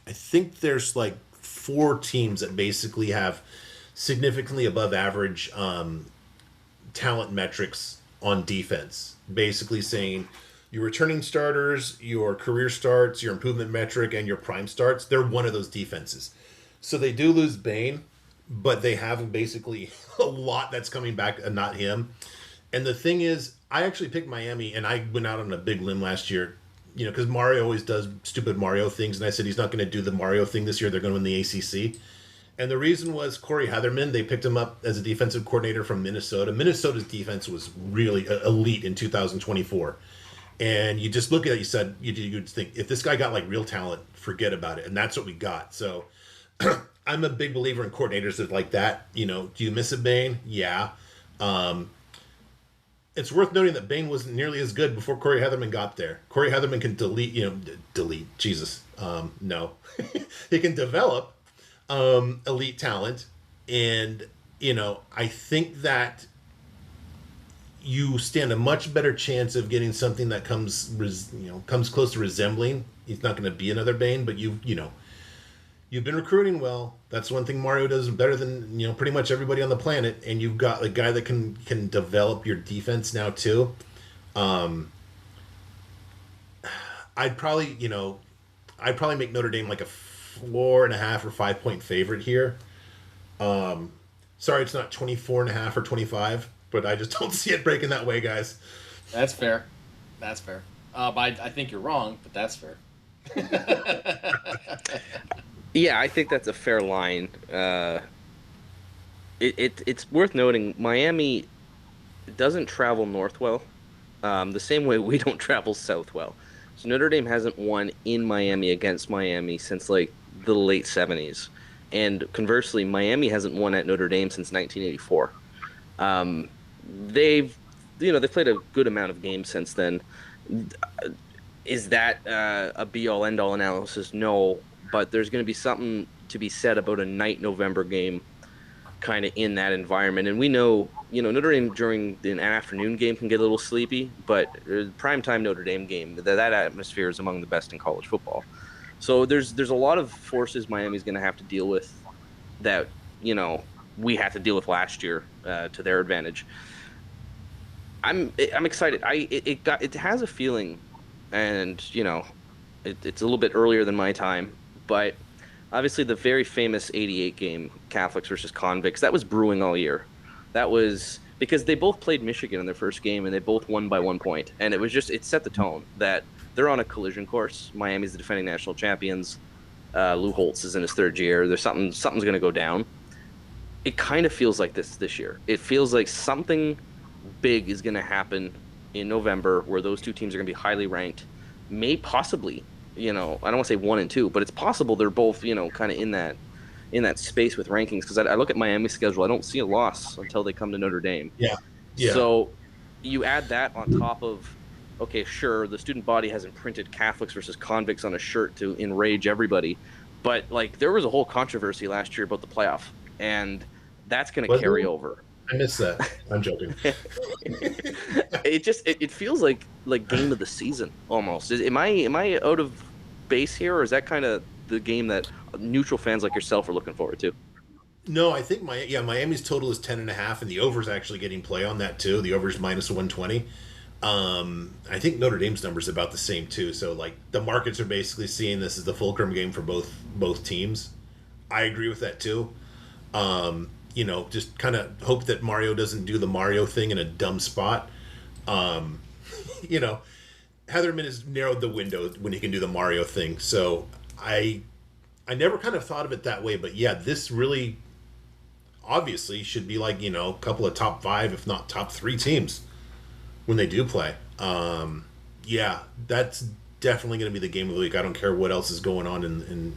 think there's like 4 teams that basically have significantly above average talent metrics on defense. Basically saying your returning starters, your career starts, your improvement metric, and your prime starts, they're one of those defenses. So they do lose Bain, but they have basically a lot that's coming back and not him. And the thing is, I actually picked Miami, and I went out on a big limb last year, because Mario always does stupid Mario things, and I said he's not going to do the Mario thing this year. They're going to win the ACC. And the reason was Corey Heatherman. They picked him up as a defensive coordinator from Minnesota. Minnesota's defense was really elite in 2024. And you just look at it, you'd think, if this guy got like real talent, forget about it. And that's what we got. So I'm a big believer in coordinators that like that. Do you miss a Bain? Yeah. It's worth noting that Bain wasn't nearly as good before Corey Heatherman got there. Corey Heatherman can delete, Jesus. No. He can develop elite talent. And, I think that you stand a much better chance of getting something that comes close to resembling. He's not going to be another Bain, but you've been recruiting well. That's one thing Mario does better than pretty much everybody on the planet. And you've got a guy that can develop your defense now too. I'd probably make Notre Dame like a 4.5 or 5 point favorite here. Sorry, it's not 24.5 or 25. But I just don't see it breaking that way, guys. That's fair. I think you're wrong, but that's fair. Yeah, I think that's a fair line. It's worth noting Miami doesn't travel north well, the same way we don't travel south well. So Notre Dame hasn't won in Miami against Miami since like the late 70s. And conversely, Miami hasn't won at Notre Dame since 1984. They've played a good amount of games since then. Is that a be-all, end-all analysis? No, but there's going to be something to be said about a night November game kind of in that environment. And we know, Notre Dame during an afternoon game can get a little sleepy, but primetime Notre Dame game, that atmosphere is among the best in college football. So there's a lot of forces Miami's going to have to deal with that, we had to deal with last year to their advantage. I'm excited. It has a feeling, and it's a little bit earlier than my time, but obviously the very famous '88 game, Catholics versus Convicts, that was brewing all year. That was because they both played Michigan in their first game, and they both won by 1 point, and it set the tone that they're on a collision course. Miami's the defending national champions. Lou Holtz is in his 3rd year. There's something's going to go down. It kind of feels like this year. It feels like something big is going to happen in November where those two teams are going to be highly ranked. May possibly, I don't want to say 1 and 2, but it's possible they're both, kind of in that space with rankings. Because I look at Miami's schedule, I don't see a loss until they come to Notre Dame. Yeah. So you add that on top of, okay, sure, the student body hasn't printed Catholics versus Convicts on a shirt to enrage everybody, but like there was a whole controversy last year about the playoff, and that's going to carry over. I missed that. I'm joking. It feels like game of the season almost. Am I out of base here, or is that kind of the game that neutral fans like yourself are looking forward to? No, I think Miami's total is 10.5, and the over's actually getting play on that too. The over's minus 120. I think Notre Dame's number is about the same too. So like the markets are basically seeing this as the fulcrum game for both teams. I agree with that too. Just kind of hope that Mario doesn't do the Mario thing in a dumb spot. Heatherman has narrowed the window when he can do the Mario thing. So I never kind of thought of it that way, but yeah, this really obviously should be like, a couple of top 5, if not top 3 teams when they do play. Yeah, that's definitely going to be the game of the week. I don't care what else is going on in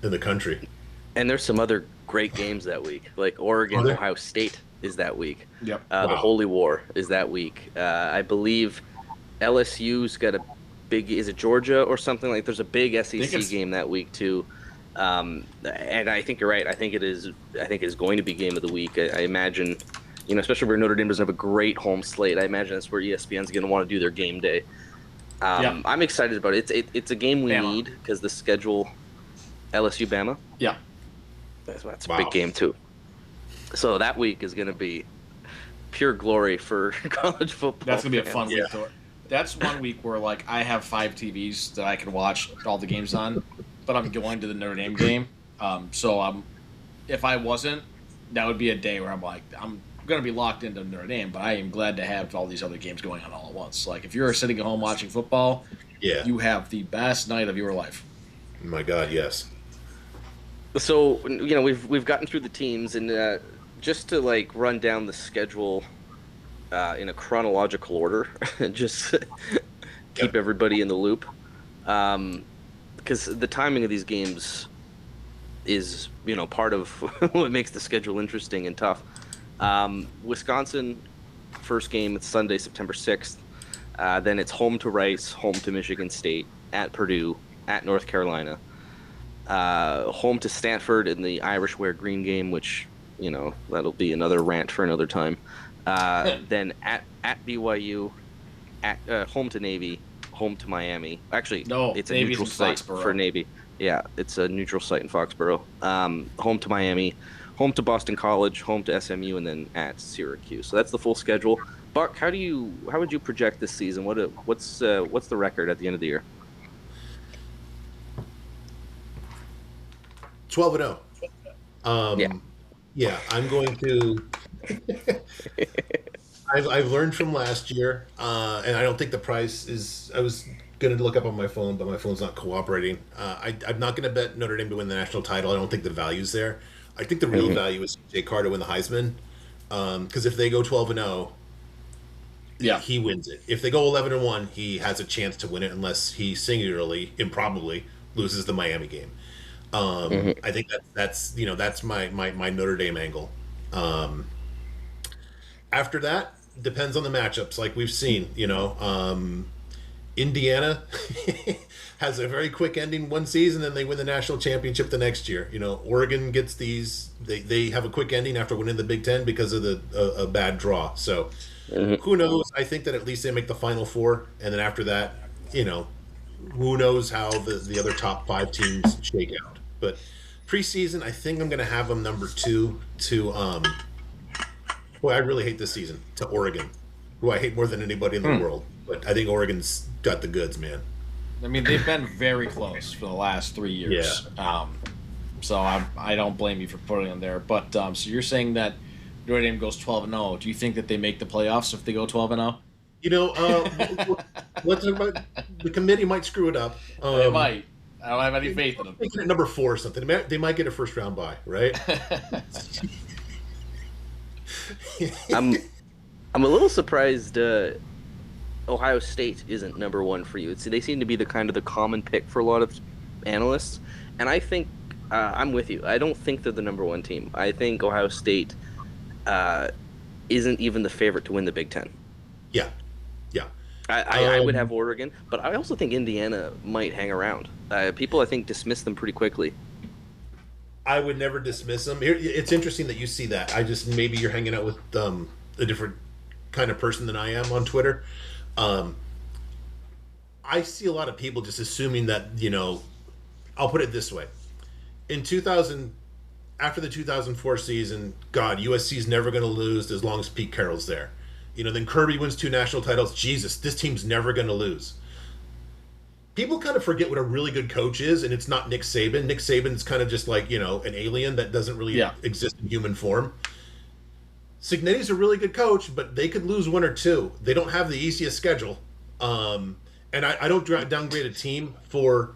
the country. And there's some other great games that week, like Oregon, Ohio State is that week. Yep. The Holy War is that week. I believe LSU's got a big, is it Georgia or something? Like there's a big SEC game that week too. And I think you're right. I think it is going to be game of the week. I imagine, especially where Notre Dame doesn't have a great home slate. I imagine that's where ESPN's going to want to do their game day. I'm excited about it. It's a game we need because the schedule, LSU Bama. Yeah. That's a big game too. So that week is going to be pure glory for college football. That's going to be a fun week. That's one week where like I have 5 TVs that I can watch all the games on, but I'm going to the Notre Dame game. If I wasn't, that would be a day where I'm like, I'm going to be locked into Notre Dame, but I am glad to have all these other games going on all at once. Like if you're sitting at home watching football, you have the best night of your life. Oh my God, yes. So we've gotten through the teams, and just to like run down the schedule in a chronological order, just keep everybody in the loop, because the timing of these games is part of what makes the schedule interesting and tough. Wisconsin, first game, it's Sunday, September 6th. Then it's home to Rice, home to Michigan State, at Purdue, at North Carolina. Home to Stanford in the Irish wear green game, which, that'll be another rant for another time. Then at BYU, home to Navy, home to Miami. Actually, it's a neutral site for Navy. Yeah, it's a neutral site in Foxborough. Home to Miami, home to Boston College, home to SMU, and then at Syracuse. So that's the full schedule. Buck, how would you project this season? What's the record at the end of the year? 12-0. Yeah, I'm going to. I've learned from last year, and I don't think the price is. I was going to look up on my phone, but my phone's not cooperating. I'm not going to bet Notre Dame to win the national title. I don't think the value's there. I think the real value is Jay Carr to win the Heisman, because if they go 12-0, he wins it. If they go 11-1, he has a chance to win it, unless he singularly, improbably, loses the Miami game. I think that's my Notre Dame angle. After that, depends on the matchups. Like we've seen, Indiana has a very quick ending one season, then they win the national championship the next year. Oregon gets these. They have a quick ending after winning the Big Ten because of a bad draw. So who knows? I think that at least they make the Final Four, and then after that, who knows how the other top 5 teams shake out. But preseason, I think I'm going to have them number 2 to boy, I really hate this season, to Oregon, who I hate more than anybody in the world. But I think Oregon's got the goods, man. I mean, they've been very close for the last 3 years. Yeah. So I don't blame you for putting them there. But so you're saying that Notre Dame goes 12-0. Do you think that they make the playoffs if they go 12-0? Let's talk about the committee might screw it up. They might. I don't have any faith in them. At number 4 or something. They might get a first round bye, right? I'm a little surprised Ohio State isn't number 1 for you. They seem to be the common pick for a lot of analysts, and I think I'm with you. I don't think they're the number 1 team. I think Ohio State isn't even the favorite to win the Big Ten. Yeah. I would have Oregon, but I also think Indiana might hang around. People, I think, dismiss them pretty quickly. I would never dismiss them. It's interesting that you see that. Maybe you're hanging out with a different kind of person than I am on Twitter. I see a lot of people just assuming that, I'll put it this way. After the 2004 season, God, USC's never going to lose as long as Pete Carroll's there. Then Kirby wins 2 national titles. Jesus, this team's never going to lose. People kind of forget what a really good coach is, and it's not Nick Saban. Nick Saban's kind of just like, an alien that doesn't really exist in human form. Cignetti's a really good coach, but they could lose 1 or 2. They don't have the easiest schedule. And I don't downgrade a team for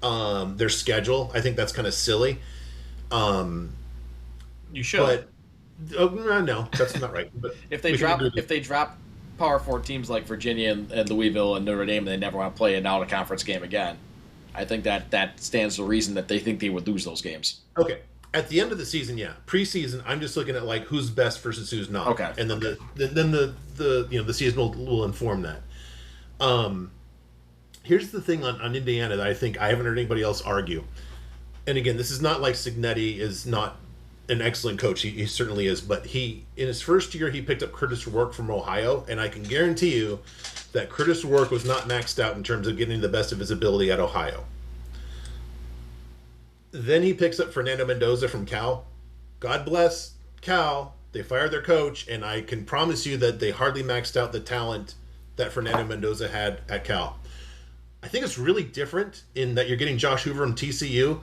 their schedule. I think that's kind of silly. You should. But no, that's not right. But if they drop Power 4 teams like Virginia and Louisville and Notre Dame, and they never want to play an out of conference game again, I think that stands to reason that they think they would lose those games. Okay. At the end of the season, yeah. Preseason, I'm just looking at like who's best versus who's not. Okay. And then the season will inform that. Here's the thing on Indiana that I think I haven't heard anybody else argue. And again, this is not like Signetti is not an excellent coach. He certainly is, but in his first year he picked up Curtis Rourke from Ohio, and I can guarantee you that Curtis Rourke was not maxed out in terms of getting the best of his ability at Ohio. Then he picks up Fernando Mendoza from Cal. God bless Cal. They fired their coach, and I can promise you that they hardly maxed out the talent that Fernando Mendoza had at Cal. I think it's really different in that you're getting Josh Hoover from TCU.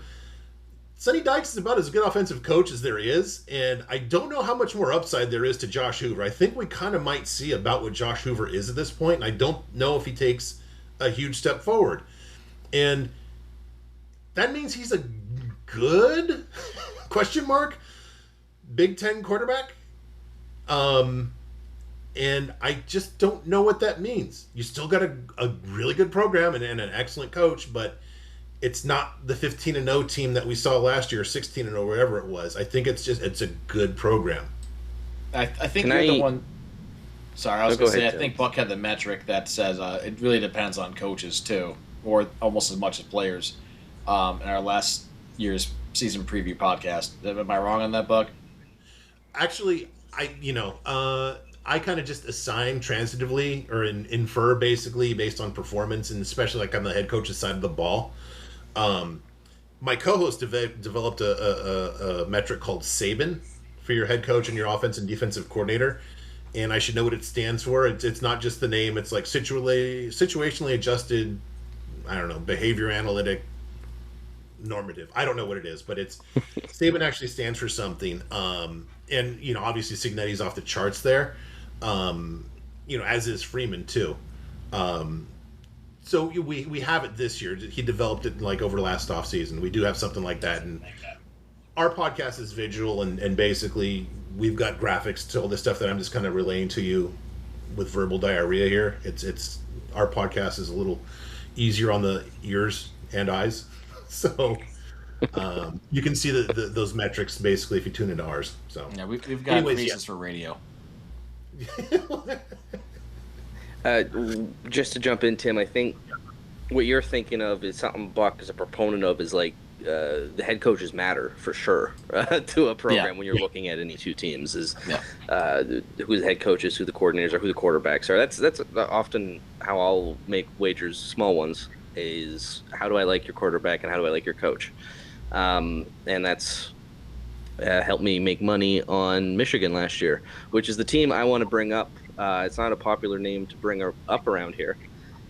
Sonny Dykes is about as good offensive coach as there is, and I don't know how much more upside there is to Josh Hoover. I think we kind of might see about what Josh Hoover is at this point, and I don't know if he takes a huge step forward. And that means he's a good question mark Big Ten quarterback. And I just don't know what that means. You still got a really good program and an excellent coach, but it's not the 15-0 team that we saw last year, 16-0, wherever it was. I think it's a good program. I think the one. Sorry, I was going to say, I think Buck had the metric that says it really depends on coaches too, or almost as much as players. In our last year's season preview podcast, am I wrong on that, Buck? Actually, I kind of just assign transitively or infer basically based on performance, and especially like on the head coach's side of the ball. My co-host developed a metric called SABIN for your head coach and your offense and defensive coordinator, and I should know what it stands for. It's not just the name. It's like situationally adjusted, I don't know, behavior analytic normative. I don't know what it is, but it's SABIN actually stands for something. And obviously Signetti's off the charts there. As is Freeman too. So we have it this year. He developed it like over last off season. We do have something like that, and our podcast is visual, and basically we've got graphics to all this stuff that I'm just kind of relaying to you with verbal diarrhea here. It's our podcast is a little easier on the ears and eyes, so you can see those metrics basically if you tune into ours. So yeah, we've got reasons for radio. Just to jump in, Tim, I think what you're thinking of is something Buck is a proponent of, is like the head coaches matter for sure to a program when you're looking at any two teams, is who the head coaches, who the coordinators are, who the quarterbacks are. That's often how I'll make wagers, small ones, is how do I like your quarterback and how do I like your coach. And that's helped me make money on Michigan last year, which is the team I want to bring up. It's not a popular name to bring up around here.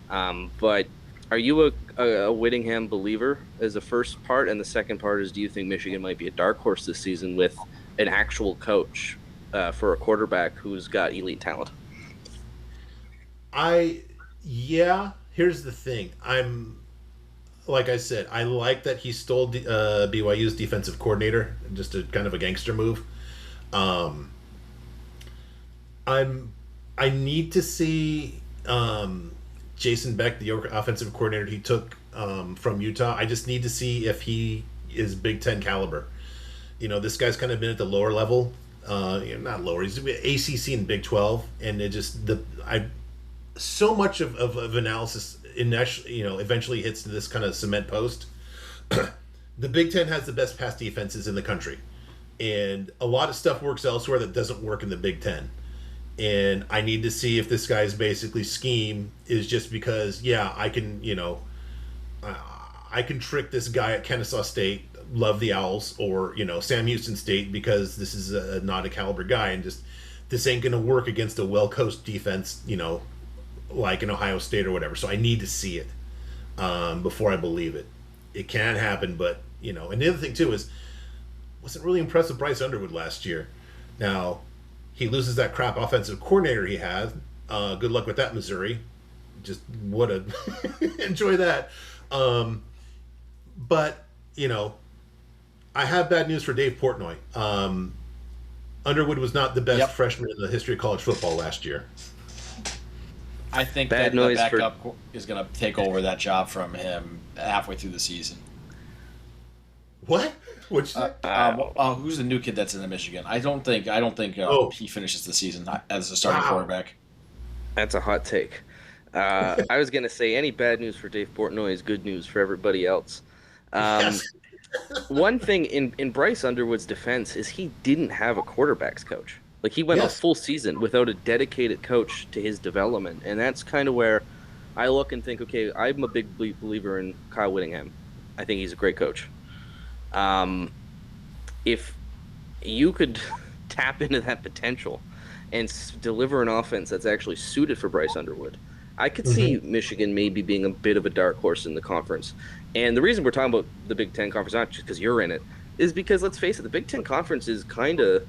But are you a Whittingham believer as the first part? And the second part is, do you think Michigan might be a dark horse this season with an actual coach for a quarterback who's got elite talent? Here's the thing. Like I said, I like that he stole BYU's defensive coordinator, just a kind of a gangster move. I need to see Jason Beck, the offensive coordinator he took from Utah. I just need to see if he is Big Ten caliber. This guy's kind of been at the lower level, not lower. He's ACC and Big 12, and it just so much of analysis eventually hits to this kind of cement post. The Big Ten has the best pass defenses in the country, and a lot of stuff works elsewhere that doesn't work in the Big Ten. And I need to see if this guy's basically scheme is just because, I can, I can trick this guy at Kennesaw State, love the Owls, or, Sam Houston State, because this is not a caliber guy, and just this ain't going to work against a well-coached defense, like in Ohio State or whatever. So I need to see it before I believe it. It can happen, but, and the other thing, too, is wasn't really impressed with Bryce Underwood last year. Now, he loses that crap offensive coordinator he had. Good luck with that, Missouri. Just enjoy that. But, I have bad news for Dave Portnoy. Underwood was not the best freshman in the history of college football last year. I think Bad that noise the backup is going to take over that job from him halfway through the season. What? What'd you say? Who's the new kid that's in the Michigan? I don't think he finishes the season as a starting quarterback. That's a hot take. I was going to say any bad news for Dave Portnoy is good news for everybody else. One thing in Bryce Underwood's defense is he didn't have a quarterbacks coach. Like, he went a full season without a dedicated coach to his development, and that's kind of where I look and think, okay, I'm a big believer in Kyle Whittingham. I think he's a great coach. If you could tap into that potential and deliver an offense that's actually suited for Bryce Underwood, I could see Michigan maybe being a bit of a dark horse in the conference. And the reason we're talking about the Big Ten Conference, not just because you're in it, is because, let's face it, the Big Ten Conference is kind of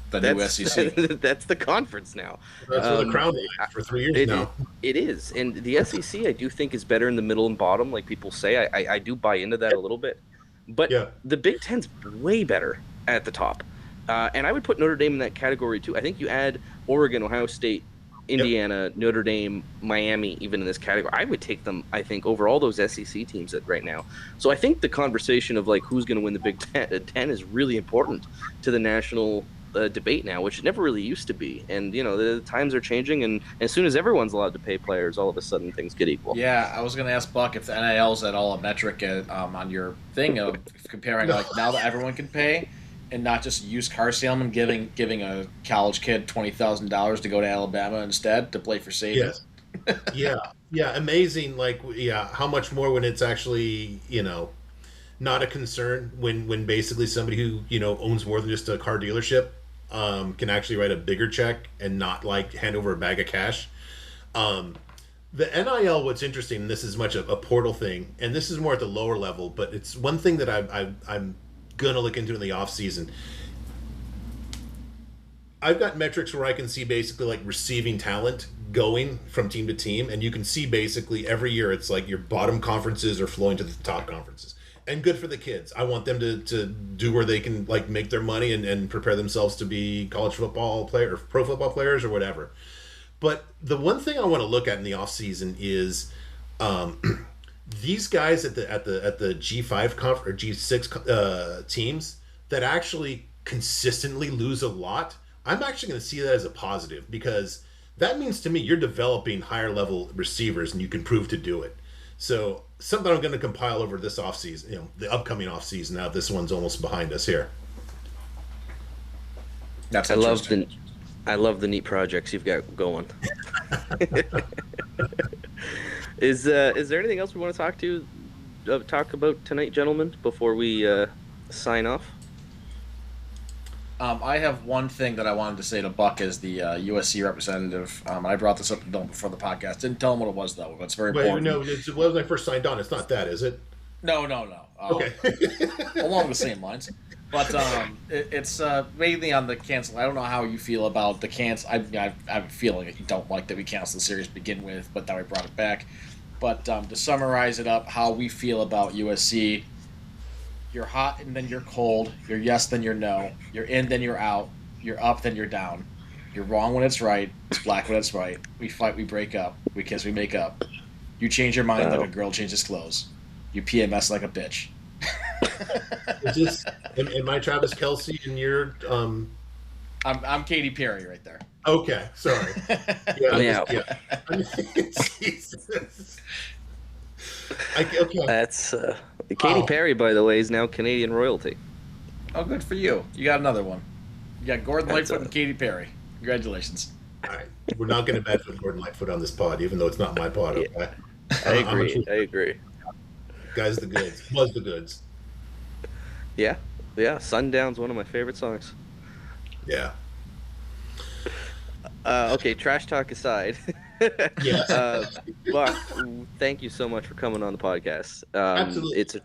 the new SEC. That's the conference now. That's where the crown is for 3 years now. It is. And the SEC, I do think, is better in the middle and bottom, like people say. I do buy into that a little bit. But the Big Ten's way better at the top. And I would put Notre Dame in that category, too. I think you add Oregon, Ohio State, Indiana, Notre Dame, Miami, even in this category. I would take them, I think, over all those SEC teams right now. So I think the conversation of, like, who's going to win the Big Ten is really important to the national debate now, which it never really used to be. And, you know, the times are changing, and as soon as everyone's allowed to pay players, all of a sudden things get equal. Yeah, I was going to ask Buck if the NIL's at all a metric on your thing of comparing, like, now that everyone can pay, and not just used car salesman giving a college kid $20,000 to go to Alabama instead to play for savings. Yes. yeah, amazing. Like, how much more when it's actually, you know, not a concern when basically somebody who, you know, owns more than just a car dealership can actually write a bigger check and not like hand over a bag of cash. The NIL, what's interesting, and this is much a portal thing, and this is more at the lower level, but it's one thing that I'm gonna look into in the off season. I've got metrics where I can see basically like receiving talent going from team to team, and you can see basically every year it's like your bottom conferences are flowing to the top conferences. And good for the kids. I want them to do where they can like make their money and prepare themselves to be college football player or pro football players or whatever. But the one thing I want to look at in the off season is these guys at the G5 or G6 teams that actually consistently lose a lot. I'm actually going to see that as a positive, because that means to me you're developing higher level receivers and you can prove to do it. So something I'm going to compile over this offseason, you know, the upcoming offseason. Now this one's almost behind us here. That's I love the neat projects you've got going. Is there anything else we want to talk about tonight, gentlemen, before we sign off? I have one thing that I wanted to say to Buck as the USC representative. I brought this up to Dylan before the podcast. Didn't tell him what it was, though. It's very important. No, it was when I first signed on. It's not that, is it? No. Okay. Along the same lines. But it's mainly on the cancel. I don't know how you feel about the cancel. I have a feeling that you don't like that we canceled the series to begin with, but that we brought it back. But to summarize it up, how we feel about USC: you're hot and then you're cold. You're yes, then you're no. You're in, then you're out. You're up, then you're down. You're wrong when it's right. It's black when it's right. We fight, we break up. We kiss, we make up. You change your mind like a girl changes clothes. You PMS like a bitch. Is this am I Travis Kelce and you're I'm Katy Perry right there. Okay, sorry. Yeah. Jesus. Okay. That's Katy Perry, by the way, is now Canadian royalty. Oh, good for you. You got another one. You got Gordon Lightfoot and Katy Perry. Congratulations. All right. We're not going to bet with Gordon Lightfoot on this pod, even though it's not my pod. Okay? I agree. Guys, the goods. Was the goods. Yeah. Sundown's one of my favorite songs. Yeah. Okay, trash talk aside. Yeah. Buck, thank you so much for coming on the podcast. Absolutely. It's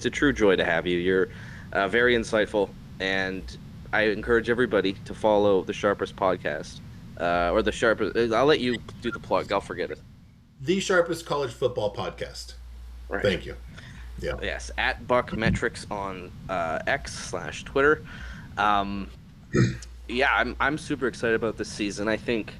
a true joy to have you. You're very insightful, and I encourage everybody to follow the Sharpest Podcast, or the Sharpest. I'll let you do the plug. I'll forget it. The Sharpest College Football Podcast. Right. Thank you. Yeah. Yes, at Buck Metrics on X/Twitter. Yeah, I'm super excited about this season. I think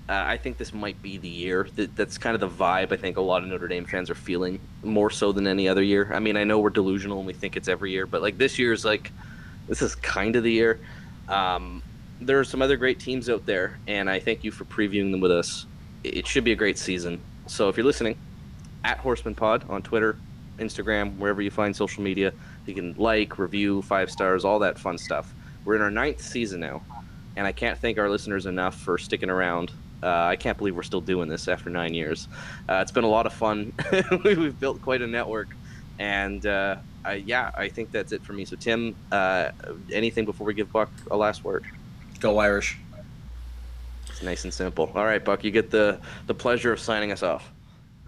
this might be the year. That's kind of the vibe I think a lot of Notre Dame fans are feeling, more so than any other year. I mean, I know we're delusional and we think it's every year, but like this year's like, this is kind of the year. There are some other great teams out there, and I thank you for previewing them with us. It should be a great season. So if you're listening, at Horseman Pod on Twitter, Instagram, wherever you find social media, you can like, review, 5 stars, all that fun stuff. We're in our 9th season now, and I can't thank our listeners enough for sticking around. I can't believe we're still doing this after 9 years. It's been a lot of fun. We've built quite a network, and I think that's it for me. So Tim, anything before we give Buck a last word? Go Irish. It's nice and simple. All right, Buck, you get the pleasure of signing us off.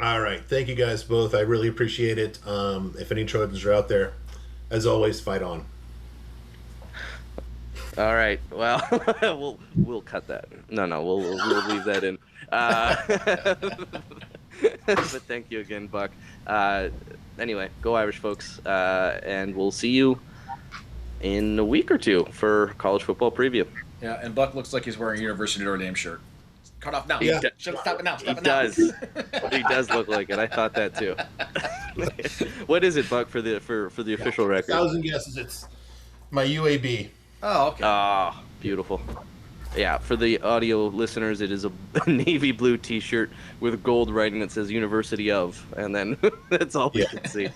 All right. Thank you guys both. I really appreciate it. If any Trojans are out there, as always, fight on. All right. Well, we'll cut that. No, we'll leave that in. But thank you again, Buck. Anyway, go Irish, folks, and we'll see you in a week or two for college football preview. Yeah, and Buck looks like he's wearing a University of Notre Dame shirt. Cut off now. Yeah. Stop it now. He does. He does look like it. I thought that too. What is it, Buck, for the official record? 1,000 guesses. It's my UAB. Oh, okay. Ah, beautiful. Yeah, for the audio listeners, it is a navy blue T-shirt with gold writing that says University of, and then that's all we can see.